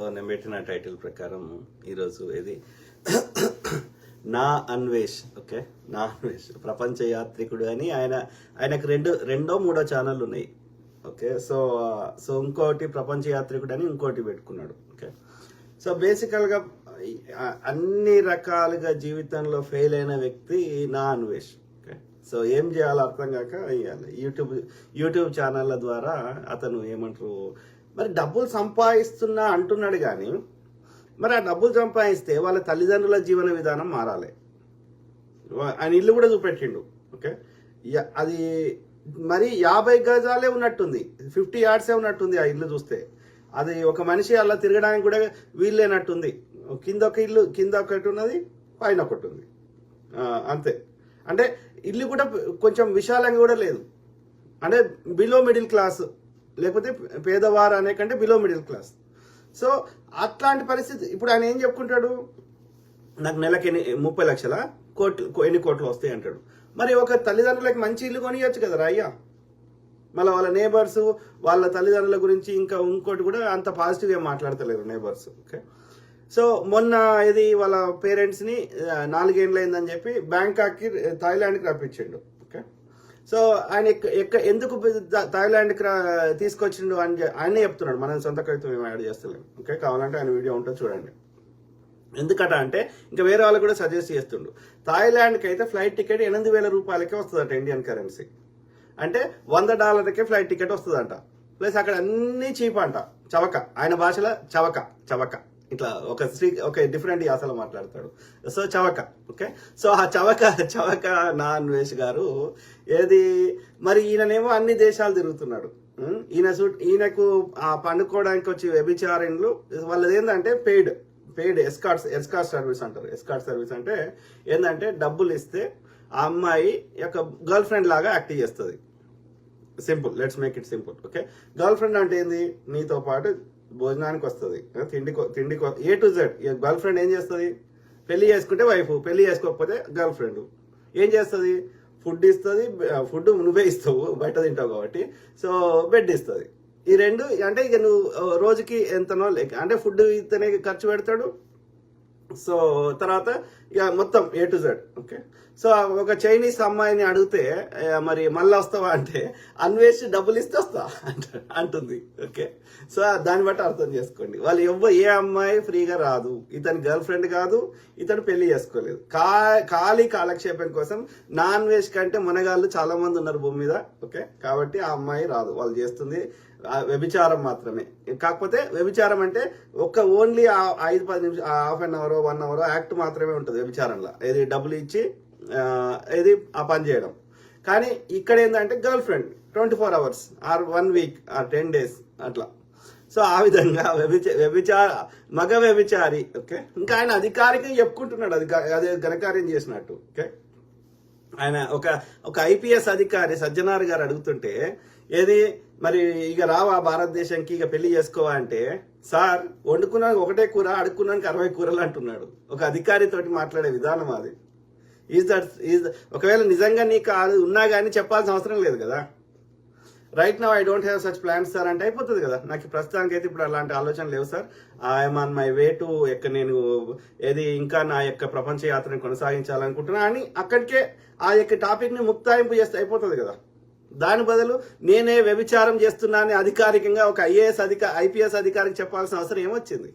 So నేను పెట్టిన title ప్రకారం ఈరోజు ఇది నా అన్వేష్. ఓకే, నా అన్వేష్ ప్రపంచ యాత్రికుడు అని ఆయనకు రెండో మూడో ఛానల్ ఉన్నాయి. ఓకే, సో ఇంకోటి ప్రపంచ యాత్రికుడు అని ఇంకోటి పెట్టుకున్నాడు. ఓకే, సో బేసికల్గా అన్ని రకాలుగా జీవితంలో ఫెయిల్ అయిన వ్యక్తి నా అన్వేష్. ఓకే, సో ఏం చేయాలో అర్థం కాక యూట్యూబ్ ఛానళ్ళ ద్వారా అతను ఏమంటారు, మరి డబ్బులు సంపాదిస్తున్నా అంటున్నాడు కానీ మరి ఆ డబ్బులు సంపాదిస్తే వాళ్ళ తల్లిదండ్రుల జీవన విధానం మారాలి. ఆయన ఇల్లు కూడా చూపెట్టిండు. ఓకే, అది మరి 50 గజాలే ఉన్నట్టుంది, 50 యార్డ్సే ఉన్నట్టుంది ఆ ఇల్లు చూస్తే. అది ఒక మనిషి అలా తిరగడానికి కూడా వీల్లేనట్టుంది. కింద ఒక ఇల్లు, కింద ఒకటి ఉన్నది, పైన ఒకటి ఉంది, అంతే. అంటే ఇల్లు కూడా కొంచెం విశాలంగా కూడా లేదు. అంటే బిలో మిడిల్ క్లాస్, లేకపోతే పేదవారు అనే కంటే బిలో మిడిల్ క్లాస్. సో అట్లాంటి పరిస్థితి. ఇప్పుడు ఆయన ఏం చెప్పుకుంటాడు, నాకు నెలకి 30 లక్షల ఎన్ని కోట్లు వస్తాయి అంటాడు. మరి ఒక తల్లిదండ్రులకి మంచి ఇల్లు కొనియచ్చు కదా అయ్యా. మళ్ళీ వాళ్ళ నేబర్స్ వాళ్ళ తల్లిదండ్రుల గురించి ఇంకా ఇంకోటి కూడా అంత పాజిటివ్ గా మాట్లాడతలేరు నేబర్స్. ఓకే, సో మొన్న ఇది వాళ్ళ పేరెంట్స్ని 4 ఏళ్ళు అయిందని చెప్పి బ్యాంకాక్కి, థాయిలాండ్కి రప్పించిండు. ఓకే, సో ఆయన ఎందుకు థాయిలాండ్కి తీసుకొచ్చిండు అని ఆయనే చెప్తున్నాడు. మనం సొంత కవిత్వం ఏమి యాడ్ చేస్తలేము. ఓకే, కావాలంటే ఆయన వీడియో ఉంటుంది చూడండి. ఎందుకట అంటే ఇంకా వేరే వాళ్ళు కూడా సజెస్ట్ చేస్తుండు. థాయిలాండ్కి అయితే ఫ్లైట్ టికెట్ 8,000 రూపాయలకే వస్తుందట ఇండియన్ కరెన్సీ. అంటే $100కే ఫ్లైట్ టికెట్ వస్తుందంట. ప్లస్ అక్కడ అన్ని చీప్ అంట. చవక, ఆయన భాషలో చవక ఇట్లా ఒక డిఫరెంట్ యాసలో మాట్లాడతాడు. సో చవక. ఓకే, సో ఆ చవక నా అన్వేష్ గారు ఏది మరి ఈయననేమో అన్ని దేశాలు తిరుగుతున్నాడు. ఈయనకు ఆ పండుకోవడానికి వచ్చి వ్యభిచారిణులు వాళ్ళది ఏంటంటే పెయిడ్ ఎస్కార్ట్ సర్వీస్ అంటారు. ఎస్కార్ట్ సర్వీస్ అంటే ఏంటంటే డబ్బులు ఇస్తే ఆ అమ్మాయి యొక్క గర్ల్ ఫ్రెండ్ లాగా యాక్ట్ చేస్తుంది. Simple, let's make it simple. Okay, girl friend అంటే ఏంది, నీతో పాటు భోజనానికి వస్తుంది, తిండికి A to Z. Girl friend ఏం చేస్తుంది, పెళ్లి చేసుకుంటే వైఫ్, పెళ్లి చేసుకోకపోతే గర్ల్ ఫ్రెండ్ ఏం చేస్తుంది, ఫుడ్ ఇస్తుంది. ఫుడ్ నువ్వే ఇస్తావు, బయట తింటావు కాబట్టి. సో బెడ్ ఇస్తుంది. ఈ రెండు అంటే ఇక నువ్వు రోజుకి ఎంతనో లెక్క, అంటే ఫుడ్ ఇతనే ఖర్చు పెడతాడు. సో తర్వాత ఇక మొత్తం A to Z. Okay, so ఒక చైనీస్ అమ్మాయిని అడిగితే మరి మళ్ళీ వస్తావా అంటే అన్వేష్ డబ్బులు ఇస్తే వస్తా అంటుంది. ఓకే, సో దాన్ని బట్టి అర్థం చేసుకోండి. వాళ్ళు ఏ అమ్మాయి ఫ్రీగా రాదు. ఇతని గర్ల్ ఫ్రెండ్ కాదు, ఇతను పెళ్లి చేసుకోలేదు. ఖాళీ కాలక్షేపం కోసం నాన్ వెజ్ కంటే మునగాళ్ళు చాలా మంది ఉన్నారు భూమి మీద. ఓకే, కాబట్టి ఆ అమ్మాయి రాదు. వాళ్ళు చేస్తుంది వ్యభిచారం మాత్రమే. కాకపోతే వ్యభిచారం అంటే ఓన్లీ 5-10 నిమిషాలు, half an hour 1 hour act మాత్రమే ఉంటుంది వ్యభిచారంలో. ఏది డబ్బులు ఇచ్చి ఏది ఆ పని చేయడం. కానీ ఇక్కడ ఏంటంటే girl friend 24 hours are 1 week or 10 days అట్లా. సో ఆ విధంగా మగ వ్యభిచారి. ఓకే, ఇంకా ఆయన అధికారికంగా చెప్పుకుంటున్నాడు అదే ఘనకార్యం చేసినట్టు. ఓకే, ఆయన ఒక IPS అధికారి సజ్జనార్ గారు అడుగుతుంటే ఏది మరి ఇక రావా భారతదేశానికి, ఇక పెళ్లి చేసుకోవా అంటే, సార్ వండుకున్నానికి ఒకటే కూర, అడుక్కున్నానికి 60 కూరలు అంటున్నాడు. ఒక అధికారితోటి మాట్లాడే విధానం అది. ఒకవేళ నిజంగా నీకు అది ఉన్నా కానీ చెప్పాల్సిన అవసరం లేదు కదా. Right now I don't have such plans sir అంటే అయిపోతుంది కదా. నాకు ప్రస్తుతానికి అయితే ఇప్పుడు అలాంటి ఆలోచన లేవు sir. I'm on my way to నేను ఇంకా నా యొక్క ప్రపంచ యాత్రను కొనసాగించాలనుకుంటున్నా అని అక్కడికే ఆ యొక్క టాపిక్ ని ముక్తాయింపు చేస్తే అయిపోతుంది కదా. దాని బదులు నేనే వ్యభిచారం చేస్తున్నానని అధికారికంగా ఒక IPS అధికారికి చెప్పాల్సిన అవసరం ఏమొచ్చింది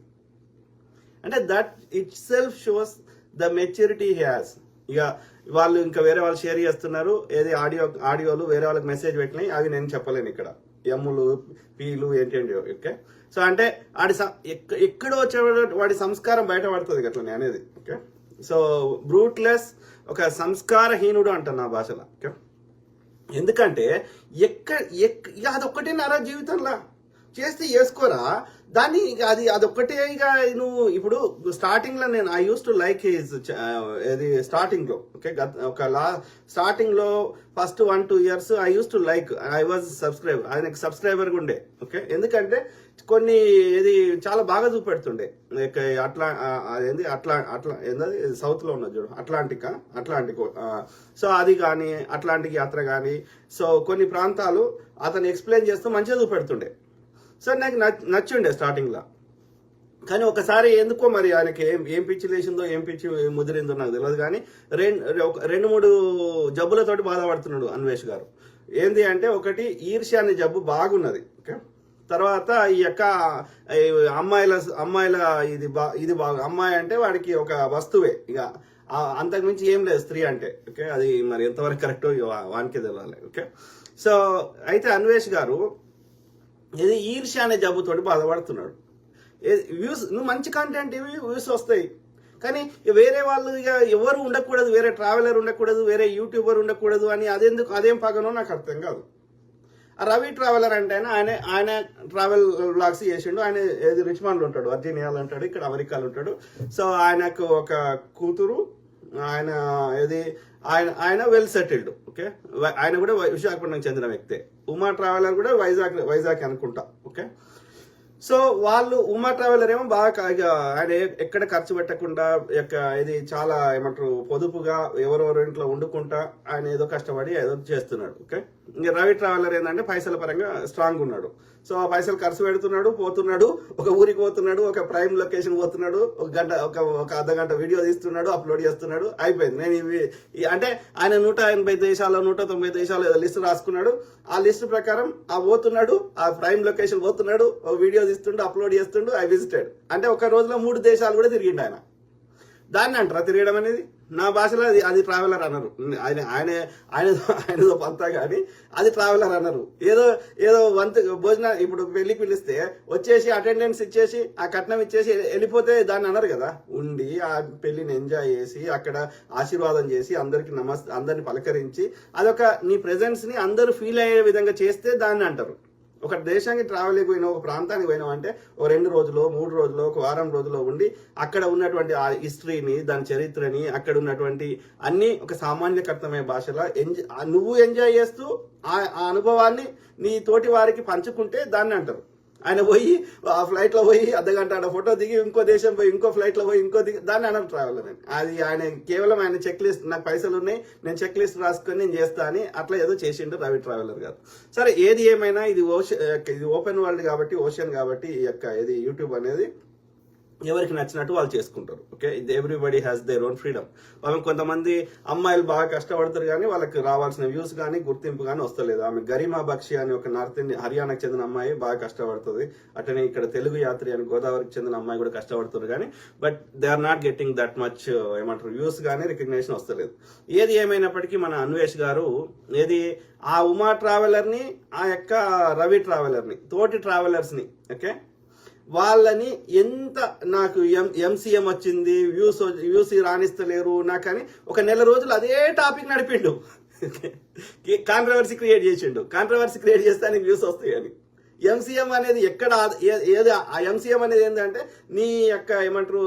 అంటే that it self shows the maturity he has. ఇక వాళ్ళు ఇంకా వేరే వాళ్ళు షేర్ చేస్తున్నారు ఏది ఆడియోలు వేరే వాళ్ళకి మెసేజ్ పెట్టినాయి, అవి నేను చెప్పలేను ఇక్కడ. ఎమ్ములు పీలు ఏంటండి. ఓకే, సో అంటే ఎక్కడో వాడి సంస్కారం బయటపడుతుంది అట్లా అనేది. ఓకే, సో బ్రూట్లెస్, ఒక సంస్కారహీనుడు అంటాను నా భాషలో. ఓకే, ఎందుకంటే అదొక్కటే నారా జీవితంలో చేస్తే చేసుకోరా దాన్ని. అదొక్కటే. ఇక నువ్వు ఇప్పుడు స్టార్టింగ్ లో I use to like his starting లో. ఓకే, స్టార్టింగ్ లో first 1-2 years I use to like, I was ఆయనకి సబ్స్క్రైబర్ గా ఉండే. ఓకే, ఎందుకంటే కొన్ని చాలా బాగా చూపెడుతుండే. ఏంది సౌత్ లో ఉన్నది చూడు, అట్లాంటిక్. సో అది కానీ అట్లాంటిక్ యాత్ర కానీ, సో కొన్ని ప్రాంతాలు అతను ఎక్స్ప్లెయిన్ చేస్తూ మంచిగా చూపెడుతుండే. సో నాకు నచ్చుండే స్టార్టింగ్ లో. కానీ ఒకసారి ఎందుకో మరి ఆయనకి ఏం పిచ్చి లేచిందో ఏం పిచ్చి ముదిరిందో నాకు తెలియదు, కానీ రెండు మూడు జబ్బులతోటి బాధపడుతున్నాడు అన్వేష్ గారు. ఏంది అంటే, ఒకటి ఈర్ష్య అనే జబ్బు బాగున్నది. ఓకే, తర్వాత ఈ యొక్క అమ్మాయిల ఇది బాగా, అమ్మాయి అంటే వాడికి ఒక వస్తువే, ఇక అంతకుమించి ఏం లేదు స్త్రీ అంటే. ఓకే, అది మరి ఎంతవరకు కరెక్టో వానికే తెలియాలి. ఓకే, సో అయితే అన్వేష్ గారు ఇది ఈర్ష్య అనే జబ్బుతోటి బాధపడుతున్నాడు. వ్యూస్, నువ్వు మంచి కంటెంట్ ఇవి వ్యూస్ వస్తాయి, కానీ వేరే వాళ్ళు ఇక ఎవరు ఉండకూడదు, వేరే ట్రావెలర్ ఉండకూడదు, వేరే యూట్యూబర్ ఉండకూడదు అని అదేం పగనో నాకు అర్థం కాదు. ఆ రవి ట్రావెలర్ అంటే ఆయన ట్రావెల్ బ్లాగ్స్ చేసిండు. ఆయన ఏది రిచ్మండ్లో ఉంటాడు, వర్జీనియాలో ఉంటాడు, ఇక్కడ అమెరికాలో ఉంటాడు. సో ఆయనకు ఒక కూతురు, ఆయన ఏది ఆయన వెల్ సెటిల్డ్. ఓకే, ఆయన కూడా విశాఖపట్నం చెందిన వ్యక్తే. ఉమా ట్రావెలర్ కూడా వైజాగ్ అనుకుంటా. ఓకే, సో వాళ్ళు ఉమా ట్రావెలర్ ఏమో బాగా ఆయన ఎక్కడ ఖర్చు పెట్టకుండా ఇది చాలా ఏమంటారు పొదుపుగా ఎవరెవరి ఇంట్లో వండుకుంటా ఆయన ఏదో కష్టపడి ఏదో చేస్తున్నాడు. ఓకే, ఇంకా రవి ట్రావెలర్ ఏంటంటే పైసల పరంగా స్ట్రాంగ్ ఉన్నాడు. సో ఆ పైసలు ఖర్చు పెడుతున్నాడు, పోతున్నాడు, ఒక ఊరికి పోతున్నాడు, ఒక ప్రైమ్ లొకేషన్ పోతున్నాడు, ఒక అర్ధగంట వీడియో తీస్తున్నాడు, అప్లోడ్ చేస్తున్నాడు, అయిపోయింది. నేను ఇవి అంటే ఆయన 180 దేశాలు 190 దేశాలు ఏదో లిస్ట్ రాసుకున్నాడు. ఆ లిస్ట్ ప్రకారం పోతున్నాడు, ఆ ప్రైమ్ లొకేషన్ పోతున్నాడు, ఒక వీడియో తీస్తుండు, అప్లోడ్ చేస్తుండు, ఐ విజిటెడ్ అంటే ఒక రోజులో 3 దేశాలు కూడా తిరిగిండు ఆయన. దాన్ని అంటారా తిరగడం అనేది? నా భాషలో అది ట్రావెలర్ అన్నారు. ఆయనదో పంతా కానీ అది ట్రావెలర్ అన్నారు. ఏదో భోజనం ఇప్పుడు పెళ్లికి పిలిస్తే వచ్చేసి అటెండెన్స్ ఇచ్చేసి ఆ కట్నం ఇచ్చేసి వెళ్ళిపోతే దాన్ని అన్నారు కదా. ఉండి ఆ పెళ్లిని ఎంజాయ్ చేసి అక్కడ ఆశీర్వాదం చేసి అందరిని పలకరించి అదొక నీ ప్రెజెన్స్ ని అందరూ ఫీల్ అయ్యే విధంగా చేస్తే దాన్ని అంటారు. ఒక దేశానికి ట్రావెల్కి పోయినా, ఒక ప్రాంతానికి పోయినాం అంటే ఒక 2 రోజులు 3 రోజులు ఒక వారం రోజుల్లో ఉండి అక్కడ ఉన్నటువంటి ఆ హిస్టరీని, దాని చరిత్రని, అక్కడ ఉన్నటువంటి అన్ని ఒక సామాన్యకర్తమయ్యే భాషలో నువ్వు ఎంజాయ్ చేస్తూ ఆ అనుభవాన్ని నీ తోటి వారికి పంచుకుంటే దాన్ని అంటారు. ఆయన పోయి ఆ ఫ్లైట్లో పోయి అర్ధగంట ఫోటో దిగి ఇంకో దేశం పోయి ఇంకో ఫ్లైట్లో పోయి దాన్ని అనరు ట్రావెలర్ అని. అది ఆయన కేవలం ఆయన చెక్ లిస్ట్, నాకు పైసలు ఉన్నాయి నేను చెక్ లిస్ట్ రాసుకొని నేను చేస్తా అని అట్లా ఏదో చేసిండు రవి ట్రావెలర్ గారు. సరే, ఏది ఏమైనా ఇది ఓపెన్ వరల్డ్ కాబట్టి, ఓషన్ కాబట్టి ఈ యొక్క ఇది యూట్యూబ్ అనేది ఎవరికి నచ్చినట్టు వాళ్ళు చేసుకుంటారు. Okay, everybody has their own freedom. కొంతమంది అమ్మాయిలు బాగా కష్టపడతారు కానీ వాళ్ళకి రావాల్సిన వ్యూస్ కానీ గుర్తింపు కానీ వస్తలేదు. ఆమె గరిమా బక్షి అని ఒక నార్త్ ఇండియన్ హర్యానాకు చెందిన అమ్మాయి బాగా కష్టపడుతుంది. అట్లనే ఇక్కడ తెలుగు యాత్రి అని గోదావరికి చెందిన అమ్మాయి కూడా కష్టపడుతుంది, కానీ but they are not getting that much ఏమంటారు వ్యూస్ కానీ రికగ్నేషన్ వస్తలేదు. ఏది ఏమైనప్పటికీ మన అన్వేష్ గారు ఆ ఉమా ట్రావెలర్ని, ఆ యొక్క రవి ట్రావెలర్ని, తోటి ట్రావెలర్స్ని, ఓకే, వాళ్ళని ఎంత నాకు ఎంసీఎం వచ్చింది, వ్యూస్ రాణిస్తలేరు నాకని ఒక నెల రోజులు అదే టాపిక్ నడిపిండు. కాంట్రవర్సీ క్రియేట్ చేసిండు. కాంట్రవర్సీ క్రియేట్ చేస్తే ఆయనకి వ్యూస్ వస్తాయని. ఎంసీఎం అనేది ఎక్కడ ఏది ఆ ఎంసీఎం అనేది ఏంటంటే నీ యొక్క ఏమంటారు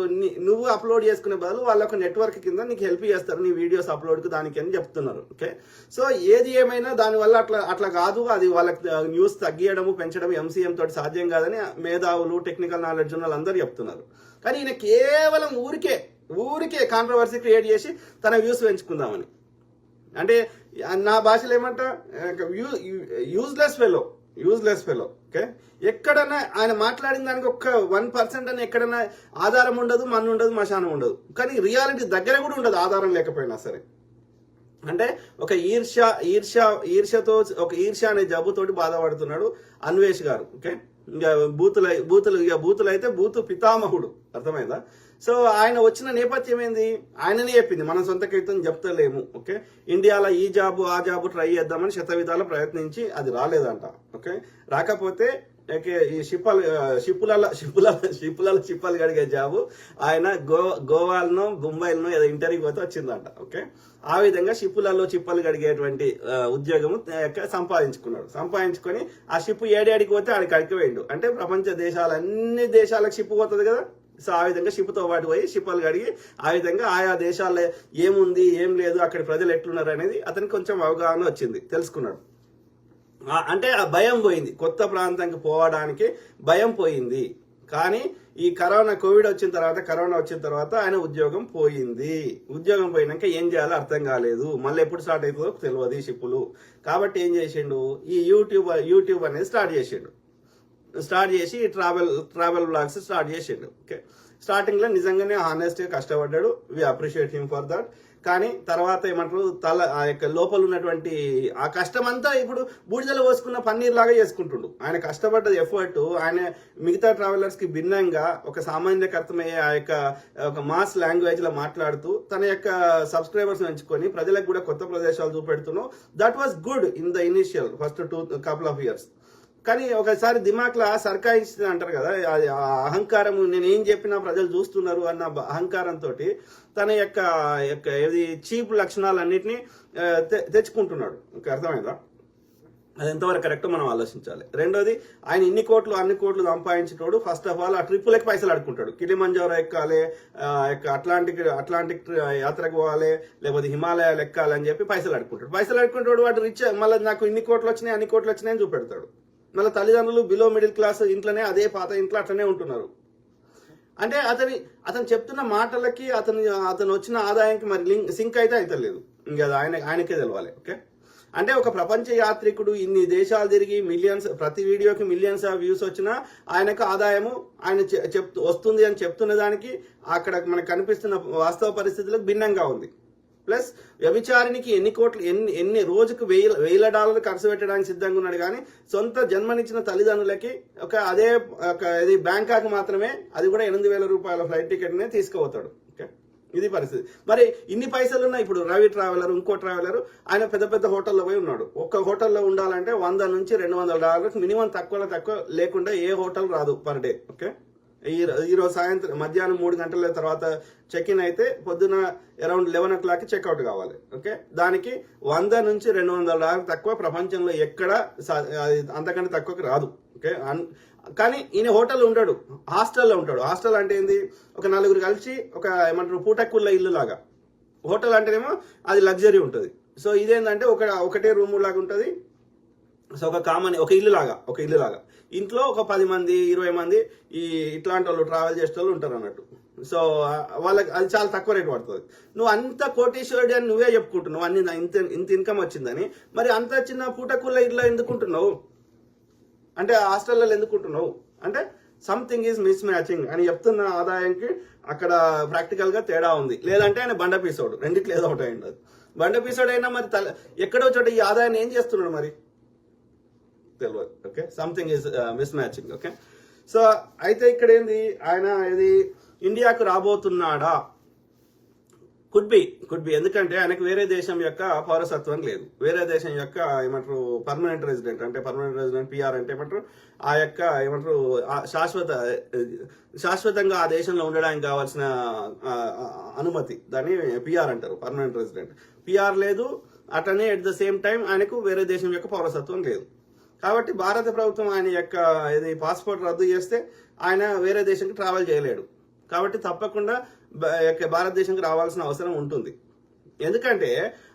నువ్వు అప్లోడ్ చేసుకునే బదులు వాళ్ళ ఒక నెట్వర్క్ కింద నీకు హెల్ప్ చేస్తారు నీ వీడియోస్ అప్లోడ్కి దానికి అని చెప్తున్నారు. ఓకే, సో ఏది ఏమైనా దానివల్ల అట్లా కాదు, అది వాళ్ళకి న్యూస్ తగ్గియడము పెంచడం ఎంసీఎం తోటి సాధ్యం కాదని మేధావులు టెక్నికల్ నాలెడ్జ్ ఉన్న వాళ్ళందరూ చెప్తున్నారు. కానీ ఈయన కేవలం ఊరికే కాంట్రవర్సీ క్రియేట్ చేసి తన వ్యూస్ పెంచుకుందామని, అంటే నా భాషలో ఏమంటా యూజ్లెస్ ఫెలో. ఓకే, ఎక్కడన్నా ఆయన మాట్లాడిన దానికి ఒక్క 1% అని ఎక్కడన్నా ఆధారం ఉండదు, మన్ను ఉండదు, మశానం ఉండదు. కానీ రియాలిటీ దగ్గర కూడా ఉండదు ఆధారం లేకపోయినా సరే. అంటే ఒక ఈర్ష్యతో ఒక ఈర్ష్య అనే జబ్బుతోటి బాధపడుతున్నాడు అన్వేష్ గారు. ఓకే, ఇంకా బూతులు అయితే బూతు పితామహుడు, అర్థమైందా? సో ఆయన వచ్చిన నేపథ్యం ఏంది? ఆయననే చెప్పింది, మన సొంత కైతం చెప్తలేము. ఓకే, ఇండియాలో ఈ జాబు ఆ జాబు ట్రై చేద్దామని శతవిధాలు ప్రయత్నించి అది రాలేదంట. ఓకే, రాకపోతే ఈ షిప్పులలో గడిగే జాబు ఆయన గోవాలనో ముంబైలనో ఏదో ఇంటర్వ్యూ పోతే వచ్చిందంట. ఓకే, ఆ విధంగా చిప్పులు గడిగేటువంటి ఉద్యోగం సంపాదించుకొని ఆ షిప్ ఏడాడికి పోతే ఆడికి అడిగిపోయిండు. అంటే ప్రపంచ అన్ని దేశాలకు షిప్ పోతుంది కదా. సో ఆ విధంగా షిప్తో పాటు పోయి షిప్పులు కడిగి ఆ విధంగా ఆయా దేశాల్లో ఏముంది ఏం లేదు అక్కడ ప్రజలు ఎట్లున్నారు అనేది అతనికి కొంచెం అవగాహన వచ్చింది, తెలుసుకున్నాడు. అంటే ఆ భయం పోయింది, కొత్త ప్రాంతానికి పోవడానికి భయం పోయింది. కానీ ఈ కోవిడ్ కరోనా వచ్చిన తర్వాత ఆయన ఉద్యోగం పోయినాక ఏం చేయాలో అర్థం కాలేదు, మళ్ళీ ఎప్పుడు స్టార్ట్ అవుతుందో తెలియదు షిప్పులు. కాబట్టి ఏం చేసిండు, ఈ యూట్యూబ్ అనేది స్టార్ట్ చేసిండు. స్టార్ట్ చేసి ట్రావెల్ బ్లాగ్స్ స్టార్ట్ చేసిండు. ఓకే, స్టార్టింగ్లో నిజంగానే హానెస్ట్గా కష్టపడ్డాడు. We appreciate him for that. కానీ తర్వాత ఏమంటారు, ఆ యొక్క లోపల ఉన్నటువంటి ఆ కష్టం అంతా ఇప్పుడు బూడిదలో పోసుకున్న పన్నీర్ లాగా చేసుకుంటుండు. ఆయన కష్టపడ్డ ఎఫర్ట్ ఆయన మిగతా ట్రావెలర్స్ కి భిన్నంగా ఒక సామాన్యకు అర్థమయ్యే ఆ యొక్క ఒక మాస్ లాంగ్వేజ్ లో మాట్లాడుతూ తన యొక్క సబ్స్క్రైబర్స్ పెంచుకొని ప్రజలకు కూడా కొత్త ప్రదేశాలు చూపెడుతున్నావు. That was good in the initial first couple of years. కానీ ఒకసారి దిమాక్లా సర్కాయిస్తుంది అంటారు కదా, అది అహంకారం, నేను ఏం చెప్పినా ప్రజలు చూస్తున్నారు అన్న అహంకారంతో తన యొక్క ఏది చీప్ లక్షణాలన్నింటినీ తెచ్చుకుంటున్నాడు. అర్థమైందా? అది ఎంతవరకు కరెక్ట్ మనం ఆలోచించాలి. రెండోది, ఆయన అన్ని కోట్లు సంపాదించేటోడు ఫస్ట్ ఆఫ్ ఆల్ ఆ ట్రిప్పులకి పైసలు అడుకుంటాడు. కిలిమంజారో ఎక్కాలి, అట్లాంటిక్ యాత్రకు పోవాలి, లేకపోతే హిమాలయాలు ఎక్కాలి అని చెప్పి పైసలు అడుకుంటాడు. వాడు రిచ్, మళ్ళీ నాకు ఇన్ని కోట్లు వచ్చినాయి అని చూపెడతాడు. మళ్ళీ తల్లిదండ్రులు బిలో మిడిల్ క్లాస్ ఇంట్లోనే, అదే పాత ఇంట్లో అట్లనే ఉంటున్నారు. అంటే అతను చెప్తున్న మాటలకి అతను వచ్చిన ఆదాయానికి మరి సింక్ అయితే లేదు. ఇంకా ఆయనకే తెలవాలి. ఓకే, అంటే ఒక ప్రపంచ యాత్రికుడు ఇన్ని దేశాలు తిరిగి ప్రతి వీడియోకి మిలియన్స్ ఆఫ్ వ్యూస్ వచ్చినా ఆయనకు ఆదాయము ఆయన వస్తుంది అని చెప్తున్న దానికి అక్కడ మనకు కనిపిస్తున్న వాస్తవ పరిస్థితులకు భిన్నంగా ఉంది. ప్లస్ వ్యభిచారినికి ఎన్ని రోజుకు $1000 ఖర్చు పెట్టడానికి సిద్ధంగా ఉన్నాడు. కానీ సొంత జన్మనిచ్చిన తల్లిదండ్రులకి ఇది బ్యాంకాక్ మాత్రమే, అది కూడా $8,000 ఫ్లైట్ టికెట్ నే తీసుకుపోతాడు. ఓకే, ఇది పరిస్థితి. మరి ఇన్ని పైసలు ఉన్నాయి. ఇప్పుడు రవి ట్రావెలర్, ఇంకో ట్రావెలర్, ఆయన పెద్ద హోటల్లో పోయి ఉన్నాడు. ఒక్క హోటల్లో ఉండాలంటే $100 నుంచి $200 మినిమం తక్కువ లేకుండా ఏ హోటల్ రాదు పర్ డే. ఓకే, ఈరోజు సాయంత్రం మధ్యాహ్నం 3 గంటల తర్వాత చెక్ ఇన్ అయితే పొద్దున అరౌండ్ 11 o'clock చెక్అవుట్ కావాలి. ఓకే, దానికి $100 నుంచి $200 తక్కువ ప్రపంచంలో ఎక్కడ అంతకంటే తక్కువకి రాదు. ఓకే, కానీ ఈయన హోటల్ ఉండడు, హాస్టల్లో ఉంటాడు. హాస్టల్ అంటే ఏంది, ఒక 4 కలిసి ఒక ఏమంటారు పూటక్కుళ్ళ ఇల్లు లాగా. హోటల్ అంటేనేమో అది లగ్జరీ ఉంటుంది. సో ఇదేంటంటే ఒకటే రూమ్ లాగా ఉంటుంది. సో ఒక ఇల్లు లాగా ఇంట్లో ఒక 10 మంది 20 మంది ఇట్లాంటి వాళ్ళు ట్రావెల్ చేసే వాళ్ళు ఉంటారు అన్నట్టు. సో వాళ్ళకి అది చాలా తక్కువ రేట్ పడుతుంది. నువ్వు అంత కోటీశ్వరుడు అని నువ్వే చెప్పుకుంటున్నావు, అన్ని ఇంత ఇన్కమ్ వచ్చిందని. మరి అంత చిన్న పూటకుళ్ళ ఇట్లా ఎందుకుంటున్నావు అంటే, హాస్టల్లో ఎందుకుంటున్నావు అంటే సంథింగ్ ఈజ్ మిస్ మ్యాచింగ్ అని చెప్తున్న ఆదాయానికి అక్కడ ప్రాక్టికల్ గా తేడా ఉంది. లేదంటే ఆయన బండ పీసోడు, రెండిట్లు ఏదో ఒకటి అయింది. బండ పీసోడు అయినా మరి ఎక్కడో చోట ఈ ఆదాయాన్ని ఏం చేస్తున్నాడు మరి తెలియదు. Okay, something is miss matching. Okay, so అయితే ఇక్కడ ఏంది, ఆయన ఇది ఇండియాకు రాబోతున్నాడా? Could be. ఎందుకంటే ఆయనకు వేరే దేశం యొక్క పౌరసత్వం లేదు. వేరే దేశం యొక్క ఏమంటారు పర్మనెంట్ రెసిడెంట్ పిఆర్ అంటే ఏమంటారు, ఆ యొక్క ఏమంటారు శాశ్వతంగా ఆ దేశంలో ఉండడానికి కావాల్సిన అనుమతి, దాన్ని పిఆర్ అంటారు, పర్మనెంట్ రెసిడెంట్. పిఆర్ లేదు, అట్లనే అట్ ద సేమ్ టైం ఆయనకు వేరే దేశం యొక్క పౌరసత్వం లేదు. కాబట్టి భారత ప్రభుత్వం ఆయన యొక్క పాస్పోర్ట్ రద్దు చేస్తే ఆయన వేరే దేశానికి ట్రావెల్ చేయలేడు. కాబట్టి తప్పకుండా భారతదేశానికి రావాల్సిన అవసరం ఉంటుంది. ఎందుకంటే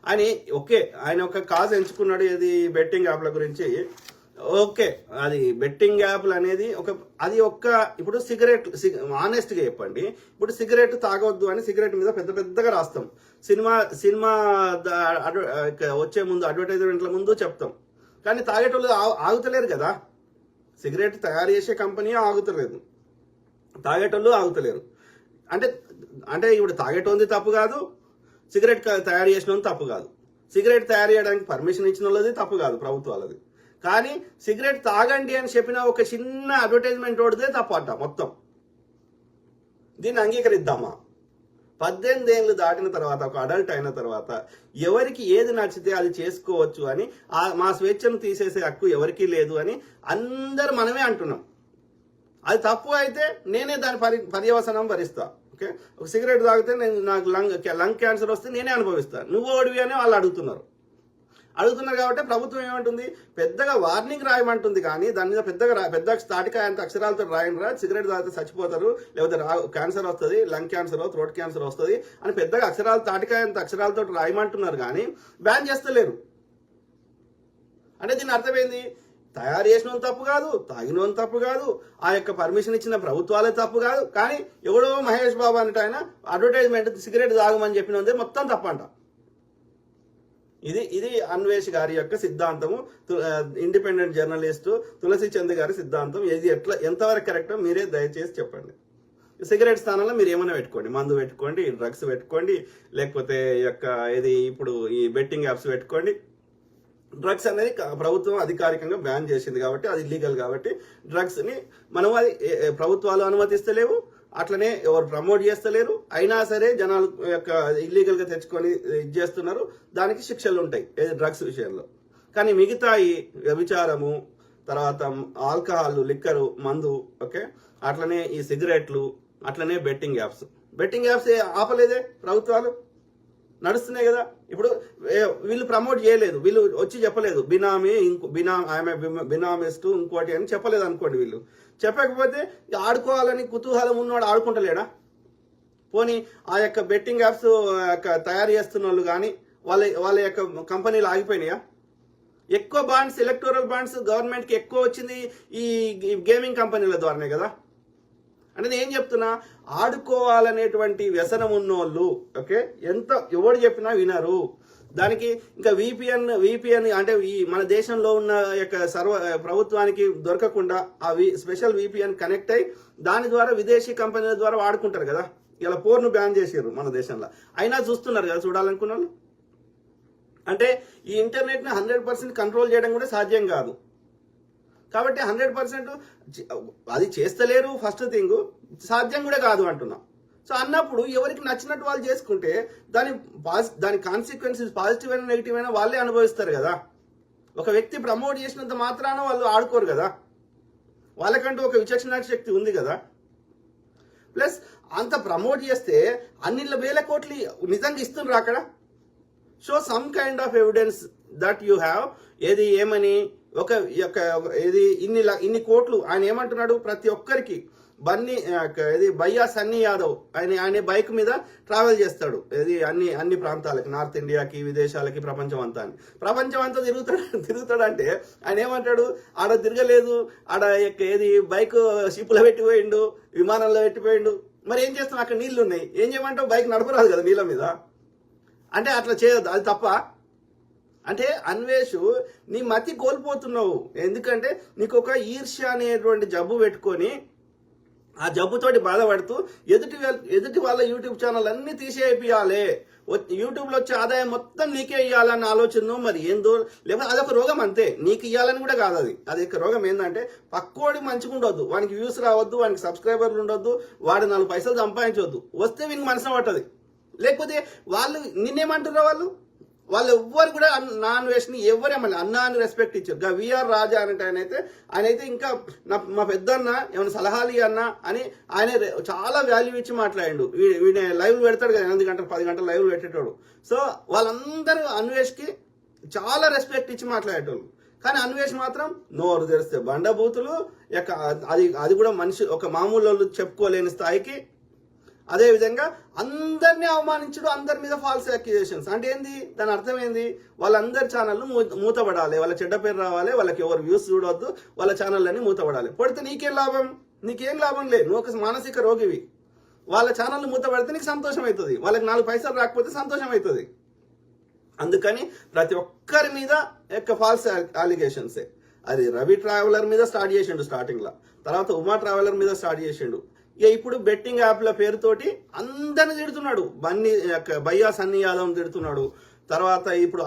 ఆయన ఒక కాజ్ ఎంచుకున్నాడు, ఇది బెట్టింగ్ యాప్ల గురించి. ఓకే, అది బెట్టింగ్ యాప్లు అనేది ఇప్పుడు సిగరెట్, ఆనెస్ట్ గా చెప్పండి, ఇప్పుడు సిగరెట్ తాగొద్దు అని సిగరెట్ మీద పెద్దగా రాస్తాం. సినిమా వచ్చే ముందు, అడ్వర్టైజ్మెంట్ల ముందు చెప్తాం. కానీ తాగేటోళ్ళు ఆగుతలేరు కదా. సిగరెట్ తయారు చేసే కంపెనీ ఆగుతలేదు, తాగేటోళ్ళు ఆగుతలేరు. అంటే ఇప్పుడు తాగేటోంది తప్పు కాదు, సిగరెట్ తయారు చేసిన తప్పు కాదు, సిగరెట్ తయారు చేయడానికి పర్మిషన్ ఇచ్చిన వాళ్ళది తప్పు కాదు, ప్రభుత్వాలది. కానీ సిగరెట్ తాగండి అని చెప్పిన ఒక చిన్న అడ్వర్టైజ్మెంట్ ఓడితే తప్పట మొత్తం. దీన్ని అంగీకరిద్దామా? 18 ఏళ్ళు దాటిన తర్వాత, ఒక అడల్ట్ అయిన తర్వాత ఎవరికి ఏది నచ్చితే అది చేసుకోవచ్చు అని, మా స్వేచ్ఛను తీసేసే హక్కు ఎవరికీ లేదు అని అందరు మనమే అంటున్నాం. అది తప్పు అయితే నేనే దాని పర్యవసనం భరిస్తా. ఓకే, ఒక సిగరెట్ తాగితే నాకు లంగ్ క్యాన్సర్ వస్తే నేనే అనుభవిస్తాను. నువ్వు ఓడివి అని వాళ్ళు అడుగుతున్నారు కాబట్టి ప్రభుత్వం ఏమంటుంది, పెద్దగా వార్నింగ్ రాయమంటుంది. కానీ దాని మీద పెద్ద తాటికాయ అంత అక్షరాలతో రాయనరా, సిగరెట్ తాగితే చచ్చిపోతారు, లేకపోతే క్యాన్సర్ వస్తుంది, లంగ్ క్యాన్సర్, థ్రోట్ క్యాన్సర్ వస్తుంది అని పెద్దగా తాటికాయ అంత అక్షరాలతో రాయమంటున్నారు. కానీ బ్యాన్ చేస్తలేరు. అంటే దీని అర్థమైంది, తయారు చేసిన తప్పు కాదు, తాగిన తప్పు కాదు, ఆ యొక్క పర్మిషన్ ఇచ్చిన ప్రభుత్వాలే తప్పు కాదు. కానీ ఎవడో మహేష్ బాబు అంటే ఆయన అడ్వర్టైజ్మెంట్ సిగరెట్ తాగమని చెప్పినందే మొత్తం తప్పంట. ఇది అన్వేష్ గారి యొక్క సిద్ధాంతము. ఇండిపెండెంట్ జర్నలిస్టు తులసి చంద్ గారి సిద్ధాంతం. ఇది ఎంతవరకు కరెక్టో మీరే దయచేసి చెప్పండి. సిగరెట్ స్థానంలో మీరు ఏమైనా పెట్టుకోండి, మందు పెట్టుకోండి, డ్రగ్స్ పెట్టుకోండి, లేకపోతే యొక్క ఇప్పుడు ఈ బెట్టింగ్ యాప్స్ పెట్టుకోండి. డ్రగ్స్ అనేది ప్రభుత్వం అధికారికంగా బ్యాన్ చేసింది కాబట్టి అది ఇల్లీగల్ కాబట్టి డ్రగ్స్ని మనం అది ప్రభుత్వాలు అనుమతిస్తలేవు, అట్లనే ఎవరు ప్రమోట్ చేస్తలేరు. అయినా సరే జనాలు యొక్క ఇల్లీగల్గా తెచ్చుకొని ఇది చేస్తున్నారు. దానికి శిక్షలు ఉంటాయి డ్రగ్స్ విషయంలో. కానీ మిగతా ఈ వ్యభిచారము, తర్వాత ఆల్కహాల్, లిక్కరు, మందు, ఓకే, అట్లనే ఈ సిగరెట్లు, అట్లనే బెట్టింగ్ యాప్స్ ఆపలేదే ప్రభుత్వాలు, నడుస్తున్నాయి కదా. ఇప్పుడు వీళ్ళు ప్రమోట్ చేయలేదు, వీళ్ళు వచ్చి చెప్పలేదు బినామిస్ట్ ఇంకోటి అని చెప్పలేదు అనుకోండి. వీళ్ళు చెప్పకపోతే ఆడుకోవాలని కుతూహలం ఉన్నవాడు ఆడుకుంటలేడా? పోనీ ఆ యొక్క బెట్టింగ్ యాప్స్ తయారు చేస్తున్న వాళ్ళు కానీ వాళ్ళ యొక్క కంపెనీలు ఆగిపోయినాయా? ఎక్కువ బాండ్స్, ఎలక్టోరల్ బాండ్స్ గవర్నమెంట్కి ఎక్కువ వచ్చింది ఈ గేమింగ్ కంపెనీల ద్వారానే కదా. అంటే నేను ఏం చెప్తున్నా, ఆడుకోవాలనేటువంటి వ్యసనం ఉన్నోళ్ళు, ఓకే, ఎవరు చెప్పినా వినరు. దానికి ఇంకా విపిఎన్ అంటే ఈ మన దేశంలో ఉన్న యొక్క ప్రభుత్వానికి దొరకకుండా ఆ స్పెషల్ విపిఎన్ కనెక్ట్ అయ్యి దాని ద్వారా విదేశీ కంపెనీల ద్వారా వాడుకుంటారు కదా. ఇలా పోర్ను బ్యాన్ చేసారు మన దేశంలో, అయినా చూస్తున్నారు కదా చూడాలనుకున్న వాళ్ళు. అంటే ఈ ఇంటర్నెట్ని 100% కంట్రోల్ చేయడం కూడా సాధ్యం కాదు. కాబట్టి 100% అది చేస్తలేరు, ఫస్ట్ థింగ్, సాధ్యం కూడా కాదు అంటున్నా. సో అన్నప్పుడు ఎవరికి నచ్చినట్టు వాళ్ళు చేసుకుంటే దాని కాన్సిక్వెన్సెస్ పాజిటివ్ అయినా నెగిటివ్ అయినా వాళ్ళే అనుభవిస్తారు కదా. ఒక వ్యక్తి ప్రమోట్ చేసినంత మాత్రాన వాళ్ళు ఆడుకోరు కదా, వాళ్ళకంటూ ఒక విచక్షణ శక్తి ఉంది కదా. ప్లస్ అంత ప్రమోట్ చేస్తే అన్ని వేల కోట్లు నిజంగా ఇస్తున్నారు అక్కడ. Show some kind of evidence that you have. ఏమని ఇన్ని కోట్లు ఆయన ఏమంటున్నాడు, ప్రతి ఒక్కరికి బయ్యా సన్నీ యాదవ్ ఆయన బైక్ మీద ట్రావెల్ చేస్తాడు అన్ని ప్రాంతాలకి, నార్త్ ఇండియాకి, విదేశాలకి, ప్రపంచం అంతా తిరుగుతాడు. అంటే ఆయన ఏమంటాడు, ఆడ తిరగలేదు, ఆడ బైక్ షిప్లో పెట్టిపోయిండు, విమానంలో పెట్టిపోయిండు. మరి ఏం చేస్తాం, అక్కడ నీళ్లు ఉన్నాయి, ఏం చేయమంటావు, బైక్ నడపరాదు కదా నీళ్ళ మీద. అంటే అట్లా చేయొద్దు, అది తప్ప. అంటే అన్వేషు నీ మతి కోల్పోతున్నావు. ఎందుకంటే నీకు ఒక ఈర్ష్య అనేటువంటి జబ్బు పెట్టుకొని ఆ జబ్బుతోటి బాధపడుతూ ఎదుటి వాళ్ళ యూట్యూబ్ ఛానల్ అన్ని తీసేయాలి, యూట్యూబ్లో వచ్చే ఆదాయం మొత్తం నీకే ఇవ్వాలన్న ఆలోచన మరి ఏందో. లేకపోతే అదొక రోగం అంతే, నీకు ఇవ్వాలని కూడా కాదు. అది ఒక రోగం ఏంటంటే పక్కోడి మంచిగా ఉండొద్దు, వానికి వ్యూస్ రావద్దు, వానికి సబ్స్క్రైబర్లు ఉండొద్దు, వాడు 4 పైసలు సంపాదించవద్దు. వస్తే వీనికి మనసున పట్టదు. లేకపోతే వాళ్ళు నిన్నేమంటున్నారు, వాళ్ళు ఎవ్వరు కూడా నాన్ వేస్ట్ని ఎవరేమన్నా అన్నా అని రెస్పెక్ట్ ఇచ్చారు. విఆర్ రాజా అంటే ఆయనైతే ఇంకా మా పెద్దన్న ఏమైనా సలహాలు అన్నా అని ఆయన చాలా వాల్యూ ఇచ్చి మాట్లాడాడు. వీడి లైవ్ పెడతాడు కదా, 8 గంటలు 10 గంటలు లైవ్ పెట్టేటోడు. సో వాళ్ళందరూ అన్వేష్కి చాలా రెస్పెక్ట్ ఇచ్చి మాట్లాడేటోళ్ళు. కానీ అన్వేష్ మాత్రం నోరు తెరిస్తే బండబూతులు, అది కూడా మనిషి ఒక మామూలు వాళ్ళు చెప్పుకోలేని స్థాయికి. అదేవిధంగా అందరినీ అవమానించడం, అందరి మీద ఫాల్స్ అక్యూజేషన్స్. అంటే ఏంది, దాని అర్థం ఏంది, వాళ్ళందరి ఛానళ్ళు మూతపడాలి, వాళ్ళ చెడ్డ పేరు రావాలి, వాళ్ళకి ఎవరు వ్యూస్ చూడవద్దు, వాళ్ళ ఛానళ్ళని మూతపడాలి. పడితే నీకేం లాభం లేదు, నువ్వు ఒక మానసిక రోగివి. వాళ్ళ ఛానళ్ళు మూతపడితే నీకు సంతోషం అవుతుంది, వాళ్ళకి 4 పైసలు రాకపోతే సంతోషం అవుతుంది. అందుకని ప్రతి ఒక్కరి మీద ఫాల్స్ అలిగేషన్సే. అది రవి ట్రావెలర్ మీద స్టార్ట్ చేసిండు స్టార్టింగ్లో, తర్వాత ఉమా ట్రావెలర్ మీద స్టార్ట్ చేసిండు. ఇప్పుడు బెట్టింగ్ యాప్ల పేరుతోటి అందరిని తిడుతున్నాడు. బయ్యా సన్నీ యాదవ్ తిడుతున్నాడు. తర్వాత ఇప్పుడు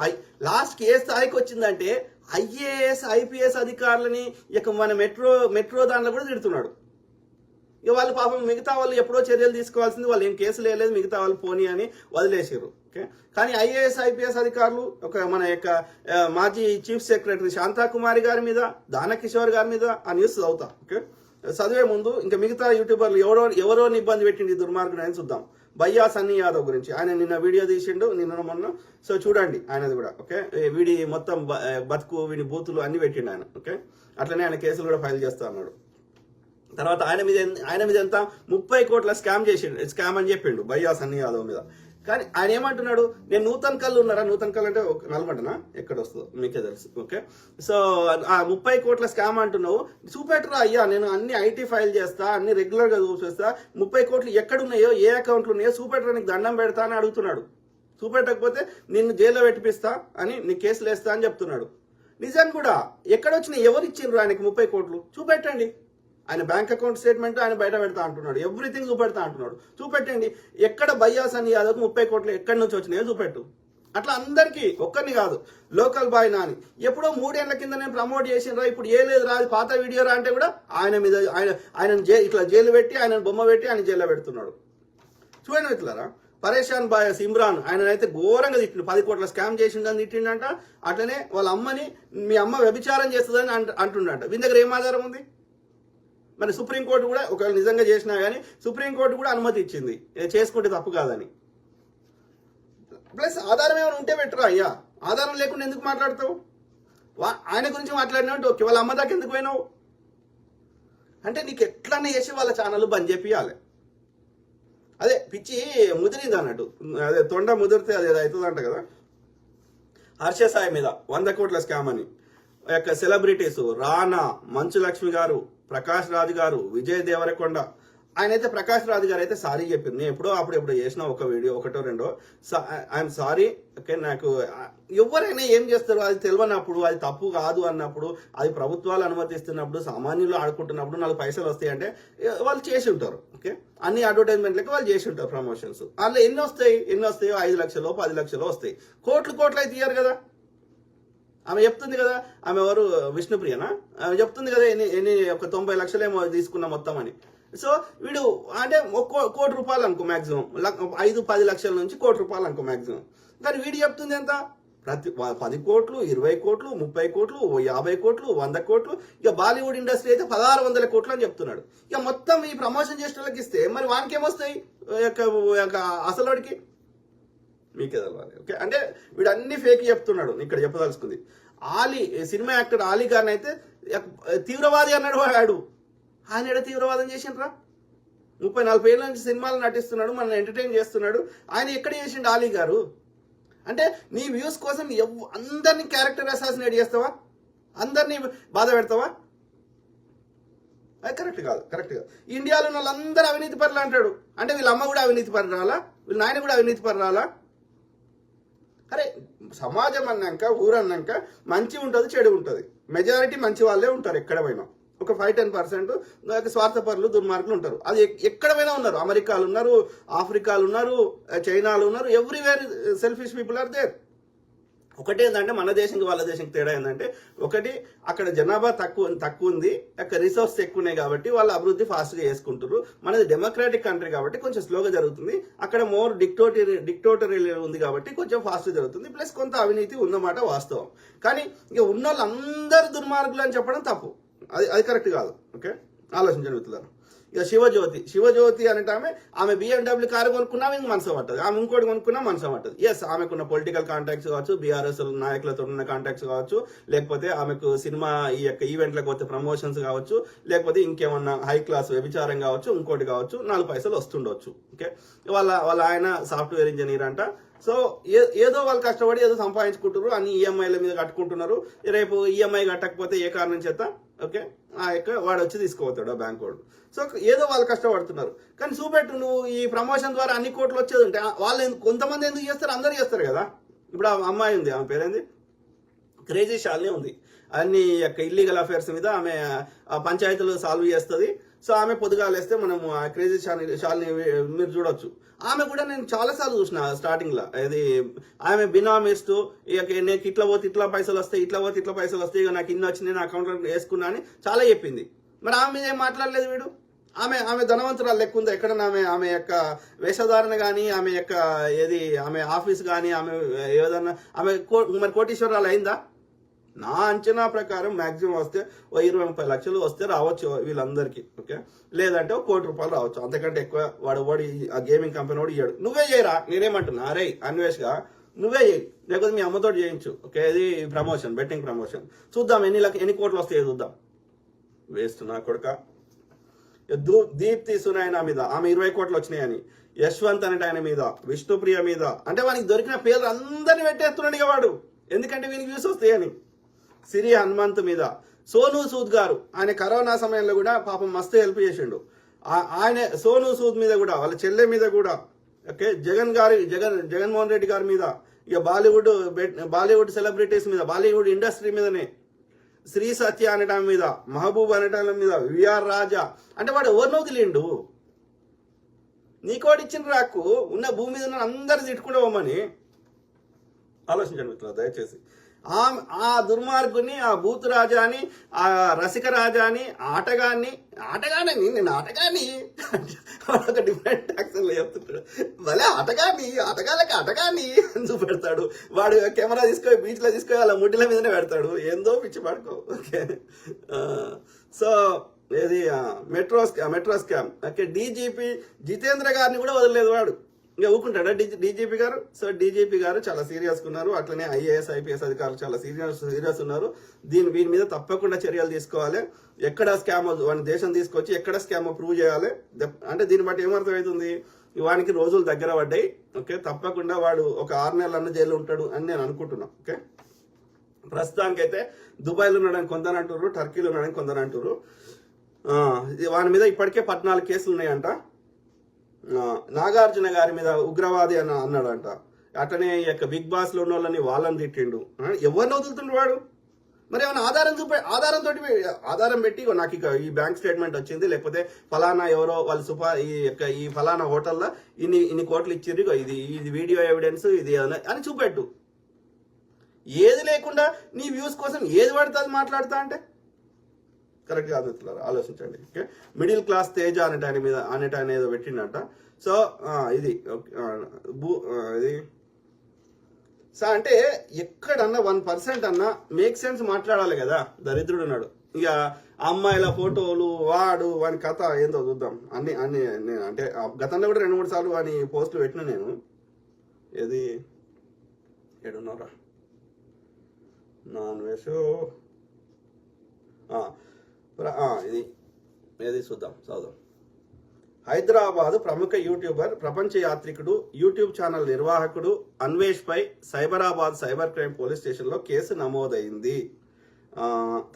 లాస్ట్కి ఏ స్థాయికి వచ్చిందంటే ఐఏఎస్ ఐపీఎస్ అధికారులని మన మెట్రో దాంట్లో కూడా తిడుతున్నాడు. వాళ్ళు పాపం మిగతా వాళ్ళు ఎప్పుడో చర్యలు తీసుకోవాల్సింది, వాళ్ళు ఏం కేసులు వేయలేదు, మిగతా వాళ్ళు పోనీ అని వదిలేసారు. ఓకే, కానీ ఐఏఎస్ ఐపీఎస్ అధికారులు మన మాజీ చీఫ్ సెక్రటరీ శాంతాకుమారి గారి మీద, దానకిషోర్ గారి మీద ఆ న్యూస్ చదువుతా. ఓకే, చదివే ముందు ఇంకా మిగతా యూట్యూబర్లు ఎవరో ఇబ్బంది పెట్టింది దుర్మార్గుడు అని చూద్దాం. బయ్యా సన్నీ యాదవ్ గురించి ఆయన నిన్న వీడియో తీసిండు, నిన్న మొన్న. సో చూడండి ఆయనది కూడా. ఓకే, వీడి మొత్తం బతుకు, వీడి బూతులు అన్ని పెట్టిండు ఆయన. ఓకే, అట్లనే ఆయన కేసులు కూడా ఫైల్ చేస్తా అన్నాడు. తర్వాత ఆయన మీద ఎంత 30 కోట్ల స్కామ్ అని చెప్పిండు బయ్యా సన్నీ యాదవ్ మీద. కానీ ఆయన ఏమంటున్నాడు, నేను నూతన్ కళ్ళు ఉన్నారా, నూతన్ కళ్ళు అంటే నల్గొండనా ఎక్కడ వస్తుందో మీకే తెలుసు. ఓకే, సో ఆ 30 కోట్ల స్కామ్ అంటున్నావు, చూపెట్టరా అయ్యా, నేను అన్ని ఐటీ ఫైల్ చేస్తా, అన్ని రెగ్యులర్గా చూసేస్తా, 30 కోట్లు ఎక్కడున్నాయో, ఏ అకౌంట్లు ఉన్నాయో చూపెట్టరా, నీకు దండం పెడతా అని అడుగుతున్నాడు. చూపెట్టకపోతే నిన్ను జైల్లో పెట్టిపిస్తా అని నీ కేసులు వేస్తా అని చెప్తున్నాడు. నిజాన్ని కూడా ఎక్కడొచ్చినా ఎవరు ఇచ్చిండ్రు ఆయనకి 30 కోట్లు చూపెట్టండి. ఆయన బ్యాంక్ అకౌంట్ స్టేట్మెంట్ ఆయన బయట పెడతా అంటున్నాడు, ఎవ్రీథింగ్ చూపెడతా అంటున్నాడు. చూపెట్టండి ఎక్కడ బయ్యాస్ అని యాదవ్కి 30 కోట్లు ఎక్కడి నుంచి వచ్చినాయో చూపెట్టు. అట్లా అందరికీ, ఒక్కరిని కాదు. లోకల్ బాయ్ నాని ఎప్పుడో 3 ఏళ్ల కింద నేను ప్రమోట్ చేసినరా, ఇప్పుడు ఏ లేదు రా, పాత వీడియో రా అంటే కూడా ఆయన మీద ఆయన ఇట్లా జైలు పెట్టి ఆయన బొమ్మ పెట్టి ఆయన జైల్లో పెడుతున్నాడు. చూడండి ఇట్లారా. పరేషాన్ బాయ్ ఇమ్రాన్ ఆయనైతే ఘోరంగా తిట్టిండు, 10 కోట్ల స్కామ్ చేసిండని తిట్టిండంట. అట్లనే వాళ్ళ అమ్మని మీ అమ్మ వ్యభిచారం చేస్తుందని అంటుండంట. వీని దగ్గర ఏం ఆధారం ఉంది? మరి సుప్రీంకోర్టు కూడా ఒకవేళ నిజంగా చేసినా కానీ సుప్రీంకోర్టు కూడా అనుమతి ఇచ్చింది చేసుకుంటే తప్పు కాదని. ప్లస్ ఆధారం ఏమైనా ఉంటే పెట్టరా అయ్యా, ఆధారం లేకుండా ఎందుకు మాట్లాడతావు? ఆయన గురించి మాట్లాడినట్టు ఓకే, వాళ్ళ అమ్మ దాకా ఎందుకు పోయినావు అంటే నీకు ఎట్లనే చేసి వాళ్ళ ఛానల్ బంద్ చేపియాలి. అదే పిచ్చి ముదిరింది అన్నట్టు, అదే తొండ ముదిరితే అది అవుతుందంట కదా. హర్ష సాయి మీద 100 కోట్ల స్కామ్ అని యొక్క సెలబ్రిటీస్ రానా, మంచు లక్ష్మి గారు, ప్రకాష్ రాజ్ గారు, విజయ్ దేవరకొండ. ఆయన అయితే ప్రకాష్ రాజ్ గారు అయితే సారీ చెప్పింది. నేను ఎప్పుడో చేసిన ఒక వీడియో, ఒకటో రెండో, ఐఎమ్ సారీ. ఓకే, నాకు ఎవరైనా ఏం చేస్తారు అది తెలియనప్పుడు, అది తప్పు కాదు అన్నప్పుడు, అది ప్రభుత్వాలు అనుమతిస్తున్నప్పుడు, సామాన్యులు ఆడుకుంటున్నప్పుడు 4 పైసలు వస్తాయి అంటే వాళ్ళు చేసి ఉంటారు. ఓకే, అన్ని అడ్వర్టైజ్మెంట్లకి వాళ్ళు చేసి ఉంటారు ప్రమోషన్స్. అందులో ఎన్ని వస్తాయో 5 లక్షలు 10 లక్షలు వస్తాయి. కోట్లు అయితే ఇయ్యారు కదా. ఆమె చెప్తుంది కదా, ఆమె ఎవరు విష్ణుప్రియనా, ఆమె చెప్తుంది కదా ఎన్ని ఒక 90 లక్షలేమో తీసుకున్న మొత్తం అని. సో వీడు అంటే కోటి రూపాయలు అనుకో మ్యాక్సిమం, 5-10 లక్షల నుంచి ₹1 కోటి అనుకో మ్యాక్సిమం. కానీ వీడు చెప్తుంది ఎంత, ప్రతి 10 కోట్లు, 20 కోట్లు, 30 కోట్లు, 50 కోట్లు, 100 కోట్లు. ఇక బాలీవుడ్ ఇండస్ట్రీ అయితే 1600 కోట్లు అని చెప్తున్నాడు. ఇక మొత్తం ఈ ప్రమోషన్ చేసిన వాళ్ళకి ఇస్తే మరి వానికి ఏమొస్తాయి అసలు వాడికి? మీకే తెలవాలి. ఓకే, అంటే వీడు అన్ని ఫేక్ చెప్తున్నాడు. ఇక్కడ చెప్పదలుచుకుంది ఆలీ, సినిమా యాక్టర్ ఆలీ గారిని అయితే తీవ్రవాది అన్నాడు వాడు. ఆయన ఎడ తీవ్రవాదం చేసిండ్రా? 30-40 ఏళ్ళ నుంచి సినిమాలు నటిస్తున్నాడు, మనల్ని ఎంటర్టైన్ చేస్తున్నాడు. ఆయన ఎక్కడ చేసిండు ఆలీ గారు? అంటే నీ వ్యూస్ కోసం అందరినీ క్యారెక్టర్ అసాసినేట్ చేస్తావా? అందరినీ బాధ పెడతావా? అది కరెక్ట్ కాదు. ఇండియాలో ఉన్న వాళ్ళందరూ అవినీతి పరులు అంటాడు. అంటే వీళ్ళ అమ్మ కూడా అవినీతి పరు రాలా? వీళ్ళ నాయన కూడా అవినీతి పరు రాలా? అరే సమాజం అన్నాక, ఊరు అన్నాక మంచి ఉంటుంది, చెడు ఉంటుంది. మెజారిటీ మంచి వాళ్ళే ఉంటారు ఎక్కడ పోయినా. ఒక 5-10% స్వార్థపరులు, దుర్మార్గులు ఉంటారు. అది ఎక్కడ పోయినా ఉన్నారు. అమెరికాలు ఉన్నారు, ఆఫ్రికాలు ఉన్నారు, చైనాలు ఉన్నారు. Everywhere selfish people are there. ఒకటి ఏంటంటే మన దేశంకి వాళ్ళ దేశంకి తేడా ఏంటంటే, ఒకటి అక్కడ జనాభా తక్కువ ఉంది, అక్కడ రిసోర్స్ ఎక్కువ ఉన్నాయి కాబట్టి వాళ్ళు అభివృద్ధి ఫాస్ట్గా చేసుకుంటారు. మనది డెమోక్రాటిక్ కంట్రీ కాబట్టి కొంచెం స్లోగా జరుగుతుంది. అక్కడ మోర్ డిక్టోటరీ ఉంది కాబట్టి కొంచెం ఫాస్ట్గా జరుగుతుంది. ప్లస్ కొంత అవినీతి ఉన్నమాట వాస్తవం. కానీ ఇక ఉన్న వాళ్ళందరూ దుర్మార్గులు అని చెప్పడం తప్పు. అది కరెక్ట్ కాదు. ఓకే, ఆలోచించండి మిత్రులారా. ఇక శివజ్యోతి అంటే ఆమె BMW కారు కొనుక్కున్నా ఇంక మనసు పట్టదు, ఆమె ఇంకోటి కొనుక్కున్నా మనసు పట్టదు. ఎస్, ఆమెకున్న పొలిటికల్ కాంటాక్ట్స్ కావచ్చు, బీఆర్ఎస్ నాయకులతో ఉన్న కాంటాక్ట్స్ కావచ్చు, లేకపోతే ఆమెకు సినిమా ఈ యొక్క ఈవెంట్లకు పోతే ప్రమోషన్స్ కావచ్చు, లేకపోతే ఇంకేమన్నా హై క్లాస్ వ్యభిచారం కావచ్చు, ఇంకోటి కావచ్చు, 4 పైసలు వస్తుండొచ్చు. ఓకే, వాళ్ళ ఆయన సాఫ్ట్వేర్ ఇంజనీర్ అంట. సో ఏదో వాళ్ళు కష్టపడి ఏదో సంపాదించుకుంటారు, అన్ని ఈఎంఐల మీద కట్టుకుంటున్నారు. రేపు ఈఎంఐ కట్టకపోతే ఏ కారణం చేత ఓకే వాడు వచ్చి తీసుకుపోతాడు ఆ బ్యాంక్ వాడు. సో ఏదో వాళ్ళు కష్టపడుతున్నారు. కానీ చూపెట్టు, నువ్వు ఈ ప్రమోషన్ ద్వారా అన్ని కోట్లు వచ్చేది ఉంటే వాళ్ళు కొంతమంది ఎందుకు చేస్తారు? అందరూ చేస్తారు కదా. ఇప్పుడు ఆ అమ్మాయి ఉంది, ఆమె పేరేంది, క్రేజీ శాలిని ఉంది. అన్ని యొక్క ఇల్లీగల్ అఫైర్స్ మీద ఆమె పంచాయతీలు సాల్వ్ చేస్తుంది. సో ఆమె పొద్దుగాలేస్తే మనము ఆ క్రేజీ శాలిని మీరు చూడొచ్చు. ఆమె కూడా నేను చాలాసార్లు చూసిన స్టార్టింగ్లో. అది ఆమె బినామిస్ట్, ఇక నేను ఇట్లా పోతే ఇట్లా పైసలు వస్తాయి, ఇట్లా పోతే ఇట్లా పైసలు వస్తాయి, ఇక నాకు ఇన్ని వచ్చినాయి, నా అకౌంట్లో వేసుకున్నా అని చాలా చెప్పింది. మరి ఆమె మీద ఏం మాట్లాడలేదు వీడు. ఆమె ధనవంతురాలు లెక్క ఉందా ఎక్కడ? ఆమె యొక్క వేషధారణ కానీ, ఆమె యొక్క ఆమె ఆఫీస్ కానీ, ఆమె ఏదన్నా మరి కోటీశ్వరాలు అయిందా? నా అంచనా ప్రకారం మాక్సిమం వస్తే 20-30 లక్షలు వస్తే రావచ్చు వీళ్ళందరికీ. ఓకే, లేదంటే ₹1 కోటి రావచ్చు. అంతకంటే ఎక్కువ వాడు ఆ గేమింగ్ కంపెనీ వాడు ఇయ్యాడు. నువ్వే చేయరా, నేనేమంటున్నా, అరే అన్వేష్గా నువ్వే చేయి, లేకపోతే మీ అమ్మతో చేయించు. ఓకే, ఇది ప్రమోషన్, బెట్టింగ్ ప్రమోషన్. చూద్దాం ఎన్ని కోట్లు వస్తాయో చూద్దాం. వేస్ట్ నా కొడుక. దీప్తి సునైనా మీద ఆమె 20 కోట్లు వచ్చినాయని, యశ్వంత్ అనేట ఆయన మీద, విష్ణుప్రియ మీద, అంటే వానికి దొరికిన పేర్లు అందరినీ పెట్టేస్తున్నాడు ఇక వాడు, ఎందుకంటే వీనికి వ్యూస్ వస్తాయని. సిరి హనుమంత్ మీద, సోనూ సూద్ గారు, ఆయన కరోనా సమయంలో కూడా పాపం మస్తు హెల్ప్ చేసిండు. ఆయన సోనూ సూద్ మీద కూడా, వాళ్ళ చెల్లె మీద కూడా ఓకే, జగన్మోహన్ రెడ్డి గారి మీద, ఇక బాలీవుడ్ సెలబ్రిటీస్ మీద, బాలీవుడ్ ఇండస్ట్రీ మీదనే, శ్రీ సత్య అనటం మీద, మహబూబ్ అనటం మీద, విఆర్ రాజా అంటే వాడు ఎవరినో వదిలిండు. నీకోటి ఇచ్చిన రాకు ఉన్న భూమి మీద ఉన్న అందరు తిట్టుకుంటూ పోమని ఆలోచించండి మిత్రులు దయచేసి. ఆ దుర్మార్గుని, ఆ బూత్ రాజాని, ఆ రసిక రాజాని, ఆటగాన్ని నేను ఆటగాని ఒక డిఫరెంట్ యాక్షన్ లో చెప్తుంటాడు. భలే ఆటగాళ్ళకి ఆటగాని అని చూపెడతాడు వాడు. కెమెరా తీసుకొని బీచ్ లో తీసుకొని అలా ముడ్డిల మీదనే పెడతాడు. ఏందో పిచ్చి పడుకో. ఓకే, సో ఏది metro scam. Okay, DGP Jitendra గారిని కూడా వదలలేదు వాడు. ఇంకా ఊరుకుంటాడా డీజీపీ గారు? సో డీజీపీ గారు చాలా సీరియస్గా ఉన్నారు. అట్లనే ఐఏఎస్ ఐపీఎస్ అధికారులు చాలా సీరియస్ ఉన్నారు. వీని మీద తప్పకుండా చర్యలు తీసుకోవాలి. ఎక్కడ స్కామ్ వాడిని దేశం తీసుకొచ్చి ఎక్కడ స్కామ్ ప్రూవ్ చేయాలి. అంటే దీన్ని బట్టి ఏమర్థమవుతుంది, వానికి రోజులు దగ్గర పడ్డాయి. ఓకే, తప్పకుండా వాడు ఒక 6 నెలలన్న జైలు ఉంటాడు అని నేను అనుకుంటున్నాను. ఓకే, ప్రస్తుతానికైతే దుబాయ్లో ఉన్నాడని కొందరు అంటారు, టర్కీలో ఉన్నాడని కొందరు అంటారు. వాని మీద ఇప్పటికే 14 కేసులు ఉన్నాయంట. నాగార్జున గారి మీద ఉగ్రవాది అని అన్నాడంట. అట్లనే బిగ్ బాస్ లో ఉన్న వాళ్ళని వాళ్ళని తిట్టిండు. ఎవరిని వదులుతుండు వాడు? మరి ఏమైనా ఆధారం పెట్టి నాకు ఇక ఈ బ్యాంక్ స్టేట్మెంట్ వచ్చింది, లేకపోతే ఫలానా ఎవరో వాళ్ళు ఈ ఫలానా హోటల్లో ఇన్ని కోట్లు ఇచ్చిర్రు, ఇది వీడియో ఎవిడెన్స్ ఇది అని చూపెట్టు. ఏది లేకుండా నీ వ్యూస్ కోసం ఏది పడితే అది మాట్లాడతా అంటే కరెక్ట్ కాదు మిత్రులారా, ఆలోచించండి. ఓకే, మిడిల్ క్లాస్ తేజ అనేట ఏదో పెట్టిండట. సో ఇది సో అంటే ఎక్కడన్నా 1% అన్నా మేక్ సెన్స్ మాట్లాడాలి కదా. దరిద్రుడు ఉన్నాడు. ఇక అమ్మాయిల ఫోటోలు వాని కథ ఏందో చూద్దాం. అన్ని నేను అంటే గతంలో కూడా 2-3 సార్లు వాని పోస్టులు పెట్టిన నేను. ఏది ఏడున్నారా నాన్ వెజ్ ఇది చూద్దాం. హైదరాబాద్ ప్రముఖ యూట్యూబర్, ప్రపంచ యాత్రికుడు, యూట్యూబ్ ఛానల్ నిర్వాహకుడు అన్వేష్ పై సైబరాబాద్ సైబర్ క్రైమ్ పోలీస్ స్టేషన్లో కేసు నమోదైంది.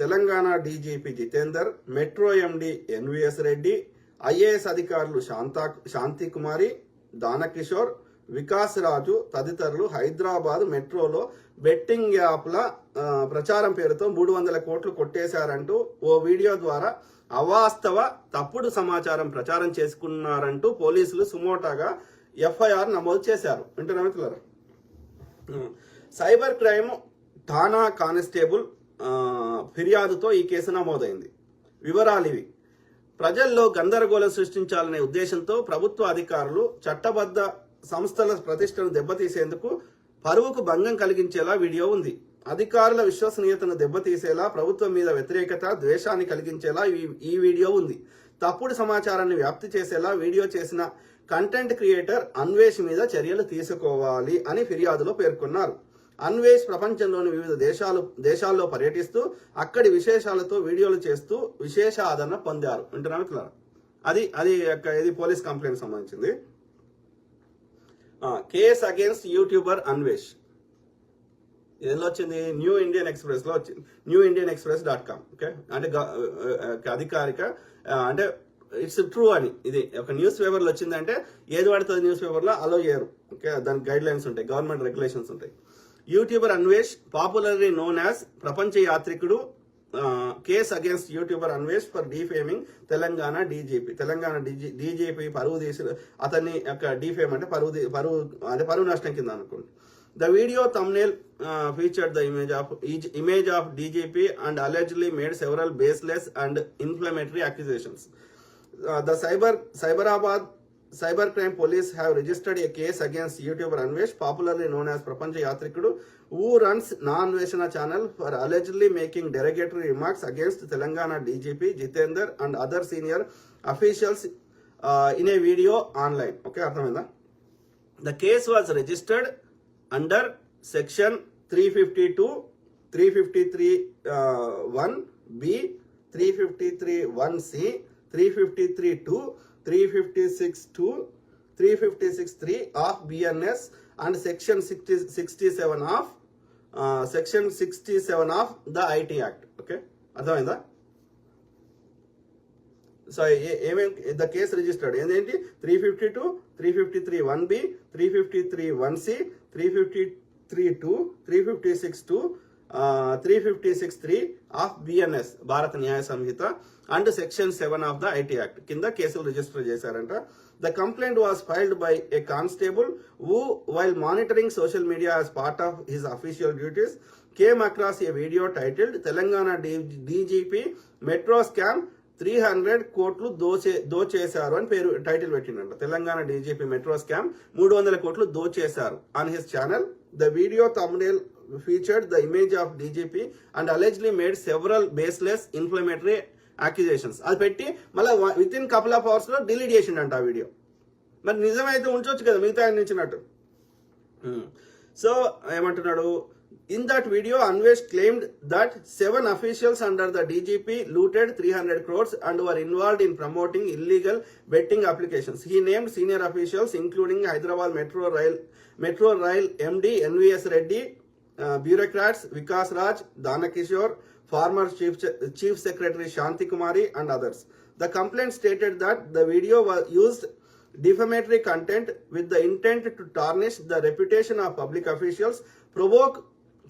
Telangana DGP Jitender, metro MD NVS Reddy, IAS అధికారులు శాంతికుమారి, దానకిషోర్, వికాస్ రాజు తదితరులు హైదరాబాద్ మెట్రోలో బెట్టింగ్ యాప్ల ప్రచారం పేరుతో 300 కోట్లు కొట్టేశారంటూ ఓ వీడియో ద్వారా అవాస్తవ తప్పుడు సమాచారం ప్రచారం చేసుకున్నారంటూ పోలీసులు సుమోటాగా ఎఫ్ఐఆర్ నమోదు చేశారు. వింటున్నా మిత్రులారా, సైబర్ క్రైమ్ ఠాణా కానిస్టేబుల్ ఫిర్యాదుతో ఈ కేసు నమోదైంది. వివరాలు ఇవి. ప్రజల్లో గందరగోళం సృష్టించాలనే ఉద్దేశంతో ప్రభుత్వ అధికారులు చట్టబద్ధ సంస్థల ప్రతిష్టను దెబ్బతీసేందుకు పరువుకు భంగం కలిగించేలా వీడియో ఉంది. అధికారుల విశ్వసనీయతను దెబ్బతీసేలా, ప్రభుత్వం మీద వ్యతిరేకత, ద్వేషాన్ని కలిగించేలా ఈ వీడియో ఉంది. తప్పుడు సమాచారాన్ని వ్యాప్తి చేసేలా వీడియో చేసిన కంటెంట్ క్రియేటర్ అన్వేష్ మీద చర్యలు తీసుకోవాలి అని ఫిర్యాదులో పేర్కొన్నారు. అన్వేష్ ప్రపంచంలోని వివిధ దేశాల్లో పర్యటిస్తూ అక్కడి విశేషాలతో వీడియోలు చేస్తూ విశేష ఆదరణ పొందారు. వింటున్నా మిత్రులారా, ఇది పోలీస్ కంప్లైంట్ సంబంధించింది. కేస్ అగేన్స్ట్ యూట్యూబర్ అన్వేష్ ఎందులో వచ్చింది? న్యూ ఇండియన్ ఎక్స్ప్రెస్ లో వచ్చింది. newindianexpress.com. ఓకే, అంటే అధికారిక అంటే ఇట్స్ ట్రూ అని ఇది ఒక న్యూస్ పేపర్ లో వచ్చిందంటే ఏది పడుతుంది న్యూస్ పేపర్ లో అలో చేయరు. ఓకే, దానికి గైడ్ లైన్స్ ఉంటాయి, గవర్నమెంట్ రెగ్యులేషన్స్ ఉంటాయి. YouTuber Anvesh, popularly known as ప్రపంచ యాత్రికుడు, case against YouTuber Anvesh for defaming Telangana DGP. Telangana DGP పరువు తీసి అతన్ని డీఫేమ్ అంటే పరువు నష్టం కింద అనుకోండి. The video thumbnail featured the image of DGP and allegedly made several baseless and inflammatory accusations. The Cyberabad Cybercrime Police have registered a case against YouTuber Anvesh, popularly known as Prapancha Yatrikudu, who runs Na-Anveshana channel for allegedly making derogatory remarks against Telangana DGP Jitendra and other senior officials in a video online. Okay, arthamainda? The case was registered under section 352, 353 1B, 353 1C, 353 2, 356 2, 356 3 of BNS and section 67 of the IT Act. Okay, అర్థమైందా? So ఏమేమి the case registered ఏంటంటే 352, 353(1)(b), 353(1)(c), 353(2), 356(2), 356(3) of BNS Bharata Nyaya Sanhita and section 7 of the IT act కింద కేసులు register చేశారంట. The complaint was filed by a constable who, while monitoring social media as part of his official duties, came across a video titled Telangana DGP Metro Scam 300 కోట్లు దోచేశారు అని పేరు title పెట్టిండంట. Telangana DGP metro scam 300 కోట్లు దోచేశారు. On his channel the video thumbnail featured the image of DGP and allegedly made several baseless inflammatory accusations. అది పెట్టి మళ్ళీ with in couple of hours లో డిలీట్ చేసిండంట ఆ వీడియో. మరి నిజమైతే ఉంచవచ్చు కదా మిగతా ఆయన నుంచినట్టు. సో ఏమంటున్నాడు, in that video Anvesh claimed that 7 officials under the DGP looted 300 crores and were involved in promoting illegal betting applications. He named senior officials including Hyderabad Metro Rail MD NVS Reddy, bureaucrats Vikas Raj, Dana Kishore, former Chief Secretary Shanti Kumari and others. The complaint stated that the video was used defamatory content with the intent to tarnish the reputation of public officials, provoke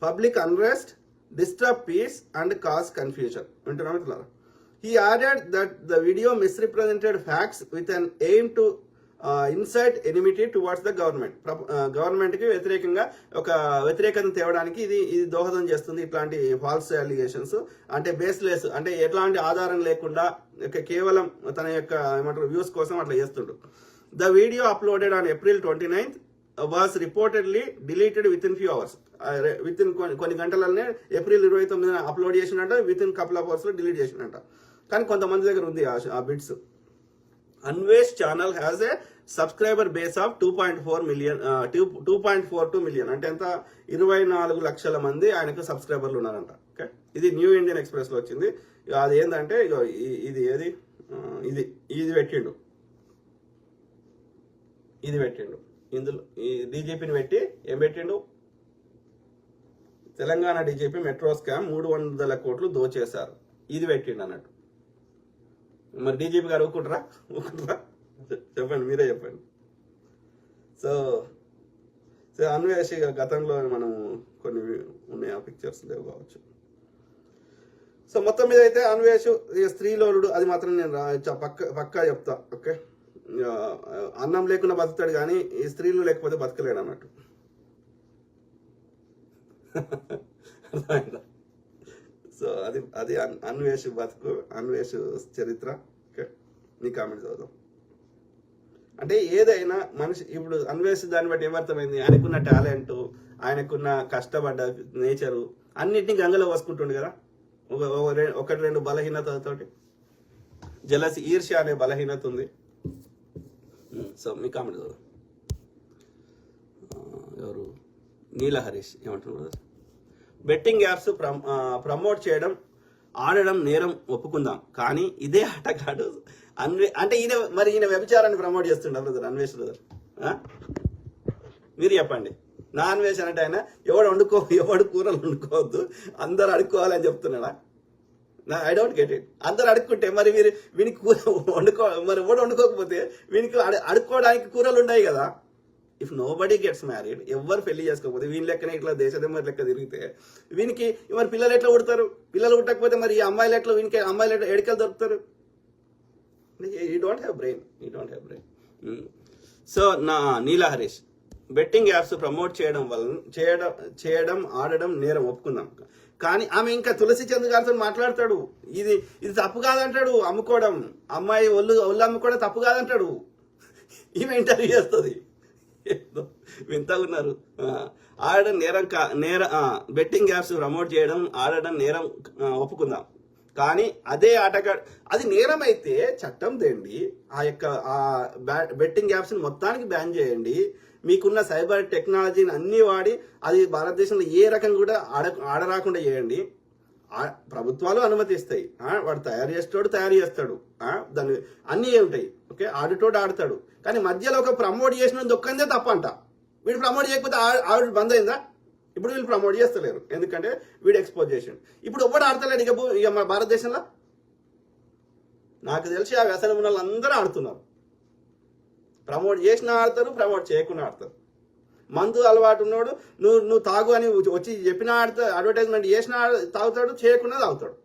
public unrest, disturb peace and cause confusion. He added that the video misrepresented facts with an aim to insight enmity towards the government కి వ్యతిరేకంగా ఒక వ్యతిరేకతను తేవడానికి ఇది దోహదం చేస్తుంది. ఇట్లాంటి false allegations అంటే బేస్లెస్, అంటే ఎట్లాంటి ఆధారం లేకుండా కేవలం తన యొక్క ఏమంటారు వ్యూస్ కోసం అట్లా చేస్తుండ్రు. The video uploaded on April 29th was reportedly deleted within few hours. Within కొన్ని గంటలనే April 29న అప్లోడ్ చేసినట్ట, within couple of hours లో డిలీట్ చేసినట్ట. కానీ కొంతమంది దగ్గర ఉంది ఆ bits. Anvesh channel has a subscriber base of 2.42 million. అంటే ఎంత 24 లక్షల మంది ఆయనకు సబ్స్క్రైబర్లు ఉన్నారంట. ఓకే, ఇది న్యూ ఇండియన్ ఎక్స్ప్రెస్ లో వచ్చింది. అది ఏంటంటే ఇది ఏది ఇది పెట్టిండు ఇందులో ఈ డీజీపీని పెట్టి ఏం పెట్టిండు, తెలంగాణ డీజీపీ మెట్రో స్కామ్ 300 కోట్లు దోచేశారు ఇది పెట్టిండు అన్నట్టు. మరి డీజీపీ గారు ఊరుకుంటారా? చెప్పండి, మీరే చెప్పండి. సో అన్వేష్ గతంలో మనం కొన్ని ఉన్నాయి, ఆ పిక్చర్స్ లేవు కావచ్చు. సో మొత్తం మీద అయితే అన్వేష్ స్త్రీలోలుడు అది మాత్రం నేను పక్కా చెప్తా. ఓకే, అన్నం లేకుండా బతుకుతాడు కానీ ఈ స్త్రీలు లేకపోతే బతకలేడు అన్నట్టు. సో అది అన్వేష్ బతుకు, అన్వేష్ చరిత్ర. ఓకే, నీ కామెంట్ చదువుదాం. అంటే ఏదైనా మనిషి ఇప్పుడు అన్వేష్ దాన్ని బట్టి ఏమర్థమైంది, ఆయనకున్న టాలెంట్, ఆయనకున్న కష్టపడ్డ నేచరు అన్నిటినీ గంగలో పోసుకుంటుండు కదా. ఒకటి రెండు బలహీనతతోటి, జలసి ఈర్ష్య అనే బలహీనత ఉంది. సో మీ కామెంట్ చదువు. ఎవరు నీల హరీష్ ఏమంటున్నారు, బెట్టింగ్ యాప్స్ ప్రమోట్ చేయడం ఆడడం నేరం ఒప్పుకుందాం, కానీ ఇదే ఆటగాడు అంటే ఈయన వ్యభిచారాన్ని ప్రమోట్ చేస్తుండ బ్రదర్ అన్వేష్ బ్రదర్. మీరు చెప్పండి, నా అన్వేషణ అంటే ఆయన ఎవడు కూరలు వండుకోవద్దు అందరు అడుక్కోవాలని చెప్తున్నాడా? I don't get it. అందరు అడుక్కుంటే మరి వీనికి కూర మరి ఎవడు వండుకోకపోతే వీనికి అడుక్కోవడానికి కూరలు ఉన్నాయి కదా. If nobody gets married, ఎవరు పెళ్లి చేసుకోకపోతే వీని లెక్కనే ఇట్లా దేశదమ్మరి లెక్క తిరిగితే వీనికి మరి పిల్లలు ఎట్లా పుడతారు? పిల్లలు పుట్టకపోతే మరి ఈ అమ్మాయిలు ఎట్లా వీనికి అమ్మాయిలు ఎడికలు దొరుకుతారు? You don't have brain. So నా నీలా హరీష్, బెట్టింగ్ యాప్స్ ప్రమోట్ చేయడం ఆడడం నేరం ఒప్పుకుందాం, కానీ ఆమె ఇంకా తులసి చంద్ గారితో మాట్లాడతాడు, ఇది తప్పు కాదంటాడు. అమ్ముకోవడం, అమ్మాయి ఒళ్ళు అమ్ముకోవడం తప్పు కాదంటాడు. ఈమె ఇంటర్వ్యూ చేస్తుంది. వింతగా ఉన్నారు. ఆడడం బెట్టింగ్ యాప్స్ ప్రమోట్ చేయడం ఆడడం నేరం ఒప్పుకుందాం, కానీ అదే ఆటగాడు అది నేరం అయితే చట్టం తేండి, ఆ యొక్క బెట్టింగ్ యాప్స్ మొత్తానికి బ్యాన్ చేయండి. మీకున్న సైబర్ టెక్నాలజీని అన్ని వాడి అది భారతదేశంలో ఏ రకం కూడా ఆడరాకుండా చేయండి. ప్రభుత్వాలు అనుమతిస్తాయి, వాడు తయారు చేస్తాడు, దాన్ని అన్నీ ఉంటాయి. ఓకే, ఆడుతోడు ఆడతాడు, కానీ మధ్యలో ఒక ప్రమోట్ చేసిన దొక్కందే తప్పంట. వీడు ప్రమోట్ చేయకపోతే ఆవిడ బంద్ అయిందా? ఇప్పుడు వీళ్ళు ప్రమోట్ చేస్తలేరు, ఎందుకంటే వీడు ఎక్స్పోజ్ చేసిండు. ఇప్పుడు ఎవ్వడు ఆడతలేడు ఇక మన భారతదేశంలో. నాకు తెలిసి ఆ వ్యసనం ఉన్న వాళ్ళందరూ ఆడుతున్నారు. ప్రమోట్ చేసినా ఆడతారు, ప్రమోట్ చేయకుండా ఆడతారు. మందు అలవాటు ఉన్నాడు, నువ్వు తాగు అని వచ్చి చెప్పినా అడ్వర్టైజ్మెంట్ చేసినా తాగుతాడు, చేయకుండా తాగుతాడు.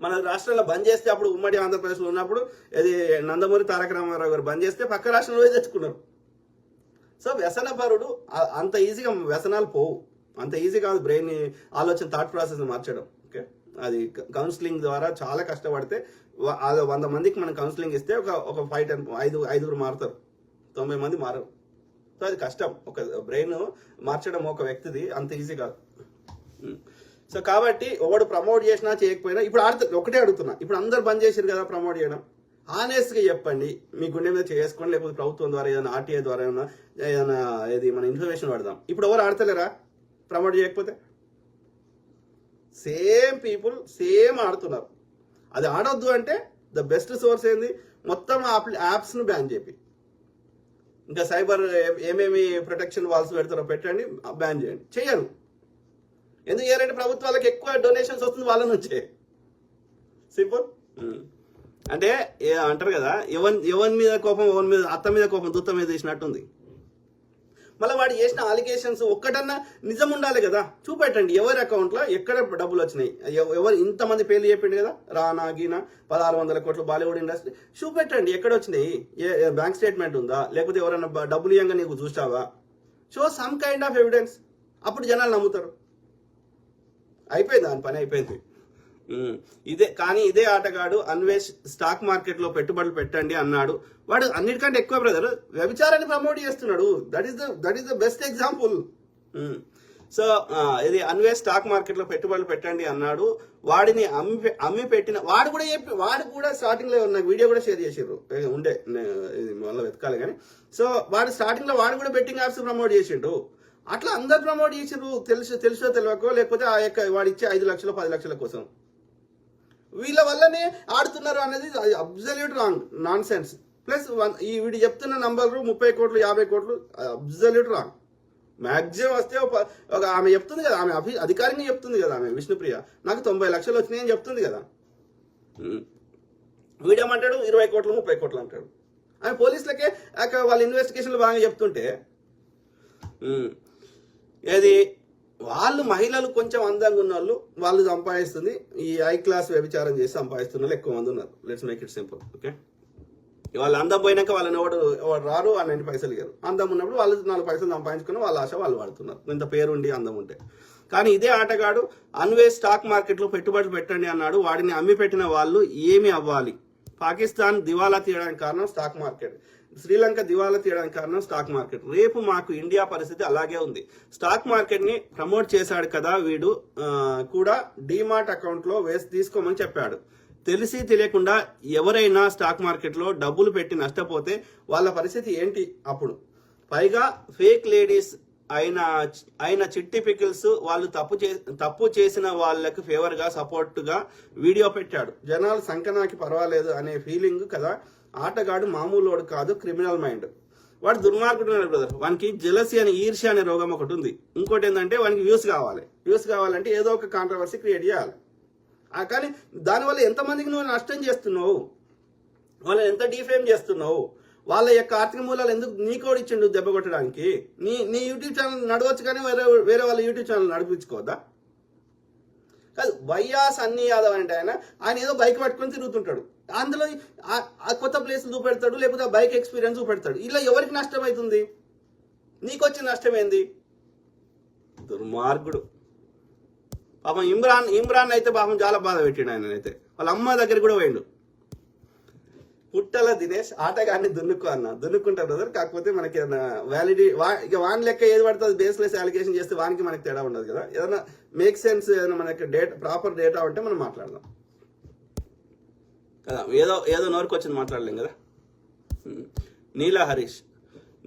మన రాష్ట్రంలో బంద్ చేస్తే అప్పుడు ఉమ్మడి ఆంధ్రప్రదేశ్లో ఉన్నప్పుడు ఇది నందమూరి తారక రామారావు గారు బంద్ చేస్తే పక్క రాష్ట్రంలో తెచ్చుకున్నారు. సో వ్యసనపరుడు అంత ఈజీగా వ్యసనాలు పోవు, అంత ఈజీ కాదు బ్రెయిన్ ఆలోచన థాట్ ప్రాసెస్ మార్చడం. ఓకే, అది కౌన్సిలింగ్ ద్వారా చాలా కష్టపడితే 100 మందికి మనం కౌన్సిలింగ్ ఇస్తే ఒక 5-10 మారుతారు, 90 మంది మారరు. సో అది కష్టం, ఒక బ్రెయిన్ మార్చడం ఒక వ్యక్తిది అంత ఈజీ కాదు. సో కాబట్టి ఒకడు ప్రమోట్ చేసినా చేయకపోయినా ఇప్పుడు ఒకటే అడుగుతున్నా, ఇప్పుడు అందరు బంద్ చేసారు కదా ప్రమోట్ చేయడం, ఆనెస్ట్గా చెప్పండి, మీ గుండె మీద చేసుకోండి, లేకపోతే ప్రభుత్వం ద్వారా ఏదైనా ఆర్టీఐ ద్వారా ఏదైనా ఏది మన ఇన్ఫర్మేషన్ వాడదాం. ఇప్పుడు ఎవరు ఆడతలేరా ప్రమోట్ చేయకపోతే? సేమ్ పీపుల్ సేమ్ ఆడుతున్నారు. అది ఆడొద్దు అంటే ద బెస్ట్ సోర్స్ ఏంది, మొత్తం యాప్స్ను బ్యాన్ చేపి, ఇంకా సైబర్ ఏమేమి ప్రొటెక్షన్ వాల్స్ పెడతారో పెట్టండి, బ్యాన్ చేయండి. చేయరు. ఎందుకు చేయాలంటే ప్రభుత్వాలకు ఎక్కువ డొనేషన్స్ వస్తుంది వాళ్ళ నుంచే. సింపుల్. అంటే అంటారు కదా, ఎవరి మీద కోపం ఎవరి మీద, అత్త మీద కోపం దుత్త మీద తీసినట్టుంది. మళ్ళీ వాడు చేసిన అలిగేషన్స్ ఒక్కటన్నా నిజం ఉండాలి కదా, చూపెట్టండి ఎవరి అకౌంట్లో ఎక్కడ డబ్బులు వచ్చినాయి, ఎవరు ఇంతమంది పేర్లు చెప్పిండు కదా, రానా గీనా 1600 కోట్లు బాలీవుడ్ ఇండస్ట్రీ, చూపెట్టండి ఎక్కడ వచ్చినాయి, బ్యాంక్ స్టేట్మెంట్ ఉందా, లేకపోతే ఎవరైనా డబ్బులు ఇవ్వంగా నీకు చూసావా, show some kind of evidence, అప్పుడు జనాలు నమ్ముతారు. అయిపోయింది, దాని పని అయిపోయింది. ఇదే ఆటగాడు అన్వేష్ స్టాక్ మార్కెట్ లో పెట్టుబడులు పెట్టండి అన్నాడు. వాడు అన్నిటికంటే ఎక్కువ బ్రదర్ వ్యభిచారాన్ని ప్రమోట్ చేస్తున్నాడు. That is the best example. So ఇది అన్వేష్ స్టాక్ మార్కెట్ లో పెట్టుబడులు పెట్టండి అన్నాడు. వాడిని అమ్మి పెట్టిన వాడు కూడా స్టార్టింగ్ లో ఉన్న వీడియో కూడా షేర్ చేసారు ఉండే, ఇది మళ్ళీ వెతకాలి కానీ. సో వాడు స్టార్టింగ్ లో వాడు కూడా బెట్టింగ్ యాప్స్ ప్రమోట్ చేసిండు. అట్లా అందరు ప్రమోట్ చేసారు, తెలుసో తెలియకో, లేకపోతే ఆ యొక్క వాడిచ్చే 5 లక్షలు 10 లక్షల కోసం వీళ్ళ వల్లనే ఆడుతున్నారు అనేది absolute wrong, non sense. Plus ఈ వీడు చెప్తున్న నంబర్లు 30 కోట్లు 50 కోట్లు అబ్జల్యూట్ రాంగ్. మ్యాక్సిమం వస్తే ఒక ఆమె చెప్తుంది కదా, ఆమె అధికారికంగా చెప్తుంది కదా, ఆమె విష్ణుప్రియ నాకు 90 లక్షలు వచ్చినాయని చెప్తుంది కదా. వీడేమంటాడు 20 కోట్లు 30 కోట్లు అంటాడు. ఆమె పోలీసులకే వాళ్ళ ఇన్వెస్టిగేషన్లు బాగా చెప్తుంటే ఏది వాళ్ళు మహిళలు కొంచెం అందంగా ఉన్న వాళ్ళు సంపాదిస్తుంది, ఈ హై క్లాస్ వ్యభిచారం చేసి సంపాదిస్తున్న వాళ్ళు ఎక్కువ మంది ఉన్నారు. Let's make it simple. Okay, వాళ్ళు అందం పోయినాక వాళ్ళని ఎవడు రారు, వాళ్ళని పైసలు ఇయ్యరు. అందం ఉన్నప్పుడు వాళ్ళు 4 పైసలు సంపాదించుకుని వాళ్ళ ఆశ వాళ్ళు వాడుతున్నారు, ఇంత పేరుండి అందం ఉంటే. కానీ ఇదే ఆటగాడు అన్వేష్ స్టాక్ మార్కెట్లో పెట్టుబడులు పెట్టండి అన్నాడు. వాడిని అమ్మి పెట్టిన వాళ్ళు ఏమి అవ్వాలి? పాకిస్తాన్ దివాలా తీయడానికి కారణం స్టాక్ మార్కెట్, శ్రీలంక దివాలా తీయడానికి కారణం స్టాక్ మార్కెట్. రేపు మాకు ఇండియా పరిస్థితి అలాగే ఉంది. స్టాక్ మార్కెట్ ని ప్రమోట్ చేశాడు కదా వీడు, కూడా డీమార్ట్ అకౌంట్ లో తీసుకోమని చెప్పాడు. తెలిసి తెలియకుండా ఎవరైనా స్టాక్ మార్కెట్ లో డబ్బులు పెట్టి నష్టపోతే వాళ్ళ పరిస్థితి ఏంటి అప్పుడు? పైగా ఫేక్ లేడీస్ అయిన చిట్టి పికిల్స్ వాళ్ళు తప్పు చేసిన వాళ్ళకి ఫేవర్ గా సపోర్ట్ గా వీడియో పెట్టాడు. జనాలు సంకనాకి పర్వాలేదు అనే ఫీలింగ్ కదా. ఆటగాడు మామూలు కాదు, క్రిమినల్ మైండ్. వాడు దుర్మార్గుడు బ్రదర్. వానికి జెలసీ అనే ఈర్ష్య అనే రోగం ఒకటి ఉంది. ఇంకోటి ఏంటంటే వానికి వ్యూస్ కావాలంటే ఏదో ఒక కాంట్రవర్సీ క్రియేట్ చేయాలి. కానీ దానివల్ల ఎంతమందికి నువ్వు నష్టం చేస్తున్నావు, వాళ్ళని ఎంత డిఫేమ్ చేస్తున్నావు, వాళ్ళ యొక్క ఆర్థిక మూలాలు ఎందుకు నీకోడు ఇచ్చిండు దెబ్బ కొట్టడానికి? నీ యూట్యూబ్ ఛానల్ నడవచ్చు కానీ వేరే వాళ్ళ యూట్యూబ్ ఛానల్ నడిపించుకోవద్దా? కాదు, వైయాస్ అన్ని యాదవ్ అంటే ఆయన ఏదో బైక్ పట్టుకొని తిరుగుతుంటాడు, అందులో ఆ కొత్త ప్లేస్లు చూపెడతాడు, లేకపోతే ఆ బైక్ ఎక్స్పీరియన్స్ చూపెడతాడు. ఇలా ఎవరికి నష్టం అవుతుంది? నీకు వచ్చిన నష్టం ఏంది? దుర్మార్గుడు. పాపం ఇమ్రాన్ అయితే పాపం చాలా బాధ పెట్టిండు. ఆయన అయితే వాళ్ళ అమ్మ దగ్గర కూడా పోయిండు. పుట్టల దినేష్ ఆటగాన్ని దున్నుకుంటారు బ్రదర్. కాకపోతే మనకి ఏదైనా వ్యాలిటీ ఇక వాని లెక్క ఏది పడుతుంది బేస్లెస్ అలిగేషన్ చేస్తే వానికి మనకి తేడా ఉండదు కదా. ఏదైనా మేక్ సెన్స్, ఏదైనా మనకి ప్రాపర్ డేటా ఉంటే మనం మాట్లాడదాం కదా. ఏదో నోరుకు వచ్చింది మాట్లాడలేం కదా. నీలా హరీష్,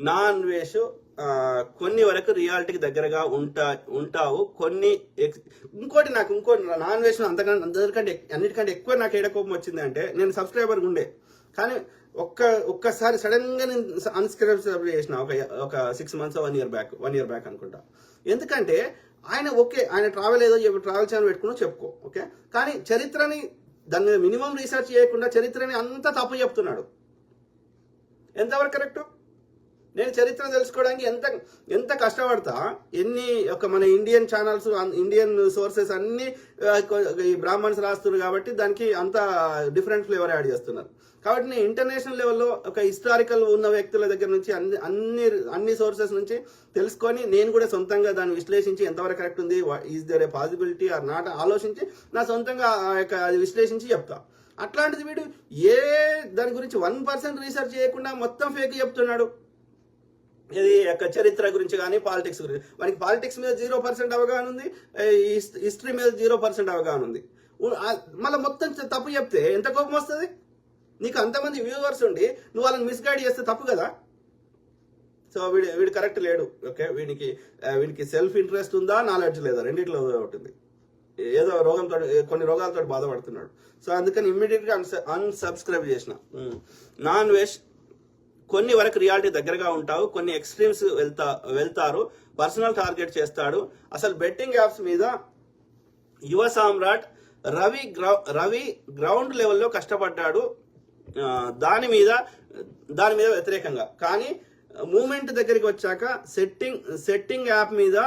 నా అన్వేష్ కొన్ని వరకు రియాలిటీకి దగ్గరగా ఉంటావు. ఇంకోటి నా అన్వేషణ అందరికంటే అన్నిటికంటే ఎక్కువ నాకు ఏడ కోపం వచ్చింది అంటే, నేను సబ్స్క్రైబర్ ఉండే కానీ ఒక్కసారి సడన్ గా నేను అన్సబ్స్క్రైబ్ చేసిన ఒక 6 months 1 year బ్యాక్ అనుకుంటా. ఎందుకంటే ఆయన ట్రావెల్ ట్రావెల్ ఛానల్ పెట్టుకున్నా చెప్పుకో, ఓకే, కానీ చరిత్రని దాని మీద మినిమం రీసెర్చ్ చేయకుండా చరిత్రని అంతా తప్పు చెప్తున్నాడు. ఎంతవరకు కరెక్ట్? నేను చరిత్ర తెలుసుకోవడానికి ఎంత ఎంత కష్టపడతా, మన ఇండియన్ ఛానల్స్, ఇండియన్ సోర్సెస్ అన్ని ఈ బ్రాహ్మణ్స్ రాస్తున్నారు కాబట్టి దానికి అంత డిఫరెంట్ ఫ్లేవర్ యాడ్ చేస్తున్నారు. కాబట్టి నేను ఇంటర్నేషనల్ లెవెల్లో ఒక హిస్టారికల్ ఉన్న వ్యక్తుల దగ్గర నుంచి అన్ని సోర్సెస్ నుంచి తెలుసుకొని నేను కూడా సొంతంగా దాన్ని విశ్లేషించి ఎంతవరకు కరెక్ట్ ఉంది, is there a possibility or not ఆలోచించి నా సొంతంగా అది విశ్లేషించి చెప్తా. అట్లాంటిది వీడు దాని గురించి 1% రీసెర్చ్ చేయకుండా మొత్తం ఫేక్ చెప్తున్నాడు. ఇది చరిత్ర గురించి కానీ పాలిటిక్స్ గురించి. మనకి పాలిటిక్స్ మీద 0% అవగాహన ఉంది, హిస్టరీ మీద 0% అవగాహన ఉంది. మళ్ళీ మొత్తం తప్పు చెప్తే ఎంత కోపం వస్తుంది? నీకు అంతమంది వ్యూవర్స్ ఉండి నువ్వు వాళ్ళని మిస్గైడ్ చేస్తే తప్పు కదా. సో వీడు కరెక్ట్ లేడు. ఓకే, వీడికి సెల్ఫ్ ఇంట్రెస్ట్ ఉందా, నాలెడ్జ్ లేదా, రెండిట్లో ఉంటుంది. ఏదో రోగంతో, కొన్ని రోగాలతో బాధపడుతున్నాడు. సో అందుకని ఇమ్మీడియట్గా అన్సబ్స్క్రైబ్ చేసిన. నాన్ వెజ్ కొన్ని వరకు రియాలిటీ దగ్గరగా ఉంటావు, కొన్ని ఎక్స్ట్రీమ్స్ వెళ్తారు, పర్సనల్ టార్గెట్ చేస్తాడు. అసలు బెట్టింగ్ యాప్స్ మీద యువ సామ్రాట్ రవి గ్రౌండ్ లెవెల్లో కష్టపడ్డాడు దాని మీద వ్యతిరేకంగా. కానీ మూమెంట్ దగ్గరికి వచ్చాక సెట్టింగ్ యాప్ మీద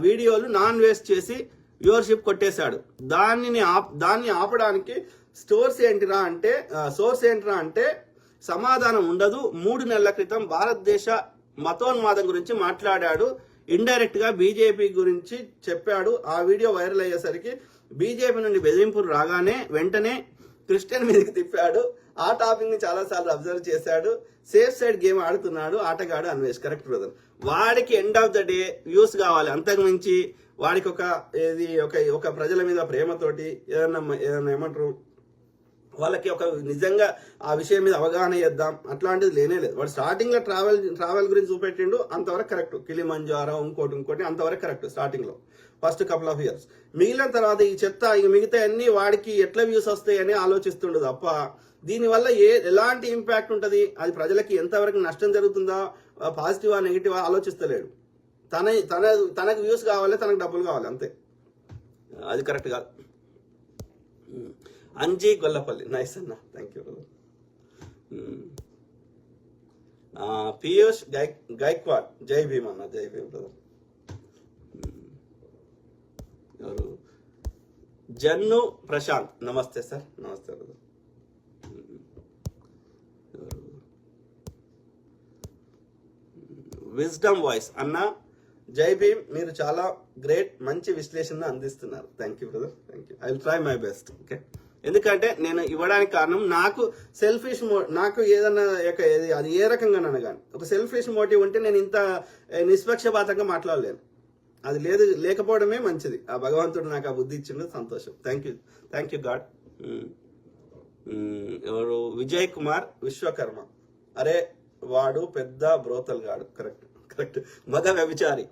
వీడియోలు నాన్ వేస్ట్ చేసి వ్యూవర్షిప్ కొట్టేశాడు. దాన్ని ఆపడానికి సోర్స్ ఏంటిరా అంటే సమాధానం ఉండదు. 3 నెలల క్రితం భారతదేశ మతోన్మాదం గురించి మాట్లాడాడు. ఇండైరెక్ట్ గా బీజేపీ గురించి చెప్పాడు. ఆ వీడియో వైరల్ అయ్యేసరికి బీజేపీ నుండి బెదిరింపులు రాగానే వెంటనే క్రిస్టియన్ మీదకి తిప్పాడు. ఆ టాపిక్ ని చాలా సార్లు అబ్జర్వ్ చేశాడు. సేఫ్ సైడ్ గేమ్ ఆడుతున్నాడు ఆటగాడు అన్వేష్. Correct brother. వాడికి end of the day views కావాలి, అంతకు మించి వాడికి ఒక ప్రజల మీద ప్రేమతోటి ఏదన్నా ఏమంటారు, వాళ్ళకి నిజంగా ఆ విషయం మీద అవగాహన చేద్దాం అట్లాంటిది లేనే లేదు. వాడు స్టార్టింగ్ లో ట్రావెల్ గురించి చూపెట్టిండు, అంతవరకు కరెక్ట్. కిలిమంజారో ఇంకోటి అంతవరకు కరెక్ట్ స్టార్టింగ్ లో, ఫస్ట్ కపుల్ ఆఫ్ ఇయర్స్. మిగిలిన తర్వాత ఈ చెత్త మిగతా అన్ని వాడికి ఎట్లా వ్యూస్ వస్తాయని ఆలోచిస్తుండదు తప్ప దీనివల్ల ఎలాంటి ఇంపాక్ట్ ఉంటుంది, అది ప్రజలకి ఎంతవరకు నష్టం జరుగుతుందా, పాజిటివా నెగిటివా ఆలోచిస్తలేడు. తనకు వ్యూస్ కావాలి, తనకు డబ్బులు కావాలి, అంతే. అది కరెక్ట్ కాదు. అంజీ గొల్లపల్లి, నైస్ అన్న, థ్యాంక్ యూ. పీయూష్ గైక్వాడ్, జై భీమ్ అన్న, జై భీమ్ బ్రదర్. ఎవరు? జన్ను ప్రశాంత్, నమస్తే సార్, నమస్తే బ్రదర్. విజ్డమ్ వాయిస్ అన్న, జై భీమ్, మీరు చాలా గ్రేట్, మంచి విశ్లేషణ అందిస్తున్నారు. Thank you brother, thank you. I will try my best. Okay, ఎందుకంటే నేను ఇవ్వడానికి కారణం నాకు సెల్ఫిష్ నాకు ఏదన్నా అది ఏ రకంగా కానీ ఒక సెల్ఫిష్ మోటివ్ ఉంటే నేను ఇంత నిష్పక్షపాతంగా మాట్లాడలేను. అది లేకపోవడమే మంచిది. ఆ భగవంతుడు నాకు ఆ బుద్ధి ఇచ్చిండు, సంతోషం. Thank you God. ఎవరు? విజయ్ కుమార్ విశ్వకర్మ, అరే వాడు పెద్ద బ్రోతల్ గాడు. కరెక్ట్. మగ వ్యభిచారి,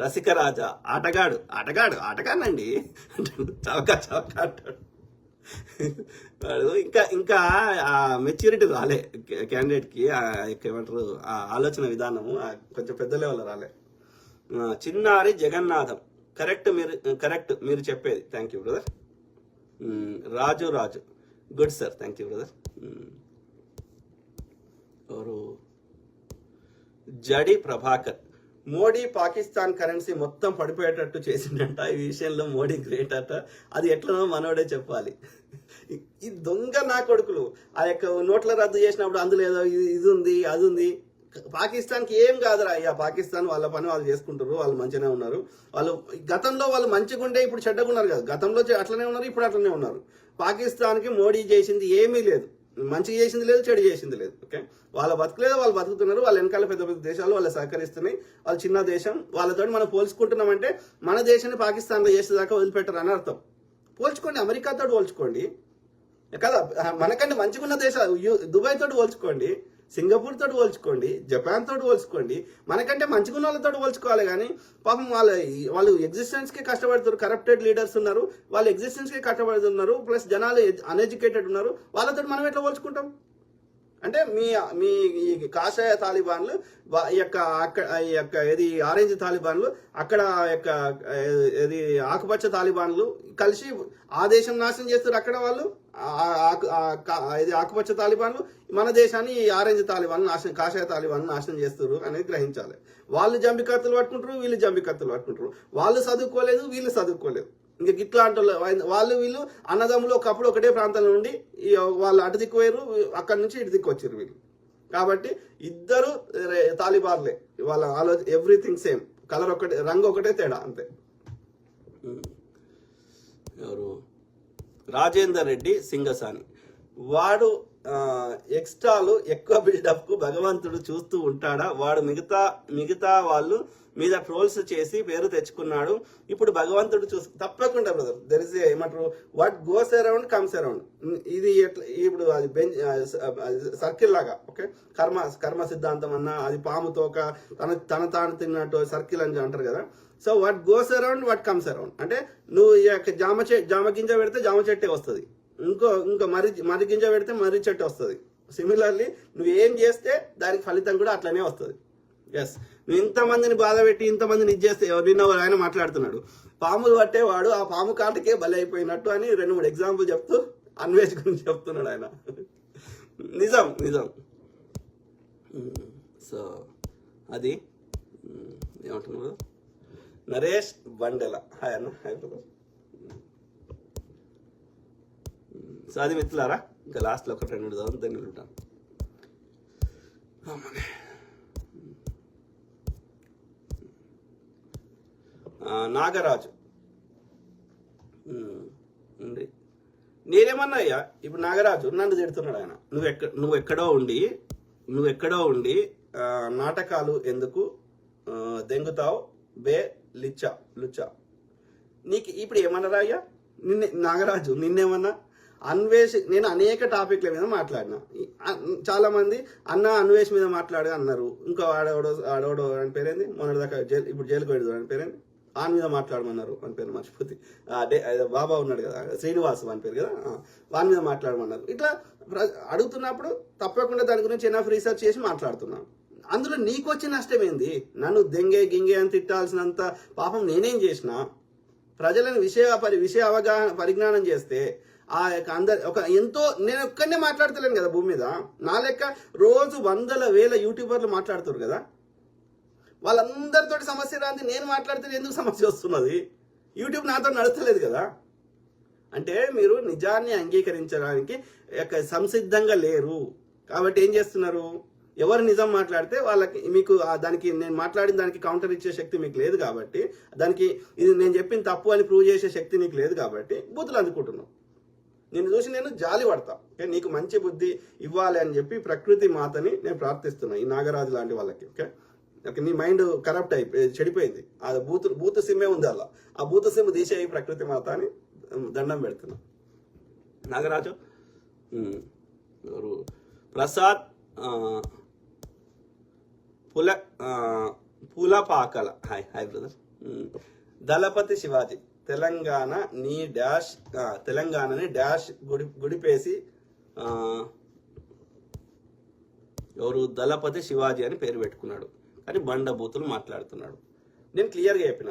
రసిక రాజా, ఆటగాడండి చవక అంటాడు వాడు. ఇంకా మెచ్యూరిటీ రాలే క్యాండిడేట్ కి, ఏమంటారు, ఆ ఆలోచన విధానము కొంచెం పెద్ద లెవెల్లో రాలే. చిన్నారి జగన్నాథం, కరెక్ట్ మీరు చెప్పేది. Thank you brother. Raju good sir, thank you brother. ఎవరు? జడి ప్రభాకర్, మోడీ పాకిస్తాన్ కరెన్సీ మొత్తం పడిపోయేటట్టు చేసిండంట. ఈ విషయంలో మోడీ గ్రేట్ అట. అది ఎట్లనో మనోడే చెప్పాలి. ఈ దొంగ నా కొడుకులు ఆ యొక్క నోట్ల రద్దు చేసినప్పుడు అందులో ఏదో ఇది ఉంది అది ఉంది. పాకిస్తాన్కి ఏం కాదురా అయ్యా, పాకిస్తాన్ వాళ్ళ పని వాళ్ళు చేసుకుంటారు, వాళ్ళు మంచిగానే ఉన్నారు. గతంలో వాళ్ళు మంచిగా ఉండే ఇప్పుడు చెడ్డగా ఉన్నారు కదా. గతంలో అట్లనే ఉన్నారు, ఇప్పుడు అట్లనే ఉన్నారు. పాకిస్తాన్కి మోడీ చేసింది ఏమీ లేదు, మంచిగా చేసింది లేదు, చెడు చేసింది లేదు. ఓకే, వాళ్ళ బతుకులేదు, వాళ్ళు బతుకుతున్నారు. వాళ్ళ వెనకాల పెద్ద పెద్ద దేశాలు వాళ్ళు సహకరిస్తున్నాయి. వాళ్ళు చిన్న దేశం, వాళ్ళతో మనం పోల్చుకుంటున్నామంటే మన దేశాన్ని పాకిస్తాన్లో చేసేదాకా వదిలిపెట్టరు అని అర్థం. పోల్చుకోండి, అమెరికాతో పోల్చుకోండి కదా, మనకంటే మంచిగా ఉన్న దేశాలు దుబాయ్ తోటి పోల్చుకోండి, సింగపూర్ తోటి పోల్చుకోండి, జపాన్ తోటి పోల్చుకోండి. మనకంటే మంచిగా ఉన్న వాళ్ళతో పోల్చుకోవాలి. కానీ పాపం వాళ్ళు ఎగ్జిస్టెన్స్ కి కష్టపడుతున్నారు. కరప్టెడ్ లీడర్స్ ఉన్నారు, వాళ్ళు ఎగ్జిస్టెన్స్ కి కష్టపడుతున్నారు. ప్లస్ జనాలు అన్ఎడ్యుకేటెడ్ ఉన్నారు. వాళ్ళతో మనం ఎట్లా పోల్చుకుంటాం? అంటే మీ మీ ఈ కాషాయ తాలిబాన్లు ఈ యొక్క ఏది ఆరెంజ్ తాలిబాన్లు అక్కడ యొక్క ఏది ఆకుపచ్చ తాలిబాన్లు కలిసి ఆ దేశం నాశనం చేస్తారు. అక్కడ వాళ్ళు ఇది ఆకుపచ్చ తాలిబాన్లు మన దేశాన్ని ఈ ఆరెంజ్ తాలిబాన్లు నాశనం, కాషాయ తాలిబాన్లు నాశనం చేస్తారు అనేది గ్రహించాలి. వాళ్ళు జంబి కత్తులు పట్టుకుంటారు, వీళ్ళు జంబి కత్తులు పట్టుకుంటారు. వాళ్ళు చదువుకోలేదు, వీళ్ళు చదువుకోలేదు. ఇంకా ఇట్లాంటి వాళ్ళు వీళ్ళు అన్నదమ్ములు ఒకప్పుడు ఒకటే ప్రాంతంలో నుండి వాళ్ళు అటు దిక్కుపోయారు, అక్కడి నుంచి ఇటు దిక్కు వచ్చారు వీళ్ళు. కాబట్టి ఇద్దరు తాలిబాన్లే, వాళ్ళ ఎవ్రీథింగ్ సేమ్, కలర్ ఒకటే, రంగు ఒకటే, తేడా అంతే. ఎవరు? రాజేందర్ రెడ్డి సింగసాని. వాడు ఎక్స్ట్రాలు ఎక్కువ బిల్డప్ కు భగవంతుడు చూస్తూ ఉంటాడా? వాడు మిగతా వాళ్ళు మీద ట్రోల్స్ చేసి పేరు తెచ్చుకున్నాడు. ఇప్పుడు భగవంతుడు తప్పకుండా బ్రదర్, దెర్ ఇస్ ఏమంటారు, what goes around comes around. ఇది ఇప్పుడు అది సర్కిల్ లాగా. ఓకే, కర్మ సిద్ధాంతం అన్నా, అది పాము తోక తాను తిన్నట్టు సర్కిల్ అని అంటారు కదా. So what goes around what comes around అంటే, నువ్వు జామ గింజ పెడితే జామ చెట్టే వస్తుంది, ఇంకా మర్రి గింజ పెడితే మర్రి చెట్టు వస్తుంది. సిమిలర్లీ నువ్వు ఏం చేస్తే దానికి ఫలితం కూడా అట్లనే వస్తుంది. ఎస్, నువ్వు ఇంతమందిని బాధ పెట్టి ఇంతమందిని ఇది చేస్తే, నిన్న ఆయన మాట్లాడుతున్నాడు పాములు పట్టేవాడు ఆ పాము కాటకే బలి అయిపోయినట్టు అని 2-3 ఎగ్జాంపుల్ చెప్తూ అన్వేష్ గురించి చెప్తున్నాడు ఆయన. నిజం. సో అది ఏమంటున్నారు? నరేష్ బండెల, హాయ్ అన్న. Hi brother. సో అది మిత్రులారా, ఇంకా లాస్ట్లో ఒక 2 దాన్ని ఉంటాను. నాగరాజు నేనేమన్నా అయ్యా, ఇప్పుడు నాగరాజు నన్ను తిడుతున్నాడు ఆయన, నువ్వు ఎక్కడో ఉండి నాటకాలు ఎందుకు దెంగుతావు బే లుచ్చా. నీకు ఇప్పుడు ఏమన్నారా అయ్యా? నాగరాజు నిన్నేమన్నా? అన్వేష్, నేను అనేక టాపిక్ల మీద మాట్లాడినా. చాలా మంది అన్వేష్ మీద మాట్లాడి అన్నారు. ఇంకో ఆడోడో అని పేరేంది, మొన్నటిదాకా ఇప్పుడు జైలుకు వెళ్ళదు అని పేరేంది, ఆన్ మీద మాట్లాడమన్నారు. అని పేరు మర్చిపోతే, బాబా ఉన్నాడు కదా, శ్రీనివాస్ అని పేరు కదా, వాని మీద మాట్లాడమన్నారు. ఇట్లా అడుగుతున్నప్పుడు తప్పకుండా దాని గురించి ఎనఫ్ రీసెర్చ్ చేసి మాట్లాడుతున్నాను. అందులో నీకు వచ్చిన నష్టం ఏంది? నన్ను గింగే అని తిట్టాల్సినంత పాపం నేనేం చేసినా? ప్రజలను విషయ అవగాహన పరిజ్ఞానం చేస్తే నేను ఒక్కనే మాట్లాడతలేను కదా భూమి మీద. నా లెక్క రోజు 100,000 యూట్యూబర్లు మాట్లాడుతారు కదా, వాళ్ళందరితో సమస్య రాంది నేను మాట్లాడితే ఎందుకు సమస్య వస్తున్నది? యూట్యూబ్ నాతో నడుస్తలేదు కదా. అంటే మీరు నిజాన్ని అంగీకరించడానికి సంసిద్ధంగా లేరు. కాబట్టి ఏం చేస్తున్నారు? ఎవరు నిజం మాట్లాడితే వాళ్ళకి మీకు దానికి నేను మాట్లాడిన దానికి కౌంటర్ ఇచ్చే శక్తి మీకు లేదు కాబట్టి, దానికి ఇది నేను చెప్పిన తప్పు అని ప్రూవ్ చేసే శక్తి నీకు లేదు కాబట్టి బూతులు అందుకుంటున్నావు. నేను చూసి నేను జాలి పడతా. ఓకే, నీకు మంచి బుద్ధి ఇవ్వాలి అని చెప్పి ప్రకృతి మాతని నేను ప్రార్థిస్తున్నా, ఈ నాగరాజు లాంటి వాళ్ళకి. ఓకే, నీ మైండ్ కరప్ట్ చెడిపోయింది. ఆ బూత్ సిమ్మే ఉంది అలా, ఆ బూత్ సిమ్ తీసేయి ప్రకృతి మాత అని దండం పెడుతున్నా. Nagaraju Prasad Pulapakala, hi brother. దళపతి శివాజీ, తెలంగాణని డాష్ గుడిపేసి ఎవరు దళపతి శివాజీ అని పేరు పెట్టుకున్నాడు, కానీ బండ బూతులు మాట్లాడుతున్నాడు. నేను క్లియర్గా చెప్పిన,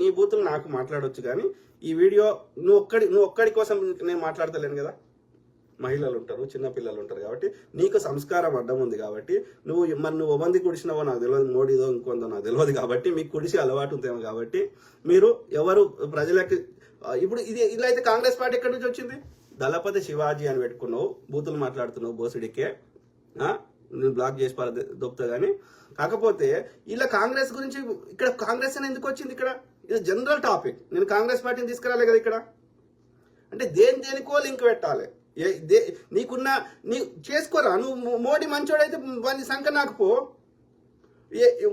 నీ బూతులు నాకు మాట్లాడవచ్చు, కానీ ఈ వీడియో నువ్వు ఒక్కడి కోసం నేను మాట్లాడతలేను కదా. మహిళలు ఉంటారు, చిన్నపిల్లలు ఉంటారు, కాబట్టి నీకు సంస్కారం అడ్డం ఉంది కాబట్టి నువ్వు ఒబంది కుడిసినావో నాకు తెలియదు, మోడీదో ఇంకొందో నాకు తెలియదు కాబట్టి మీకు కుడిసి అలవాటు ఉందేమో కాబట్టి మీరు ఎవరు ప్రజలకి ఇప్పుడు ఇలా అయితే కాంగ్రెస్ పార్టీ ఎక్కడి నుంచి వచ్చింది? దళపతి శివాజీ అని పెట్టుకున్నావు, బూతులు మాట్లాడుతున్నావు, బోసుడికే నేను బ్లాక్ చేసి దొప్పుతా. కానీ కాకపోతే ఇలా కాంగ్రెస్ గురించి ఇక్కడ కాంగ్రెస్ అని ఎందుకు వచ్చింది? ఇక్కడ ఇది జనరల్ టాపిక్. నేను కాంగ్రెస్ పార్టీని తీసుకురాలే కదా ఇక్కడ. అంటే దేనికో లింక్ పెట్టాలి. నీ చేసుకోరా, నువ్వు మోడీ మంచోడైతే వాడిని సంఖ్య నాకు పో.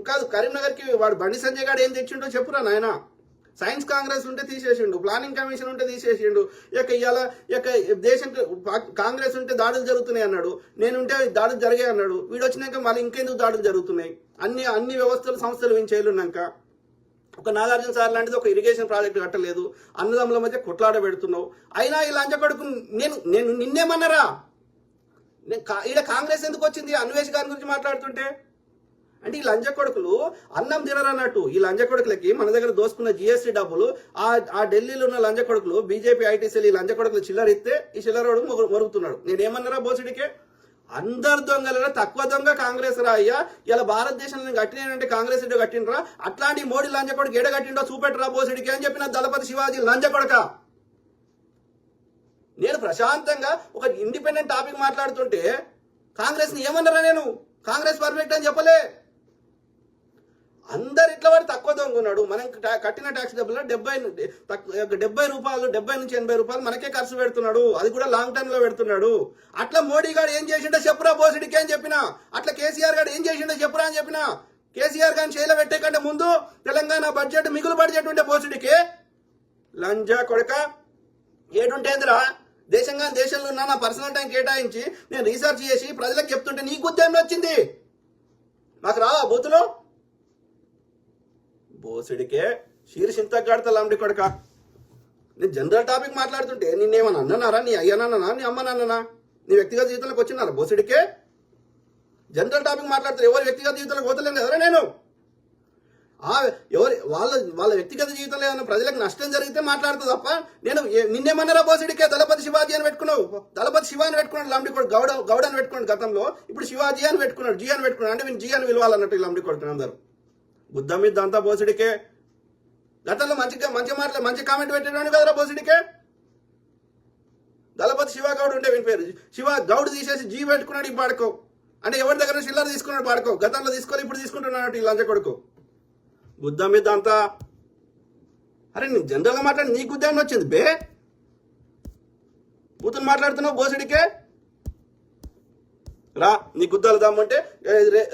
కాదు, కరీంనగర్కి వాడు బండి సంజయ్ గారు ఏం తెచ్చిండో చెప్పురా నాయన. సైన్స్ కాంగ్రెస్ ఉంటే తీసేసిండు, ప్లానింగ్ కమిషన్ ఉంటే తీసేసిండు, ఇవాళ దేశం కాంగ్రెస్ ఉంటే దాడులు జరుగుతున్నాయి అన్నాడు, నేనుంటే దాడులు జరిగాయి అన్నాడు. వీడు వచ్చినాక మళ్ళీ ఇంకెందుకు దాడులు జరుగుతున్నాయి? అన్ని వ్యవస్థలు సంస్థలు వించేళ్ళున్నాక ఒక నాగార్జున సార్ లాంటిది ఒక ఇరిగేషన్ ప్రాజెక్ట్ కట్టలేదు, అన్నదమ్ముల మధ్య కొట్లాడ పెడుతున్నావు. అయినా ఈ లంచ కొడుకు నేను నిన్నేమన్నారా? ఈడ కాంగ్రెస్ ఎందుకు వచ్చింది అన్వేష్ గారి గురించి మాట్లాడుతుంటే? అంటే ఈ లంజ కొడుకులు అన్నం తినరన్నట్టు. ఈ లంజ కొడుకులకి మన దగ్గర దోసుకున్న జిఎస్టీ డబ్బులు ఆ ఢిల్లీలో ఉన్న లంజ కొడుకులు బీజేపీ ఐటీసీలు ఈ లంజ కొడుకులు చిల్లర ఇస్తే ఈ చిల్లరోడు మొరుగుతున్నాడు. నేనేమన్నారా బోసిడికే? అందరు దొంగలలో తక్కువ దొంగ కాంగ్రెస్ రా అయ్యా. ఇలా భారతదేశంలో కట్టినంటే కాంగ్రెస్ ఇటు కట్టినరా, అట్లాంటి మోడీ లంజ కొడుకు ఎడ కట్టిండో చూపెట్టరా బోసిడికి అని చెప్పిన దళపతి శివాజీ లంజ కొడక. నేను ప్రశాంతంగా ఒక ఇండిపెండెంట్ టాపిక్ మాట్లాడుతుంటే కాంగ్రెస్ ని ఏమన్నారా? నేను కాంగ్రెస్ పర్ఫెక్ట్ అని చెప్పలే. అందరు ఇట్లా వాడు తక్కువ దొంగన్నాడు. మనం కట్టిన ట్యాక్స్ డబ్బులో 70 రూపాయలు 70 నుంచి 80 రూపాయలు మనకే ఖర్చు పెడుతున్నాడు. అది కూడా లాంగ్ టర్మ్ లో పెడుతున్నాడు. అట్లా మోడీ గారు ఏం చేసిండో చెప్పురా బోసిడికి అని చెప్పిన. అట్లా కేసీఆర్ గారు ఏం చేసిండో చెప్పురా అని చెప్పిన. కేసీఆర్ గారిని చేయలో పెట్టే కంటే ముందు తెలంగాణ బడ్జెట్ మిగులు బడ్జెట్ ఉంటే బోసిడికి లంజా కొడక ఏడుంటేందిరా? దేశంలో ఉన్న నా పర్సనల్ టైం కేటాయించి నేను రీసెర్చ్ చేసి ప్రజలకు చెప్తుంటే నీకు ఉద్యమం వచ్చింది. నాకు రావా బూతులు? బోసిడికే శీర్షింత గడతా లంబడి కొడక. నేను జనరల్ టాపిక్ మాట్లాడుతుంటే నిన్నేమన్నా అన్ననారా? నీ అయ్యనన్నా, నీ అమ్మనన్నా? నీ వ్యక్తిగత జీవితంలోకి వచ్చినారా బోసిడికే? జనరల్ టాపిక్ మాట్లాడుతారు. ఎవరి వ్యక్తిగత జీవితంలోకి పోతలేను కదరా నేను. వాళ్ళ వ్యక్తిగత జీవితంలో ఏమైనా ప్రజలకు నష్టం జరిగితే మాట్లాడుతుంది తప్ప నేను నిన్నేమన్నారా బోసిడికే? దళపతి శివాజీ అని పెట్టుకున్నావు. దళపతి శివ అని పెట్టుకున్నాడు లంబడి కొడుకు. గౌడ అని పెట్టుకున్నాడు గతంలో. ఇప్పుడు శివాజీ అని పెట్టుకున్నాడు, జీ అని పెట్టుకున్నాడు. అంటే జీ అని విలువాలన్నట్టు ఈ లంబడి కొడుకుని అందరూ బుద్ధ మీద అంతా బోసిడికే. గతంలో మంచి కామెంట్ పెట్టాడు కదరా బోసిడికే. దళపతి శివ గౌడ్ ఉండే వీని పేరు. శివ గౌడ్ తీసేసి జీ పెట్టుకున్నాడు ఈ పాడుకో. అంటే ఎవరి దగ్గర చిల్లర తీసుకున్నాడు పాడుకో. గతంలో తీసుకోవాలి, ఇప్పుడు తీసుకుంటున్నాడు ఈ లంచ కొడుకు. బుద్ధ మీద అంతా. అరే నీ జనరల్ గా మాట్లాడి నీకు ఉద్యమం వచ్చింది బే. బూతులు మాట్లాడుతున్నావు బోసిడికే. రా నీ గుద్దాలు దమ్మంటే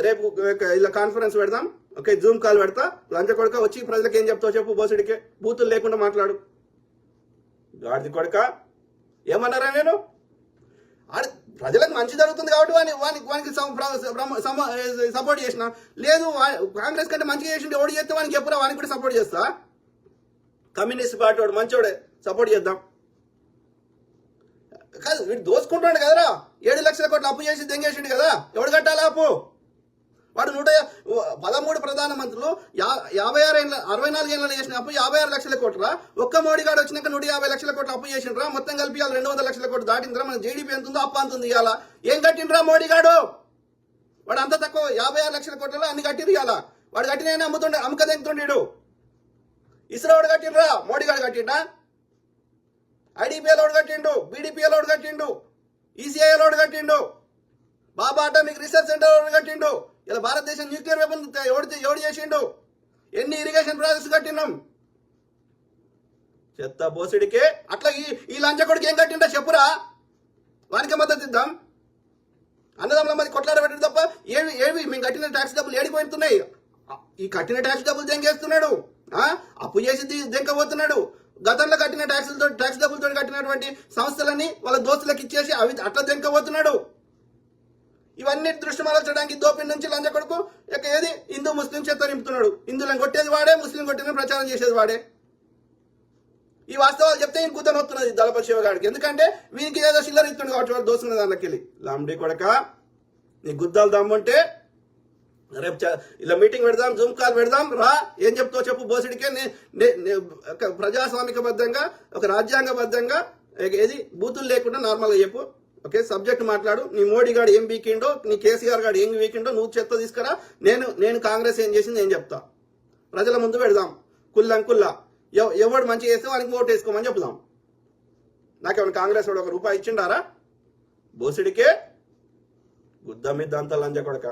రేపు ఇలా కాన్ఫరెన్స్ పెడదాం. ఓకే, జూమ్ కాల్ పెడతా. లంచ కొడక వచ్చి ప్రజలకు ఏం చెప్తావు చెప్పు బోసిడికే. బూతులు లేకుండా మాట్లాడు. గాడిది కొడక ఏమన్నారా? నేను ప్రజలకు మంచి జరుగుతుంది కాబట్టి వానికి సపోర్ట్ చేసిన. లేదు కాంగ్రెస్ కంటే మంచిగా చేసిండు ఎవడు చేస్తే వానికి చెప్పురా, వానికి కూడా సపోర్ట్ చేస్తా. కమ్యూనిస్ట్ పార్టీ వాడు మంచోడే, సపోర్ట్ చేద్దాం. కాదు వీడు దోసుకుంటున్నాడు కదరా. 7 లక్షల కోట్లు అప్పు చేసి దెంగేసిండు కదా. ఎవడు కట్టాలా అప్పు? వాడు 113 ప్రధానమంత్రులు 64 ఏళ్ళు చేసిన అప్పు 56 లక్షల కోట్ల. ఒక్క మోడీ గారు వచ్చినాక 150 లక్షల కోట్లు అప్పు చేసిండ్రా. మొత్తం కలిపి 200 లక్షల కోట్లు దాటిందిరా. మన జీడీపీ ఎంత ఉందో అప్పు అంత ఉంది. ఇవాళ ఏం కట్టిండ్రా మోడీ గాడు? వాడు అంత తక్కువ 56 లక్షల కోట్లలో అన్ని కట్టిరు. ఇవాళ వాడు కట్టిన అమ్మక తెంగుతుండీడు. ఇస్రోడు కట్టిండ్రా, మోడీ గారు కట్టిండా? ఐడిపిఎల్ ఓడు కట్టిండు, బీడీపీఎల్ ఓడు కట్టిండు, ఈసీఐఎల్ ఓడు కట్టిండు, బాబా అటామిక్ రీసెర్చ్ సెంటర్ ఓడు కట్టిండు. ఇలా భారతదేశం న్యూక్లియర్ వెపన్ ఎవడు చేసిండు? ఎన్ని ఇరిగేషన్ ప్రాజెక్ట్స్ కట్టినాం? చెత్త బోసిడికే. అట్లా ఈ లంచ కొడుకు ఏం కట్టిండో చెప్పురా, వానికి మద్దతు ఇద్దాం. అన్నదమ్ముల మంది కొట్లాడ పెట్టడం తప్ప ఏవి మేము కట్టిన ట్యాక్స్ డబ్బులు ఏడిపోతున్నాయి. ఈ కట్టిన ట్యాక్స్ డబ్బులు దెంగేస్తున్నాడు, అప్పు చేసి దెంకపోతున్నాడు. గతంలో కట్టిన ట్యాక్స్ డబ్బులతో కట్టినటువంటి సంస్థలని వాళ్ళ దోస్తులకు ఇచ్చేసి అవి అట్లా దెంకపోతున్నాడు. ఇవన్నీ దృష్టి మరల్చడానికి దోపిడి నుంచి లంచ కొడుకు ఏది హిందూ ముస్లిం చేత నింపుతున్నాడు. హిందువులను కొట్టేది వాడే, ముస్లిం కొట్టిన ప్రచారం చేసేది వాడే. ఈ వాస్తవాలు చెప్తే ఈయన కూతురు వస్తున్నది దళపతి శివ గారికి. ఎందుకంటే వీనికి ఏదో చిల్లర ఇస్తుంది కాబట్టి వాడు దోసుకున్న దానికి వెళ్ళి. లాంబడి కొడక నీ గుద్దాలు దమ్ముంటే రేపు ఇలా మీటింగ్ పెడదాం, జూమ్ కాల్ పెడదాం. రా ఏం చెప్తావు చెప్పు బోసిడికే. ప్రజాస్వామికబద్ధంగా ఒక రాజ్యాంగబద్ధంగా ఏది బూతులు లేకుండా నార్మల్గా చెప్పు. ఓకే, సబ్జెక్ట్ మాట్లాడు. నీ మోడీ గారు ఏం వీకిండో, నీ కేసీఆర్ గారు ఏం వీకిండో నువ్వు చెత్త తీసుకురా. నేను కాంగ్రెస్ ఏం చేసింది నేను చెప్తా. ప్రజల ముందు పెడదాం కుల్లా. ఎవడు మంచి చేస్తే వానికి ఓటు వేసుకోమని చెప్దాం. నాకేమైనా కాంగ్రెస్ వాడు ₹1 ఇచ్చిండారా? బోసిడికే గుద్ద మీద అంతా లంజ కొడక.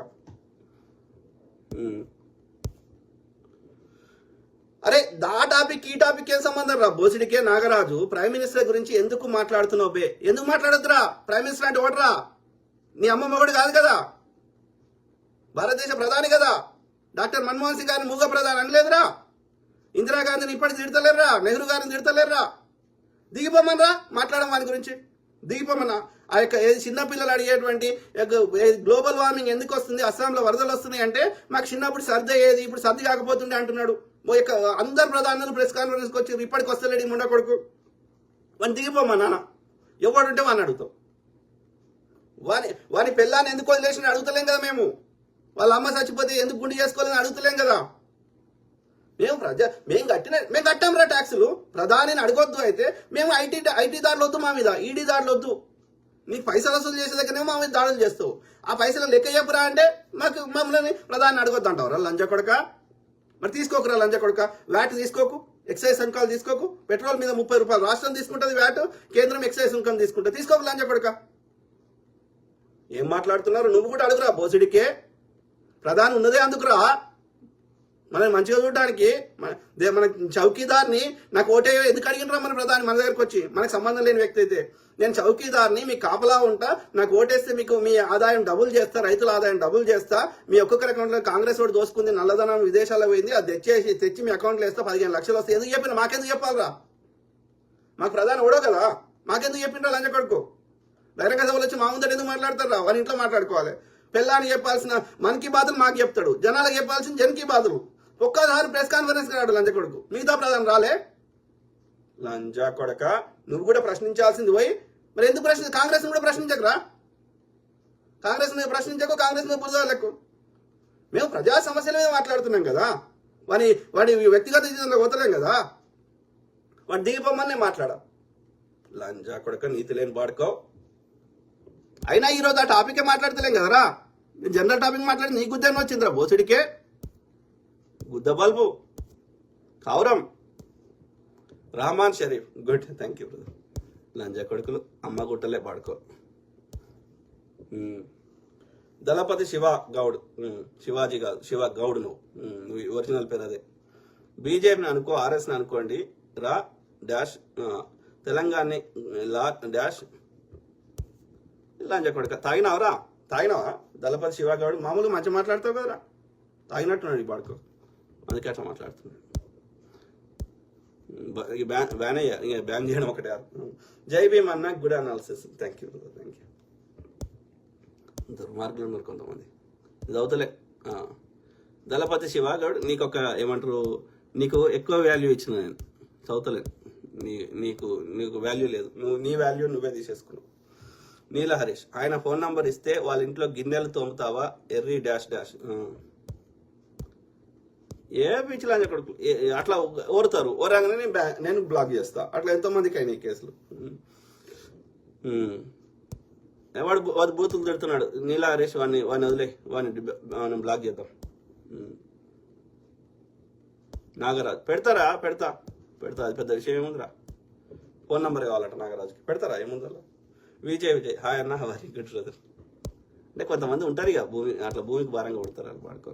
అరే ఆ టాపిక్ ఈ టాపిక్ ఏం సంబంధం రా బోసిడికే. నాగరాజు ప్రైమ్ మినిస్టర్ గురించి ఎందుకు మాట్లాడుతున్నావు బే? ఎందుకు మాట్లాడద్దురా? ప్రైమ్ మినిస్టర్ అంటే ఓడరా? నీ అమ్మ మొగుడు కాదు కదా, భారతదేశ ప్రధాని కదా. డాక్టర్ మన్మోహన్ సింగ్ గారిని మూగ ప్రధాని అనలేదురా. ఇందిరాగాంధీని ఇప్పటికి తిడతలేరురా, నెహ్రూ గారిని తిడతలేరురా. దిగిపోమనరా మాట్లాడడం వాని గురించి. దిగిపోమన్నా ఆ యొక్క చిన్నపిల్లలు అడిగేటువంటి గ్లోబల్ వార్మింగ్ ఎందుకు వస్తుంది, అస్సాంలో వరదలు వస్తున్నాయి అంటే మాకు చిన్నప్పుడు సర్ది అయ్యేది, ఇప్పుడు సర్ది కాకపోతుండే అంటున్నాడు. అందరు ప్రధానులు ప్రెస్ కాన్ఫరెన్స్కి వచ్చి ఇప్పటికి వస్తలేడు ఈ ముండ కొడుకు. వాడిని దిగిపోమా నాన్న. ఎవడుంటే వాడిని అడుగుతావు. వాని పెళ్ళాన్ని ఎందుకు వదిలేసిన అడుగుతలేం కదా మేము. వాళ్ళ అమ్మ చచ్చిపోతే ఎందుకు గుండు చేసుకోవాలని అడుగుతలేం కదా. మేము కట్టాం రా ట్యాక్సులు. ప్రధానిని అడగొద్దు అయితే మేము ఐటీ దాడులు వద్దు మా మీద, ఈడీ దాడులు వద్దు. నీకు పైసలు వసూలు చేసే దగ్గరనే మా మీద దాడులు చేస్తావు. ఆ పైసలు లెక్క చెప్పురా అంటే మమ్మల్ని ప్రధాని అడగొద్దు అంటావు. లంచ కొడక, మరి తీసుకోకురా లంచ కొడక. వ్యాట్ తీసుకోకు, ఎక్సైజ్ సుంకాలు తీసుకోకు. పెట్రోల్ మీద 30 రూపాయలు రాష్ట్రం తీసుకుంటుంది వ్యాట్, కేంద్రం ఎక్సైజ్ సుంకం తీసుకుంటుంది. తీసుకోకు లంచ కొడక. ఏం మాట్లాడుతున్నారు? నువ్వు కూడా అడుగురా బోసిడికే. ప్రధాని ఉన్నదే అందుకురా, మనం మంచిగా చూడడానికి. మన చౌకీదార్ని నాకు ఓటే ఎందుకు అడిగినరా మన ప్రధాని మన దగ్గరకు వచ్చి? మనకు సంబంధం లేని వ్యక్తి అయితే నేను చౌకీదార్ని మీ కాపలా ఉంటా, నాకు ఓటేస్తే మీకు మీ ఆదాయం డబుల్ చేస్తా, రైతుల ఆదాయం డబుల్ చేస్తా, మీ ఒక్కొక్కరి అకౌంట్లో కాంగ్రెస్ వాడు దోసుకుంది, నల్లధనం విదేశాల్లో పోయింది, అది తెచ్చి మీ అకౌంట్లో వేస్తా 15 లక్షలు వస్తాయి. ఎందుకు చెప్పిన? మాకెందుకు చెప్పాలరా? మాకు ప్రధాని ఓడో కదా, మాకెందుకు చెప్పిండ్రా లంచ కొడుకు? బహిరంగ సభలు వచ్చి మా ముందర ఎందుకు మాట్లాడతారా? వాళ్ళ ఇంట్లో మాట్లాడుకోవాలి. పెళ్ళానికి చెప్పాల్సిన మనకి బాధలు మాకు చెప్తాడు, జనాలకు చెప్పాల్సిన జనకి బాధలు. ఒక్కసారి ప్రెస్ కాన్ఫరెన్స్ రాడు లంచ కొడుకు. మిగతా ప్రధాని రాలే. లంచ కొడక, నువ్వు కూడా ప్రశ్నించాల్సింది పోయి మరి ఎందుకు కాంగ్రెస్ కూడా ప్రశ్నించకరా? కాంగ్రెస్ మీద ప్రశ్నించకు, కాంగ్రెస్ మీద బురదలకు. మేము ప్రజా సమస్యల మీద మాట్లాడుతున్నాం కదా, వాడి వ్యక్తిగత జీవితంలో పోతలేం కదా. వాడి దిగిపోమని మాట్లాడా. లంచ కొడక, నీతి లేని పాడుకో. అయినా ఈరోజు ఆ టాపికే మాట్లాడతలేం కదరా. జనరల్ టాపిక్ మాట్లాడి నీ గుద్దేమో వచ్చిందిరా బోసుడికే. గుద్ద బల్బు కౌరం Rahman Sharif. Good, thank you brother. లంజా కొడుకులు అమ్మ గుట్టలే పాడుకో. దళపతి శివ గౌడ్, శివాజీ కాదు శివ గౌడ్. నువ్వు ఒరిజినల్ పేరు అదే. బీజేపీని అనుకో, ఆర్ఎస్ని అనుకోండి రా డాష్ తెలంగాణ లా డాష్. లంజా కొడుక తాగినావరా? తాగినావా? దళపతి శివ గౌడ్ మామూలుగా మంచిగా మాట్లాడతావు కదరా. తాగినట్టున్నాడు ఈ పాడుకో, అందుకే అట్లా మాట్లాడుతున్నాడు. బ్యాన్ అయ్యా, ఇంకా బ్యాన్ చేయడం ఒకటే. జై భీమ్ అన్న, good analysis. Thank you brother, thank you. దుర్మార్గులు ఉన్నారు కొంతమంది. ఇది అవుతలే. దళపతి శివ గౌడ్ నీకు ఒక ఏమంటారు, నీకు ఎక్కువ వాల్యూ ఇచ్చిన నేను. చదువుతలేదు. నీకు వాల్యూ లేదు. నీ వాల్యూ నువ్వే తీసేసుకున్నావు. నీల హరీష్, ఆయన ఫోన్ నంబర్ ఇస్తే వాళ్ళ ఇంట్లో గిన్నెలు తోముతావా ఎర్రీ డాష్ డాష్. ఏ పిచ్చిలా కొడుకు అట్లా ఓరుతారు. ఓరగానే నేను బ్లాక్ చేస్తా. అట్లా ఎంతోమందికి అయినాయి కేసులు. వాడు బూతులు తిడుతున్నాడు. నీలా హరీష్ వాడిని వదిలే, వాడిని బ్లాక్ చేద్దాం. నాగరాజ్ పెడతారా? పెడతా. అది పెద్ద విషయం ఏముందిరా. ఫోన్ నెంబర్ కావాలట నాగరాజుకి. పెడతారా? ఏముందలా. విజయ్ హాయ్ అన్న, వెరీ గుడ్ బ్రదర్. అంటే కొంతమంది ఉంటారు ఇక అట్లా భూమికి భారంగా కొడతారు అని పాడుకో.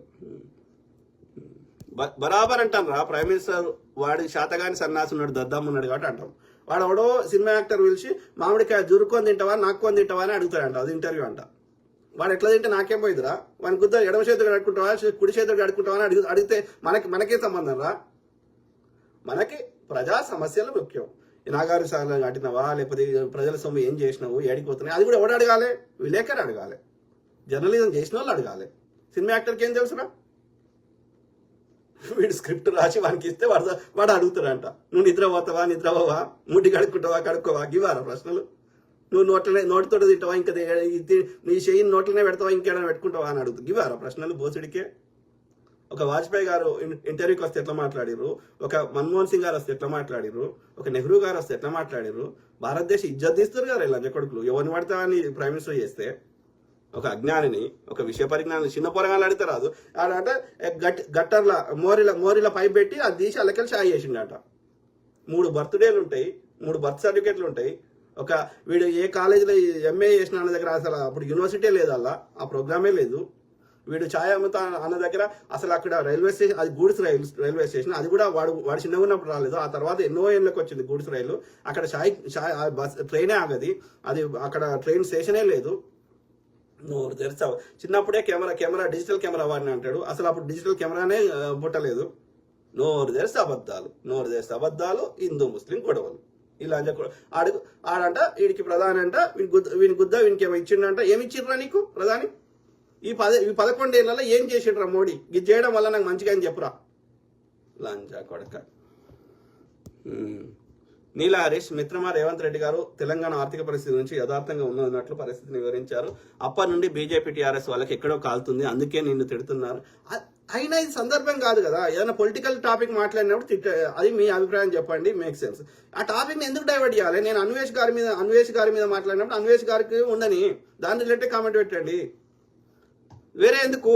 బరాబర్ అంటాం రా. ప్రైమ్ మినిస్టర్ వాడి శాతగాని సన్నాసి ఉన్నాడు, దద్దమ్మ ఉన్నాడు కాబట్టి అంటాం. వాడు ఎవడో సినిమా యాక్టర్ పిలిచి మామిడికాయ జురుకొని తింటావా, నాక్కొని తింటావా అని అడుగుతాడంట. అది ఇంటర్వ్యూ అంట. వాడు ఎట్లా తింటే నాకేం పోయిద్దిరా. వాని గుద్ద ఎడమ చేతుడు కడుక్కుంటావా, కుడి చేతుడు కడుక్కుంటావా అని అడిగితే మనకే సంబంధం రా. మనకి ప్రజా సమస్యలు ముఖ్యం. నాగారి సార్లు కట్టినవా, లేకపోతే ప్రజల సొమ్ము ఏం చేసినావు, ఏడిపోతున్నాయి, అది కూడా ఎవడు అడగాలి? విలేకరు అడగాలి. జర్నలిజం చేసిన వాళ్ళు అడగాలి. సినిమా యాక్టర్కి ఏం తెలుసురా? వీడు స్క్రిప్ట్ రాసి వానికి ఇస్తే వాడు అడుగుతాడంట. నువ్వు నిద్రపోవా, ముడ్డి కడుక్కోవా, గివారా ప్రశ్నలు? నువ్వు నోటితో తింటావా, ఇంకా నీ చెయ్యి నోట్లనే పెడతావా, ఇంకేమైనా పెట్టుకుంటావా అని అడుగుతుంది. గివారా ప్రశ్నలు బోసుడికే? ఒక వాజ్పేయి గారు ఇంటర్వ్యూకి వస్తే ఎట్లా మాట్లాడిరు, ఒక మన్మోహన్ సింగ్ గారు వస్తే ఎట్లా మాట్లాడిరు, ఒక నెహ్రూ గారు వస్తే ఎట్లా మాట్లాడిరు. భారతదేశ ఇజ్జత్ తీస్తారు కదా లంజ కొడుకులు. ఎవరిని పడతావని ప్రైమ్ మినిస్టర్ చేస్తే ఒక అజ్ఞానిని, ఒక విషయ పరిజ్ఞానం చిన్న పొరగాలు అడితే రాదు. ఆడంట గట్టర్ల మోరిల పైప్ పెట్టి అది తీసి అల్లకెళ్ళి చాయ్ చేసిండట. 3 బర్త్డేలు ఉంటాయి, 3 బర్త్ సర్టిఫికేట్లు ఉంటాయి. వీడు ఏ కాలేజీలో ఎంఏ చేసిన అన్న దగ్గర అసలు అప్పుడు యూనివర్సిటీ లేదు, అలా ఆ ప్రోగ్రామే లేదు. వీడు ఛాయ్ అమ్ముతా అన్న దగ్గర అసలు అక్కడ రైల్వే స్టేషన్, అది గూడ్స్ రైల్వే స్టేషన్, అది కూడా వాడు చిన్నగా ఉన్నప్పుడు రాలేదు. ఆ తర్వాత ఎన్నో ఏళ్ళకి వచ్చింది గూడ్స్ రైలు. అక్కడ బస్ ట్రైనే ఆగది, అది అక్కడ ట్రైన్ స్టేషనే లేదు. నోరు తెరిచావు. చిన్నప్పుడే కెమెరా డిజిటల్ కెమెరా వాడిని అంటాడు. అసలు అప్పుడు డిజిటల్ కెమెరానే పుట్టలేదు. నోరు తెరిస్తే అబద్ధాలు, హిందూ ముస్లిం గొడవలు. ఇలా ఆడంట వీడికి ప్రధాని అంట, వీని గుద్ద వీనికి ఏమో ఇచ్చిండంట. ఏమి ఇచ్చిండ్రా నీకు ప్రధాని? ఈ 11 ఏళ్లలో ఏం చేసిండ్రా మోడీ? ఇది చేయడం వల్ల నాకు మంచిగా అని చెప్పురా. లంచా కొడక. నీలా హరీష్ మిత్రమా రేవంత్ రెడ్డి గారు తెలంగాణ ఆర్థిక పరిస్థితి నుంచి యథార్థంగా ఉన్నట్లు పరిస్థితిని వివరించారు. అప్పటి నుండి బీజేపీ టీఆర్ఎస్ వాళ్ళకి ఎక్కడో కాలుతుంది, అందుకే నిన్ను తిడుతున్నారు. అయినా ఇది సందర్భం కాదు కదా. ఏదైనా పొలిటికల్ టాపిక్ మాట్లాడినప్పుడు అది మీ అభిప్రాయం చెప్పండి, మేక్ సెన్స్. ఆ టాపిక్ ని ఎందుకు డైవర్ట్ చేయాలి? నేను అన్వేష్ గారి మీద మాట్లాడినప్పుడు అన్వేష్ గారికి ఉండని, దాని రిలేటెడ్ కామెంట్ పెట్టండి. వేరే ఎందుకు?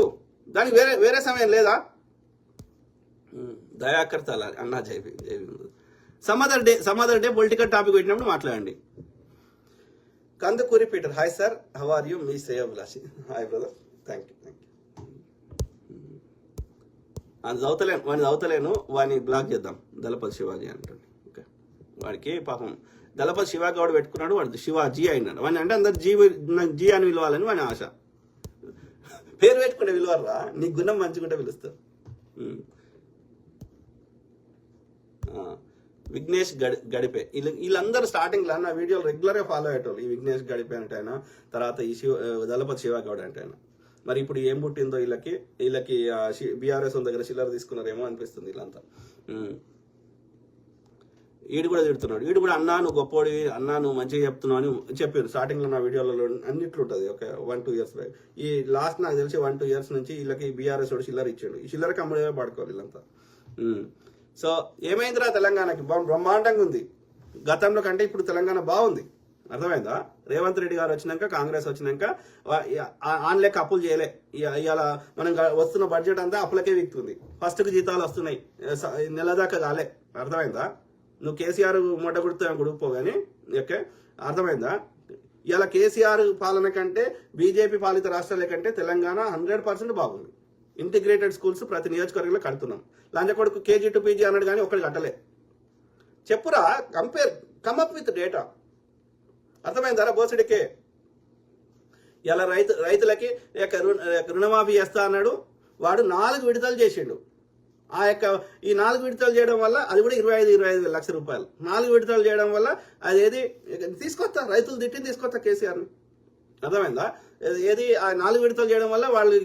దానికి వేరే సమయం లేదా? దయాకర్ తలారి అన్నా జైబీ some other day political topic పెట్టినప్పుడు మాట్లాడండి. Kandukuri Peter, hi sir, how are you? మీ శ్రేయోభిలాషి, హాయ్ బ్రదర్, థ్యాంక్ యూ. అది చదువుతలేను, వాడిని బ్లాక్ చేద్దాం. దళపతి శివాజీ అంటాడు. ఓకే, వాడికి పాపం దళపతి శివాగౌడ్ పెట్టుకున్నాడు, వాడు శివాజీ అయినాడు. వాడిని అంటే అందరు జీ అని పిలవాలని వాని ఆశ. పేరు పెట్టుకుంటే పిలవరా, నీ గుణం మంచిగుంటే పిలుస్తారు. విఘ్నేష్ గడిపే, వీళ్ళందరూ స్టార్టింగ్ లో నా వీడియోలు రెగ్యులర్ గా ఫాలో అయ్యేటోళ్ళు. ఈ విఘ్నేష్ గడిపే అంటే ఆయన, తర్వాత ఈ దళపతి శివాగౌడ్ అంటే ఆయన. మరి ఇప్పుడు ఏం పుట్టిందో వీళ్ళకి బీఆర్ఎస్ దగ్గర చిల్లర తీసుకున్నారేమో అనిపిస్తుంది వీళ్ళంతా. ఈడు కూడా తిడుతున్నాడు, ఈడు కూడా అన్నా నువ్వు గొప్పోడి, అన్నా నువ్వు మంచిగా చెప్తున్నావు అని చెప్పారు స్టార్టింగ్ లో నా వీడియోలలో అన్నిట్లు ఉంటుంది. ఒక 1-2 years బ్యాక్. ఈ లాస్ట్ నాకు తెలిసి 1-2 years నుంచి వీళ్ళకి బీఆర్ఎస్ వాడు చిల్లర ఇచ్చాడు. ఈ చిల్లర కమ్మడిగా పడుకోవాలి వీళ్ళంతా. సో ఏమైందిరా, తెలంగాణకి బ్రహ్మాండంగా ఉంది. గతంలో కంటే ఇప్పుడు తెలంగాణ బాగుంది, అర్థమైందా? రేవంత్ రెడ్డి గారు వచ్చినాక, కాంగ్రెస్ వచ్చినాక ఆన్ లెక్క అప్పులు చేయలే. ఇవాళ మనం వస్తున్న బడ్జెట్ అంతా అప్పులకే విక్తుంది. ఫస్ట్కి జీతాలు వస్తున్నాయి, నెల దాకా కాలే, అర్థమైందా? నువ్వు కేసీఆర్ మొట్ట గుడిపో కానీ, ఓకే, అర్థమైందా? ఇలా కేసీఆర్ పాలన కంటే బీజేపీ పాలిత రాష్ట్రాల కంటే తెలంగాణ 100% బాగుంది. ఇంటిగ్రేటెడ్ స్కూల్స్ ప్రతి నియోజకవర్గంలో కడుతున్నాం. లంచ కొడుకు KG to PG అన్నాడు కానీ ఒకటి కట్టలే. చెప్పురా, కమప్ విత్ డేటా, అర్థమైందా బోసడికే? ఇలా రైతులకి రుణమాఫీ చేస్తా అన్నాడు, వాడు 4 విడతలు చేసిండు. ఈ 4 విడతలు చేయడం వల్ల అది కూడా 25 లక్షల రూపాయలు. 4 విడతలు చేయడం వల్ల అదేది తీసుకొస్తా, రైతులు తిట్టిని తీసుకొస్తా కేసీఆర్ని, అర్థమైందా? ఏది ఆ 4 విడతలు చేయడం వల్ల వాళ్ళు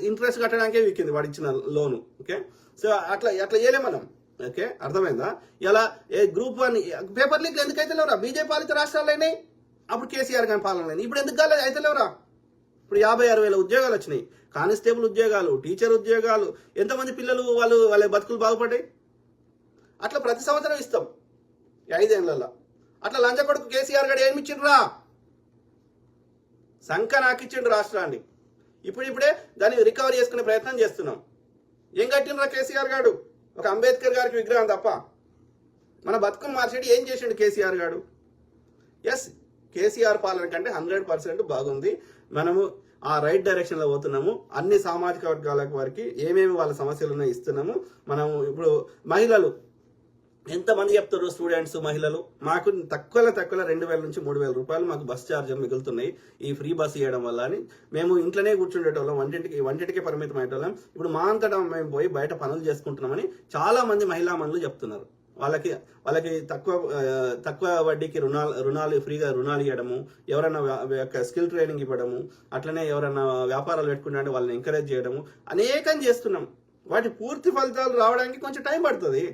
ఇంట్రెస్ట్ కట్టడానికే వీకింది వాడు ఇచ్చిన లోను. ఓకే, సో అట్లా చేయలేం మనం. ఓకే, అర్థమైందా? ఇలా గ్రూప్ 1 పేపర్ లీక్లు ఎందుకైతే లేవురా? బీజేపీ పాలిత రాష్ట్రాలైనాయి, అప్పుడు కేసీఆర్ కానీ పాలన లేని. ఇప్పుడు ఎందుకు కాలేదు? అయితే లేవురా. ఇప్పుడు 56,000 ఉద్యోగాలు వచ్చినాయి, కానిస్టేబుల్ ఉద్యోగాలు, టీచర్ ఉద్యోగాలు. ఎంతమంది పిల్లలు వాళ్ళ బతుకులు బాగుపడ్డాయి? అట్లా ప్రతి సంవత్సరం ఇస్తాం 5 ఏళ్లలో. అట్లా లంచ కొడుకు కేసీఆర్ గారు ఏమి ఇచ్చిండ్రా? సంఖ నాకిచ్చిండు రాష్ట్రాన్ని. ఇప్పుడే దాన్ని రికవర్ చేసుకునే ప్రయత్నం చేస్తున్నాం. ఏం కట్టిండ్రా కేసీఆర్ గారు? ఒక అంబేద్కర్ గారికి విగ్రహం తప్ప మన బతుకును మార్చేటి ఏం చేసిండు కేసీఆర్ గారు? ఎస్, కేసీఆర్ పాలన కంటే 100% బాగుంది. మనము ఆ రైట్ డైరెక్షన్ లో పోతున్నాము. అన్ని సామాజిక వర్గాల వారికి ఏమేమి వాళ్ళ సమస్యలు ఉన్నాయో ఇస్తున్నాము. మనము ఇప్పుడు మహిళలు ఎంతమంది చెప్తారు, స్టూడెంట్స్, మహిళలు, మాకు తక్కువ 2,000 నుంచి 3,000 రూపాయలు మాకు బస్ ఛార్జ్ మిగులుతున్నాయి ఈ ఫ్రీ బస్ ఇవ్వడం వల్ల అని. మేము ఇంట్లోనే కూర్చుండేటోళ్ళం, వంటింటికే పరిమితం అయ్యేటోళ్ళం. ఇప్పుడు మా అంతటా మేము పోయి బయట పనులు చేసుకుంటున్నామని చాలా మంది మహిళా మనులు చెప్తున్నారు. వాళ్ళకి తక్కువ వడ్డీకి రుణాలు ఫ్రీగా రుణాలు ఇవ్వడము, ఎవరైనా స్కిల్ ట్రైనింగ్ ఇవ్వడము, అట్లనే ఎవరైనా వ్యాపారాలు పెట్టుకుంటే వాళ్ళని ఎంకరేజ్ చేయడము, అనేకం చేస్తున్నాం. వాటి పూర్తి ఫలితాలు రావడానికి కొంచెం టైం పడుతుంది.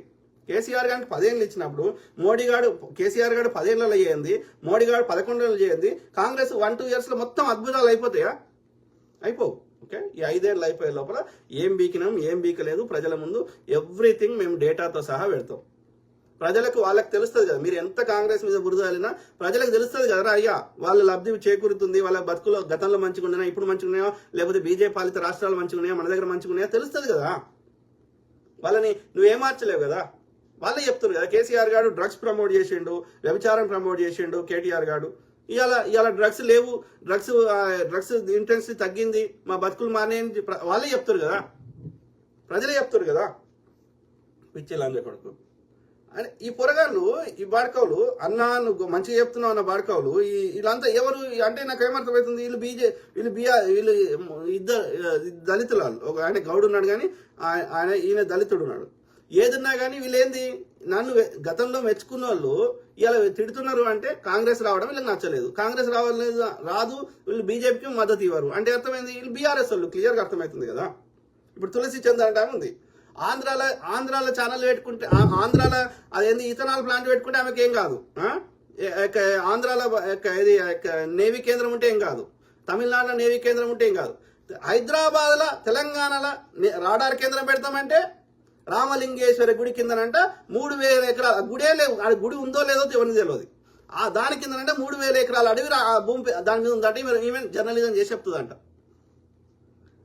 కేసీఆర్ గారికి 10 ఏళ్ళు ఇచ్చినప్పుడు కేసీఆర్ గారు 10 ఏళ్ళలో చేయండి, మోడీ గారు 11 ఏళ్ళు చేయండి, కాంగ్రెస్ 1-2 years లో మొత్తం అద్భుతాలు అయిపోతాయా? అయిపోవు. ఓకే, ఈ 5 ఏళ్ళు అయిపోయే లోపల ఏం బీకినాం, ఏం బీకలేదు, ప్రజల ముందు ఎవ్రీథింగ్ మేము డేటాతో సహా పెడతాం. వాళ్ళకి తెలుస్తుంది కదా, మీరు ఎంత కాంగ్రెస్ మీద బురద వెళ్ళినా ప్రజలకు తెలుస్తుంది కదరా అయ్యా, వాళ్ళ లబ్ధి చేకూరుతుంది, వాళ్ళ బతుకులో గతంలో మంచిగా ఉన్నాయా, ఇప్పుడు మంచిగా ఉన్నాయా, లేకపోతే బీజేపీ పాలిత రాష్ట్రాలు మంచిగా ఉన్నాయా, మన దగ్గర మంచిగా ఉన్నాయా తెలుస్తుంది కదా. వాళ్ళని నువ్వేం మార్చలేవు కదా. వాళ్ళే చెప్తున్నారు కదా, కేసీఆర్ గారు డ్రగ్స్ ప్రమోట్ చేసిండు, వ్యభిచారం ప్రమోట్ చేసిండు కేటీఆర్ గారు. ఇవాళ డ్రగ్స్ లేవు, డ్రగ్స్ ఇంటెన్సిటీ తగ్గింది, మా బతుకులు మానేయని వాళ్ళే చెప్తారు కదా, ప్రజలే చెప్తారు కదా. పిచ్చిలాంజ కొడుకు అని ఈ పొరగాళ్ళు, ఈ బాడకవులు, అన్నా నువ్వు మంచిగా చెప్తున్నావు అన్న బాడకవులు, వీళ్ళంతా ఎవరు అంటే నాకు ఏమర్థమవుతుంది, వీళ్ళు ఇద్దరు దళితులు. ఒక ఆయన గౌడు ఉన్నాడు కానీ ఈయన దళితుడు ఉన్నాడు. ఏదన్నా కానీ వీళ్ళేంది, నన్ను గతంలో మెచ్చుకున్న వాళ్ళు ఇలా తిడుతున్నారు అంటే కాంగ్రెస్ రావడం వీళ్ళకి నచ్చలేదు, కాంగ్రెస్ రాదు, వీళ్ళు బీజేపీకి మద్దతు ఇవ్వరు అంటే అర్థమైంది వీళ్ళు బీఆర్ఎస్ వాళ్ళు. క్లియర్గా అర్థమవుతుంది కదా. ఇప్పుడు తులసి చంద్ అంటే ఉంది, ఆంధ్రాలో ఛానల్ పెట్టుకుంటే ఆంధ్రాలో అదేంది ఇథనాల్ ప్లాంట్ పెట్టుకుంటే ఆమెకి ఏం కాదు. ఆంధ్రాలో ఇది నేవీ కేంద్రం ఉంటే ఏం కాదు, తమిళనాడులో నేవీ కేంద్రం ఉంటే ఏం కాదు. హైదరాబాద్లో తెలంగాణలో రాడార్ కేంద్రం పెడతామంటే రామలింగేశ్వరి గుడి కిందనంట 3000 ఎకరాల గుడే లేవు, ఆ గుడి ఉందో లేదో ఎవరికి తెలియదు. దాని కిందనంటే 3000 ఎకరాల అడవి భూమి దాని మీద ఉందంటే ఈవెన్ జర్నలిజం చేసి చెప్తుందంట.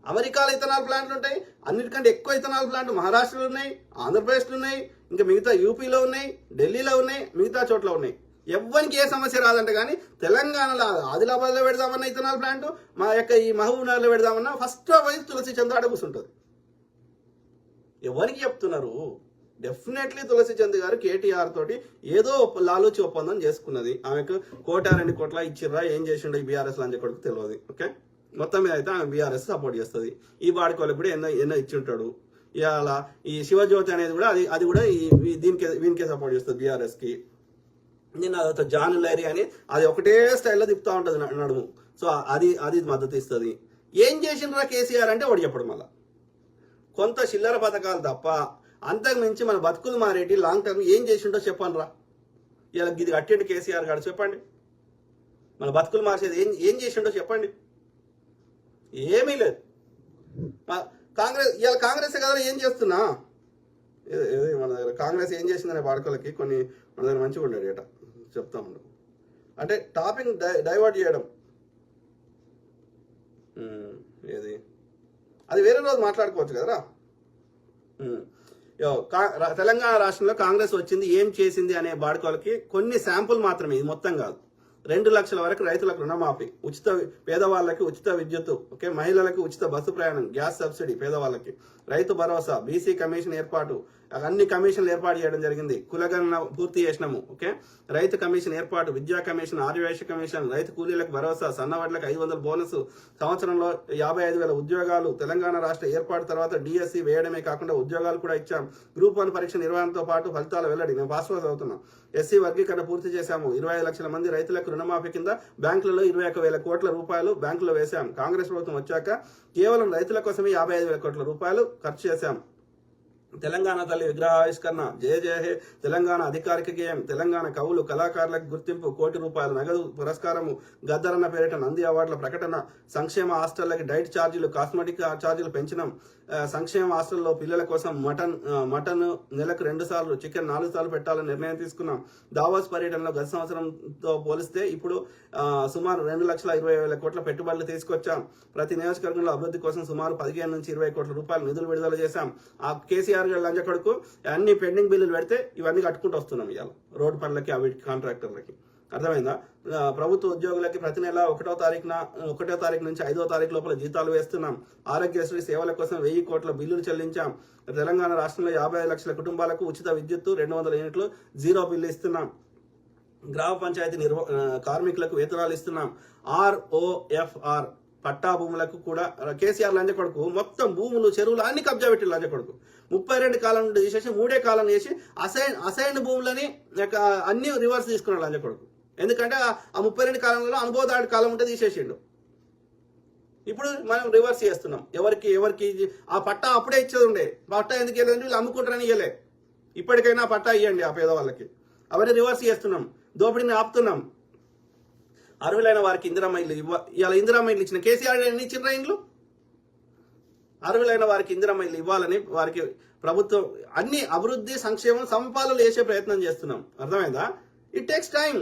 అమెరికాలో ఇథనాల్ ప్లాంట్లు ఉంటాయి, అన్నిటికంటే ఎక్కువ ఇథనాల్ ప్లాంట్ మహారాష్ట్రలో ఉన్నాయి, ఆంధ్రప్రదేశ్లో ఉన్నాయి, ఇంకా మిగతా యూపీలో ఉన్నాయి, ఢిల్లీలో ఉన్నాయి, మిగతా చోట్ల ఉన్నాయి. ఎవ్వరికి ఏ సమస్య రాదంట. కానీ తెలంగాణలో ఆదిలాబాద్లో పెడదామన్నా ఇథనాల్ ప్లాంట్, మా ఈ మహబూబ్నగర్లో పెడదామన్నా ఫస్ట్ పోయి తులసి చంద్ ఆడ కూర్చుంటుంది. ఎవరికి చెప్తున్నారు? డెఫినెట్లీ తులసి చంద్ గారు కేటీఆర్ తోటి ఏదో లాలూచి ఒప్పందం చేసుకున్నది. ఆమెకు 1.2 కోట్ల ఇచ్చిర్రా, ఏం చేసిండో ఈ బీఆర్ఎస్ లంచ కొడుకు తెలియదు. ఓకే, మొత్తం మీద అయితే ఆమె బీఆర్ఎస్ సపోర్ట్ చేస్తుంది. ఈ బాడికి వాళ్ళకి కూడా ఎన్నో ఇచ్చింటాడు. ఇవాళ ఈ శివజ్యోతి అనేది కూడా అది కూడా వీనికే సపోర్ట్ చేస్తుంది బీఆర్ఎస్కి. నేను అదొక జాన్ లైరీ అని అది ఒకటే స్టైల్లో తిప్పుతూ ఉంటుంది నడుము. సో అది మద్దతు ఇస్తుంది. ఏం చేసిండ్రా కేసీఆర్ అంటే వాడు చెప్పడం మళ్ళా కొంత చిల్లర పథకాలు తప్ప అంతకు మించి మన బతుకులు మారేటి లాంగ్ టర్మ్ ఏం చేసిండో చెప్పండి రా. ఇలా ఇది కట్టండి కేసీఆర్ గారు, చెప్పండి. మన బతుకులు మార్చేది ఏం చేసిండో చెప్పండి. ఏమీ లేదు. ఇవాళ కాంగ్రెస్ కదా ఏం చేస్తున్నా, మన దగ్గర కాంగ్రెస్ ఏం చేసిందనే వాడుకలకి కొన్ని మన దగ్గర మంచిగా ఉండేది ఏట చెప్తా ఉండు. అంటే టాపిక్ డైవర్ట్ చేయడం, ఏది అది వేరే రోజు మాట్లాడుకోవచ్చు కదరా. తెలంగాణ రాష్ట్రంలో కాంగ్రెస్ వచ్చింది, ఏం చేసింది అనే బాడుకోలకి కొన్ని శాంపుల్ మాత్రమే, ఇది మొత్తం కాదు. 2 లక్షల వరకు రైతులకు రుణమాఫీ, పేదవాళ్ళకి ఉచిత విద్యుత్తు, ఓకే, మహిళలకు ఉచిత బస్సు ప్రయాణం, గ్యాస్ సబ్సిడీ పేదవాళ్ళకి, రైతు భరోసా, బీసీ కమిషన్ ఏర్పాటు, అన్ని కమిషన్లు ఏర్పాటు చేయడం జరిగింది. కులగణన పూర్తి చేసినాము. ఓకే, రైతు కమిషన్ ఏర్పాటు, విద్యా కమిషన్, ఆర్యవైశ్య కమిషన్, రైతు కూలీలకు భరోసా, సన్నవడ్లకు 500 బోనస్, సంవత్సరంలో 55,000 ఉద్యోగాలు. తెలంగాణ రాష్ట్ర ఏర్పాటు తర్వాత డిఎస్సి వేయడమే కాకుండా ఉద్యోగాలు కూడా ఇచ్చాం. గ్రూప్ 1 పరీక్ష నిర్వహణతో పాటు ఫలితాలు వెల్లడి. మేము పాస్ అవుతున్నాం. ఎస్సీ వర్గీకరణ పూర్తి చేశాము. 25 లక్షల మంది రైతులకు రుణమాఫీ కింద బ్యాంకులలో 21,000 కోట్ల రూపాయలు బ్యాంకులో వేశాం. కాంగ్రెస్ ప్రభుత్వం వచ్చాక కేవలం రైతుల కోసమే 55,000 కోట్ల రూపాయలు ఖర్చు చేశాం. తెలంగాణ తల్లి విగ్రహావిష్కరణ, జయ జయ హే తెలంగాణ అధికారిక గేయం, తెలంగాణ కవులు కళాకారులకు గుర్తింపు, 1 కోటి రూపాయల నగదు పురస్కారము, గద్దరన్న పేరిట నంది అవార్డుల ప్రకటన, సంక్షేమ హాస్టళ్లకి డైట్ ఛార్జీలు, కాస్మెటిక్ ఛార్జీలు పెంచినాం. సంక్షేమ హాస్టల్లో పిల్లల కోసం మటన్ నెలకు 2 సార్లు, చికెన్ 4 సార్లు పెట్టాలని నిర్ణయం తీసుకున్నాం. దావోస్ పర్యటనలో గత సంవత్సరంతో పోలిస్తే ఇప్పుడు సుమారు 2,20,000 కోట్ల పెట్టుబడులు తీసుకొచ్చాం. ప్రతి నియోజకవర్గంలో అభివృద్ధి కోసం సుమారు 15 నుంచి 20 కోట్ల రూపాయలు నిధులు విడుదల చేశాం. ఆ కేసీఆర్ గారు లంచ కొడుకు అన్ని పెండింగ్ బిల్లులు పెడితే ఇవన్నీ కట్టుకుంటూ వస్తున్నాం. ఇవాళ రోడ్డు పనులకి, అవి కాంట్రాక్టర్లకి. అర్థమైందా? ప్రభుత్వ ఉద్యోగులకి ప్రతి నెల 1వ తారీఖు నుంచి 5వ తారీఖు లోపల జీతాలు వేస్తున్నాం. ఆరోగ్యశ్రీ సేవల కోసం 1000 కోట్ల బిల్లులు చెల్లించాం. తెలంగాణ రాష్ట్రంలో 55 లక్షల కుటుంబాలకు ఉచిత విద్యుత్తు, 200 యూనిట్లు జీరో బిల్లు ఇస్తున్నాం. గ్రామ పంచాయతీ కార్మికులకు వేతనాలు ఇస్తున్నాం. ROFR పట్టా భూములకు కూడా కేసీఆర్ లంచ కొడుకు మొత్తం భూములు, చెరువులు అన్ని కబ్జా పెట్టి లంచ కొడుకు 32 కాలం నుండి తీసేసి 3 కాలం చేసి అసైన్ భూములని అన్ని రివర్స్ తీసుకున్నాడు లంచ కొడుకు. ఎందుకంటే ఆ 32 కాలంలో అనుభవదాడి కాలం ఉంటే తీసేసిండు. ఇప్పుడు మనం రివర్స్ చేస్తున్నాం. ఎవరికి ఆ పట్టా అప్పుడే ఇచ్చేది ఉండే, పట్టా ఎందుకు ఇవ్వలేదు, వీళ్ళు అమ్ముకుంటారని ఇవ్వలే. ఇప్పటికైనా పట్టా ఇవ్వండి ఆ పేదవాళ్ళకి. అవన్నీ రివర్స్ చేస్తున్నాం, దోపిడీని ఆపుతున్నాం. అర్హులైన వారికి ఇందిరమ్మ ఇల్లు ఇవాళ ఇందిరమ్మ ఇల్లు ఇచ్చిన కేసీఆర్ ఎన్ని ఇచ్చిన ఇండ్లు? అర్హులైన వారికి ఇందిరమ్మ ఇల్లు ఇవ్వాలని వారికి ప్రభుత్వం అన్ని అభివృద్ధి, సంక్షేమం, సంపాదనలు చేసే ప్రయత్నం చేస్తున్నాం. అర్థమైందా? It takes time.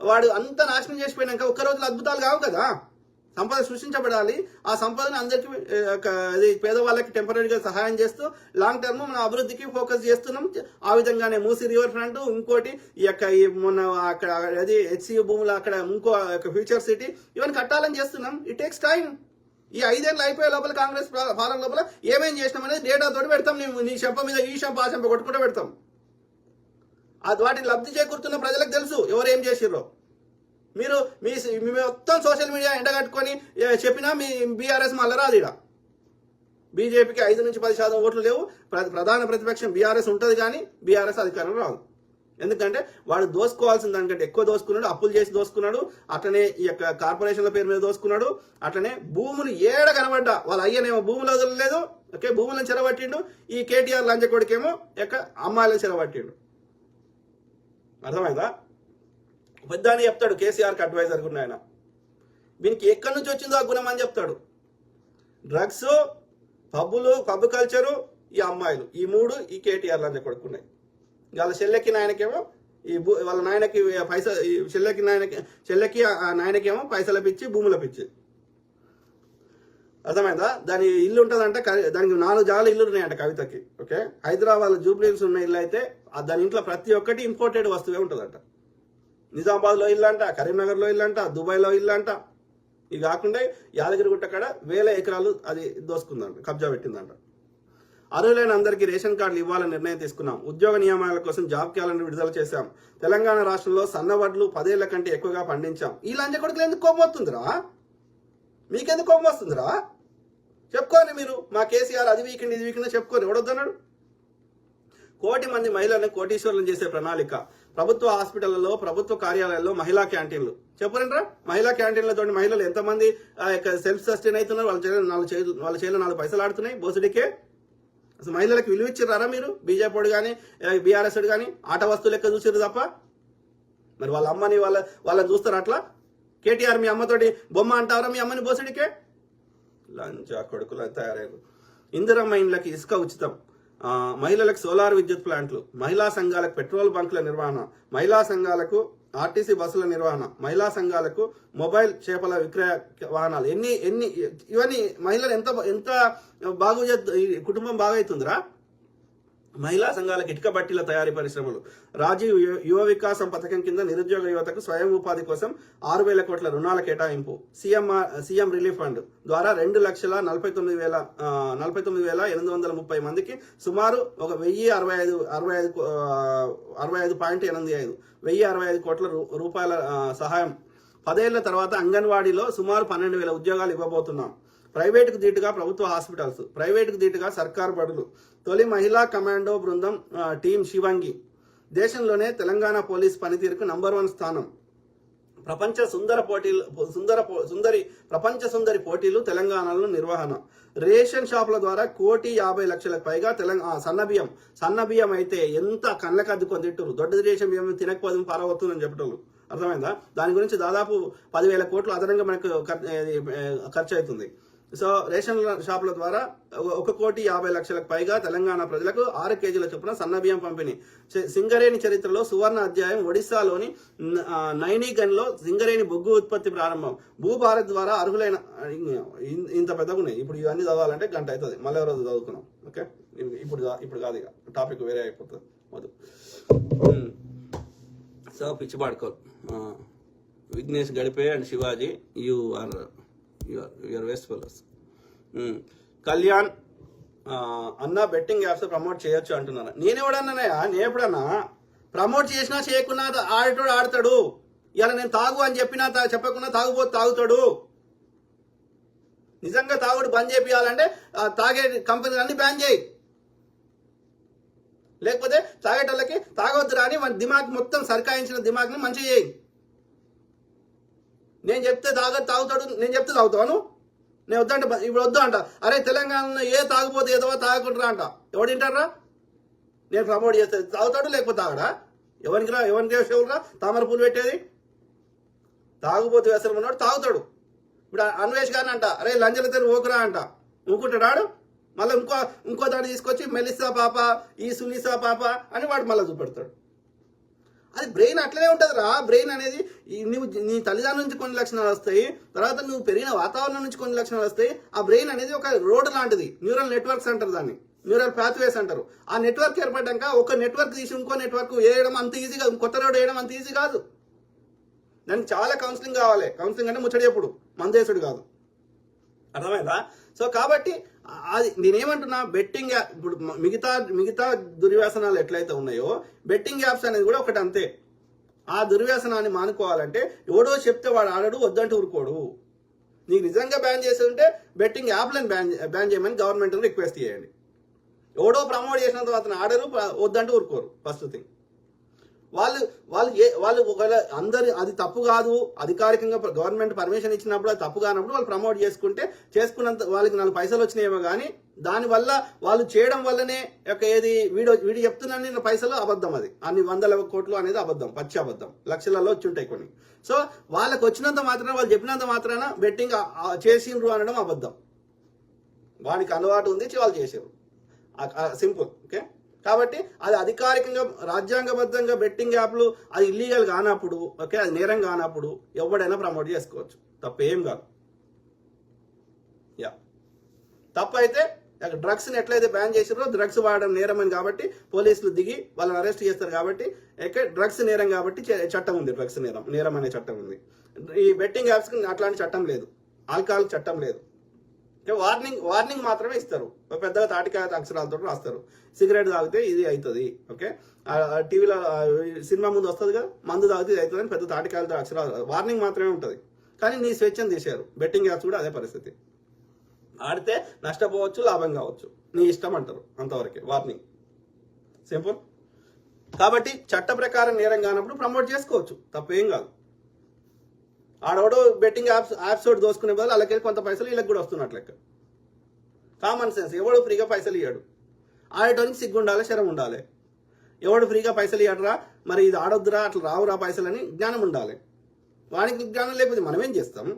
వాడు అంతా నాశనం చేసిపోయినాక ఒక్క రోజులో అద్భుతాలు కావు కదా. సంపద సృష్టించబడాలి. ఆ సంపదను అందరికీ పేదవాళ్ళకి టెంపరీగా సహాయం చేస్తూ లాంగ్ టర్మ్ మన అభివృద్ధికి ఫోకస్ చేస్తున్నాం. ఆ విధంగానే మూసీ రివర్ ఫ్రంట్, ఇంకోటి మొన్న అక్కడ అది HCU భూములు, అక్కడ ఇంకో ఫ్యూచర్ సిటీ, ఇవన్నీ కట్టాలని చేస్తున్నాం. It takes time. ఈ 5 ఏళ్ళు అయిపోయే లోపల కాంగ్రెస్ పాలన లోపల ఏమేం చేసినాం అనేది డేటా తోటి పెడతాం. నీ చెంప మీద ఈ చెంప ఆ చెంప కొట్టుకుంటూ పెడతాం. వాటిని లబ్ధి చేకూరుతున్న ప్రజలకు తెలుసు ఎవరు ఏం చేసిర్రో. మీరు మీ మొత్తం సోషల్ మీడియా ఎండగట్టుకొని చెప్పినా మీ బీఆర్ఎస్ మళ్ళీ రాదు. ఇక్కడ బీజేపీకి 5 నుంచి 10% ఓట్లు లేవు. ప్రధాన ప్రతిపక్షం బీఆర్ఎస్ ఉంటుంది, కానీ బీఆర్ఎస్ అధికారం రాదు. ఎందుకంటే వాడు దోసుకోవాల్సిన దానికంటే ఎక్కువ దోసుకున్నాడు, అప్పులు చేసి దోసుకున్నాడు, అట్లనే ఈ కార్పొరేషన్ల పేరు మీద దోసుకున్నాడు, అట్లనే భూములు ఏడ కనబడ్డా వాళ్ళ అయ్యనేమో భూములు వదలలేదు, ఓకే, భూములను చెరబట్టిండు. ఈ కేటీఆర్ లంచ కొడుకేమో అమ్మాయిలను చెరబట్టిండు. అర్థమైందా? పెద్ద అని చెప్తాడు, కేసీఆర్కి అడ్వైజర్ కూడా ఆయన. దీనికి ఎక్కడి నుంచి వచ్చిందో ఆ గుణం అని చెప్తాడు. డ్రగ్స్, పబ్ కల్చరు, ఈ అమ్మాయిలు, ఈ మూడు ఈ కేటీఆర్ లంచ కొడుకున్నాయి. వాళ్ళ చెల్లెకి నాయనకేమో వాళ్ళ నాయనకి చెల్లెకి నాయనకేమో పైసల పిచ్చి, భూముల పిచ్చి. అర్థమైందా? దాని ఇల్లు ఉంటుందంట, దానికి 4 జాగాల ఇల్లు ఉన్నాయంట కవితకి. ఓకే, హైదరాబాద్ జూబ్లీహిల్స్ ఉన్న ఇల్లు అయితే దాని ఇంట్లో ప్రతి ఒక్కటి ఇంపోర్టెడ్ వస్తువే ఉంటుందంట. నిజామాబాద్లో ఇల్లు అంట, కరీంనగర్లో ఇల్లు అంట, దుబాయ్లో ఇల్లు అంట. ఇది కాకుండా యాదగిరిగుట్ట కాడ 1000 ఎకరాలు అది దోసుకుందంట, కబ్జా పెట్టిందంట. అర్హులైన అందరికీ రేషన్ కార్డులు ఇవ్వాలని నిర్ణయం తీసుకున్నాం. ఉద్యోగ నియామకాల కోసం జాబ్ క్యాలెండర్ విడుదల చేశాం. తెలంగాణ రాష్ట్రంలో సన్నవడ్లు 10 ఏళ్ల కంటే ఎక్కువగా పండించాం. ఈ లంచ కొడుకులు ఎందుకు కోపం వస్తుందిరా? మీకెందుకు కోపం వస్తుందిరా? చెప్పుకోండి మీరు. మా కేసీఆర్ అది వీకెండ్ ఇది వీకెండ్ చెప్పుకోండి, ఎవడొద్దన్నాడు? 1 కోటి మంది మహిళలను కోటీశ్వరులను చేసే ప్రణాళిక. ప్రభుత్వ హాస్పిటళ్లలో, ప్రభుత్వ కార్యాలయాల్లో మహిళా క్యాంటీన్లు. చెప్పరంట్రా, మహిళా క్యాంటీన్లతో మహిళలు ఎంతమంది సెల్ఫ్ సస్టైన్ అవుతున్నారు? వాళ్ళ చేతిలో 4 పైసలు ఆడుతున్నాయి బోసుడికే. అసలు మహిళలకు విలువ ఇచ్చిర్రారా మీరు? బీజేపీ కానీ బీఆర్ఎస్ కానీ ఆట వస్తువు లెక్క చూసిర్రు తప్ప. మరి వాళ్ళ అమ్మని వాళ్ళని చూస్తారు అట్లా? కేటీఆర్ మీ అమ్మతోటి బొమ్మ అంటారా మీ అమ్మని బోసుడికే? లంచా కొడుకులు తయారయ్యారు. ఇందిరమ్మ ఇండ్లకి ఇసుక ఉచితం, మహిళలకు సోలార్ విద్యుత్ ప్లాంట్లు, మహిళా సంఘాలకు పెట్రోల్ బంకుల నిర్వహణ, మహిళా సంఘాలకు ఆర్టీసీ బస్సుల నిర్వహణ, మహిళా సంఘాలకు మొబైల్ చేపల విక్రయ వాహనాలు. ఇవన్నీ మహిళలు ఎంత బాగు కుటుంబం బాగవుతుందిరా. మహిళా సంఘాలకు ఇటుక బట్టీల తయారీ పరిశ్రమలు. రాజీవ్ యువ వికాసం పథకం కింద నిరుద్యోగ యువతకు స్వయం ఉపాధి కోసం 6,000 కోట్ల రుణాల కేటాయింపు. సీఎం రిలీఫ్ ఫండ్ ద్వారా 2,49,830 మందికి సుమారు 1,065 కోట్ల రూపాయల సహాయం. 10 ఏళ్ల తర్వాత అంగన్వాడీలో సుమారు 12,000 ఉద్యోగాలు ఇవ్వబోతున్నాం. ప్రైవేటుకు దీటుగా ప్రభుత్వ హాస్పిటల్స్, ప్రైవేటుకు దీటుగా సర్కారు బడులు. తొలి మహిళా కమాండో బృందం టీం శివంగి. దేశంలోనే తెలంగాణ పోలీస్ పనితీరుకు నంబర్ 1 స్థానం. ప్రపంచ సుందరి పోటీలు తెలంగాణలో నిర్వహణ. రేషన్ షాపుల ద్వారా 1,50,00,000 పైగా సన్నబియ్యం అయితే ఎంత కళ్ళకు అద్దుకొని తింటారు. దొడ్డ రేషన్ బియ్యం తినకపోతే పారవతుందని చెప్పటోళ్ళు. అర్థమైందా? దాని గురించి దాదాపు 10,000 కోట్లు అదనంగా మనకు ఖర్చు అవుతుంది. సో రేషన్ షాపుల ద్వారా 1,50,00,000 పైగా తెలంగాణ ప్రజలకు 6 కేజీల చొప్పున సన్నబియ్యం పంపిణీ. సింగరేణి చరిత్రలో సువర్ణ అధ్యాయం. ఒడిశాలోని నైనిగన్లో సింగరేణి బొగ్గు ఉత్పత్తి ప్రారంభం. భూభారత్ ద్వారా అర్హులైన ఇంత పెద్దగా ఉన్నాయి. ఇప్పుడు ఇవన్నీ చదవాలంటే గంట అవుతుంది. మళ్ళీ రోజు చదువుకున్నాం. ఓకే, ఇప్పుడు కాదు, ఇక టాపిక్ వేరే అయిపోతుంది. వద్దు. సో పిచ్చి పాడుకో. విఘ్నేష్ గడిపే and Shivaji your waste fellows. Kalyan అన్న బెట్టింగ్ యాప్స్ ప్రమోట్ చేయొచ్చు అంటున్నారా? నేనెవడన్నానయ్యా? నేను ఎప్పుడన్నా ప్రమోట్ చేసినా చేయకున్నా ఆడేటోడు ఆడతాడు. ఇలా నేను తాగు అని చెప్పినా చెప్పకుండా తాగుతాడు. నిజంగా తాగుడు బంద్ చేయాలంటే తాగే కంపెనీలన్నీ బ్యాన్ చేయి. లేకపోతే తాగేటోళ్ళకి తాగొద్దురా అని మన దిమాగ్ మొత్తం సర్కాయించిన దిమాగ్ని మంచిగా చేయి. నేను చెప్తే తాగుతాడు, నేను చెప్తే తాగుతాను. నేను వద్దంటే ఇప్పుడు వద్దు అంట. అరే తెలంగాణలో తాగుపోతే ఏదో తాగకుంటారా అంట. ఎవడు తింటారా? నేను ప్రమోట్ చేస్తే తాగుతాడు, లేకపోతే తాగడా? ఎవరికి ఎవరురా తామర పూలు పెట్టేది? తాగుపోతే వ్యసనం ఉన్నాడు, తాగుతాడు. ఇప్పుడు అన్వేష్ గారిని అంట, అరే లంజల తెరు ఓకురా అంట. ఊకుంటాడు. మళ్ళీ ఇంకో దాన్ని తీసుకొచ్చి మెలిసా పాప, ఈ సులిసా పాప అని వాడు మళ్ళీ చూపెడతాడు. అది బ్రెయిన్ అట్లనే ఉంటుంది రా. బ్రెయిన్ అనేది నువ్వు నీ తల్లిదండ్రుల నుంచి కొన్ని లక్షణాలు వస్తాయి, తర్వాత నువ్వు పెరిగిన వాతావరణం నుంచి కొన్ని లక్షణాలు వస్తాయి. ఆ బ్రెయిన్ అనేది ఒక రోడ్ లాంటిది. న్యూరల్ నెట్వర్క్స్ అంటారు దాన్ని, న్యూరల్ పాత్వేస్ అంటారు. ఆ నెట్వర్క్ ఏర్పడ్డాక ఒక నెట్వర్క్ తీసి ఇంకో నెట్వర్క్ వేయడం అంత ఈజీగా, కొత్త రోడ్ వేయడం అంత ఈజీ కాదు. దానికి చాలా కౌన్సిలింగ్ కావాలి. కౌన్సిలింగ్ అంటే ముచ్చటేపుడు, మందేశుడు కాదు. అర్థమైందా? సో కాబట్టి అది నేనేమంటున్నా, బెట్టింగ్ యాప్ ఇప్పుడు మిగతా దుర్వ్యసనాలు ఎట్లయితే ఉన్నాయో బెట్టింగ్ యాప్స్ అనేది కూడా ఒకటి అంతే. ఆ దుర్వ్యసనాన్ని మానుకోవాలంటే ఎవడో చెప్తే వాడు ఆడడు, వద్దంటే ఊరుకోడు. నీకు నిజంగా బ్యాన్ చేసి ఉంటే బెట్టింగ్ యాప్లను బ్యాన్ చేయమని గవర్నమెంట్ని రిక్వెస్ట్ చేయండి. ఎవడో ప్రమోట్ చేసిన తర్వాత ఆడరు, వద్దంటే ఊరుకోరు. ఫస్ట్ థింగ్, వాళ్ళు ఒకవేళ అందరి అది తప్పు కాదు, అధికారికంగా గవర్నమెంట్ పర్మిషన్ ఇచ్చినప్పుడు అది తప్పు కానప్పుడు వాళ్ళు ప్రమోట్ చేసుకున్నంత వాళ్ళకి 4 పైసలు వచ్చినాయేమో కానీ దానివల్ల వాళ్ళు చేయడం వల్లనే ఏది వీడు చెప్తున్నాను పైసలు అబద్ధం, అది అన్ని 100 కోట్లు అనేది అబద్ధం, పచ్చి అబద్ధం, లక్షలలో వచ్చి ఉంటాయి కొన్ని. సో వాళ్ళకి వచ్చినంత మాత్రాన, వాళ్ళు చెప్పినంత మాత్రాన బెట్టింగ్ చేసిండ్రు అనడం అబద్ధం. వానికి అలవాటు ఉంది, వాళ్ళు చేసారు, సింపుల్. ఓకే, కాబట్టి అది అధికారికంగా రాజ్యాంగబద్ధంగా బెట్టింగ్ యాప్లు అది ఇల్లీగల్ కానప్పుడు, ఓకే, అది నేరం కానప్పుడు ఎవడైనా ప్రమోట్ చేసుకోవచ్చు, తప్పేం కాదు. యా, తప్పైతే డ్రగ్స్ని ఎట్లయితే బ్యాన్ చేసారో, డ్రగ్స్ వాడడం నేరమని కాబట్టి పోలీసులు దిగి వాళ్ళని అరెస్ట్ చేస్తారు కాబట్టి డ్రగ్స్ నేరం కాబట్టి చట్టం ఉంది, డ్రగ్స్ నేరం అనే చట్టం ఉంది. ఈ బెట్టింగ్ యాప్స్కి అట్లాంటి చట్టం లేదు, ఆల్కహాల్ చట్టం లేదు. వార్నింగ్ మాత్రమే ఇస్తారు, పెద్దగా తాటికాయ అక్షరాలతో రాస్తారు, సిగరెట్ తాగితే ఇది అవుతుంది, ఓకే, టీవీలో సినిమా ముందు వస్తుంది కదా, మందు తాగితే ఇది అవుతుంది అని పెద్ద తాటికాయలతో అక్షరాలు వార్నింగ్ మాత్రమే ఉంటుంది. కానీ నీ స్వేచ్ఛను తీశారు. బెట్టింగ్ యాప్స్ కూడా అదే పరిస్థితి, ఆడితే నష్టపోవచ్చు, లాభం కావచ్చు, నీ ఇష్టం అంటారు, అంతవరకే వార్నింగ్, సింపుల్. కాబట్టి చట్ట ప్రకారం నేరం కానప్పుడు ప్రమోట్ చేసుకోవచ్చు, తప్పేం కాదు. ఆడోడు బెట్టింగ్ యాప్స్ తోటి దోసుకునే బదులు అలాగే కొంత పైసలు వీళ్ళకి కూడా వస్తున్నట్లు లెక్క. Common sense. ఎవడు ఫ్రీగా పైసలు ఇవ్వడు, ఆడేటోనికి సిగ్గు ఉండాలి, శరం ఉండాలి. ఎవడు ఫ్రీగా పైసలు ఇవ్వడరా, మరి ఇది ఆడొద్దురా, అట్లా రావురా పైసలని జ్ఞానం ఉండాలి. వానికి జ్ఞానం లేకపోతే మనం ఏం చేస్తాం?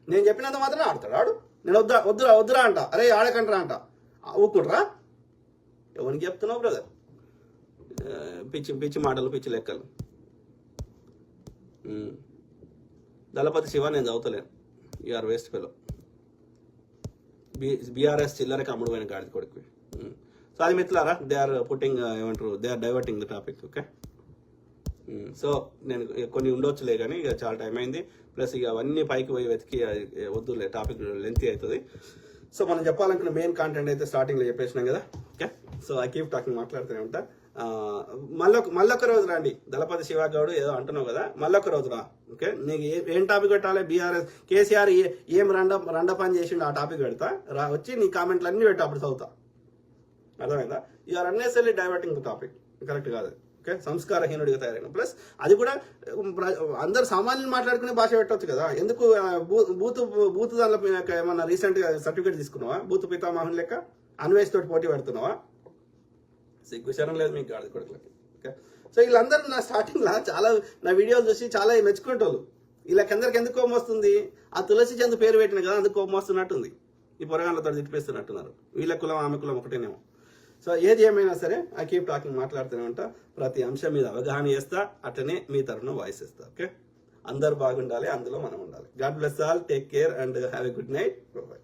నేను చెప్పినంత మాత్రం ఆడతాడు ఆడు. నేను వద్దురా అంట, అరే ఆడకంటరా అంట, ఊరుకుంటారా? ఎవరికి చెప్తున్నావు బ్రదర్? పిచ్చి మాటలు, పిచ్చి లెక్కలు. దళపతి శివ నేను చదువుతలేను, యూఆర్ వేస్ట్ ఫెలో. బీఆర్ఎస్ చిల్లరకి అమ్ముడు పోయిన గాడి కొడుకు. సో అది మిత్రులారా, దే ఆర్ పుట్టింగ్ ఏమంటారు, they are diverting the topic. Okay, so నేను కొన్ని ఉండొచ్చులే కానీ ఇక చాలా టైం అయింది. ప్లస్ ఇక అవన్నీ పైకి పోయి వెతికి వద్దులే, టాపిక్ లెంతీ అవుతుంది. సో మనం చెప్పాలనుకున్న మెయిన్ కాంటెంట్ అయితే స్టార్టింగ్లో చెప్పేసినాం కదా. Okay, so I keep talking, మాట్లాడుతూనే ఉంటా. మళ్ళొక రోజు రండి, దళపతి శివ గౌడ్ ఏదో అంటున్నావు కదా, మళ్ళొక రోజు రా. ఓకే, నీకు ఏం టాపిక్ పెట్టాలి? బీఆర్ఎస్ కేసీఆర్ ఏం రండ పని చేసిండు ఆ టాపిక్ పెడతా, వచ్చి నీ కామెంట్లు అన్ని పెట్టా, అప్పుడు చదువుతా. అర్థమైందా? You're unnecessary diverting the topic, correct కాదు. ఓకే, సంస్కారహీనుడిగా తయారైన. ప్లస్ అది కూడా అందరు సామాన్యులు మాట్లాడుకునే భాష పెట్టవచ్చు కదా. ఎందుకు బూత్ దానిలో ఏమన్నా రీసెంట్గా సర్టిఫికేట్ తీసుకున్నావా? బూత్ పితామహన్ లెక్క అన్వేష్ తోటి పోటీ పెడుతున్నావా? సిగ్గుశరం లేదు మీకు గాడి కొడుకులకి. ఓకే, సో వీళ్ళందరూ నా స్టార్టింగ్లో నా వీడియోలు చూసి చాలా మెచ్చుకుంటారు. వీళ్ళకందరికి ఎందుకు కోపం వస్తుంది? ఆ తులసి చంద్ పేరు పెట్టిన కదా, అందుకు కోపం వస్తున్నట్టుంది. ఈ పొరగాళ్ళతో తిట్టిపేస్తున్నట్టున్నారు. వీళ్ళ కులం ఆమె కులం ఒకటేనేమో. సో ఏది ఏమైనా సరే ఐ కీప్ టాకింగ్, మాట్లాడుతూనే ఉంటా. ప్రతి అంశం మీద అవగాహన చేస్తా, అట్లనే మీ తరఫున వాయిస్ ఇస్తా. ఓకే, అందరు బాగుండాలి, అందులో మనం ఉండాలి. God bless all, take care and have a good night. Bye.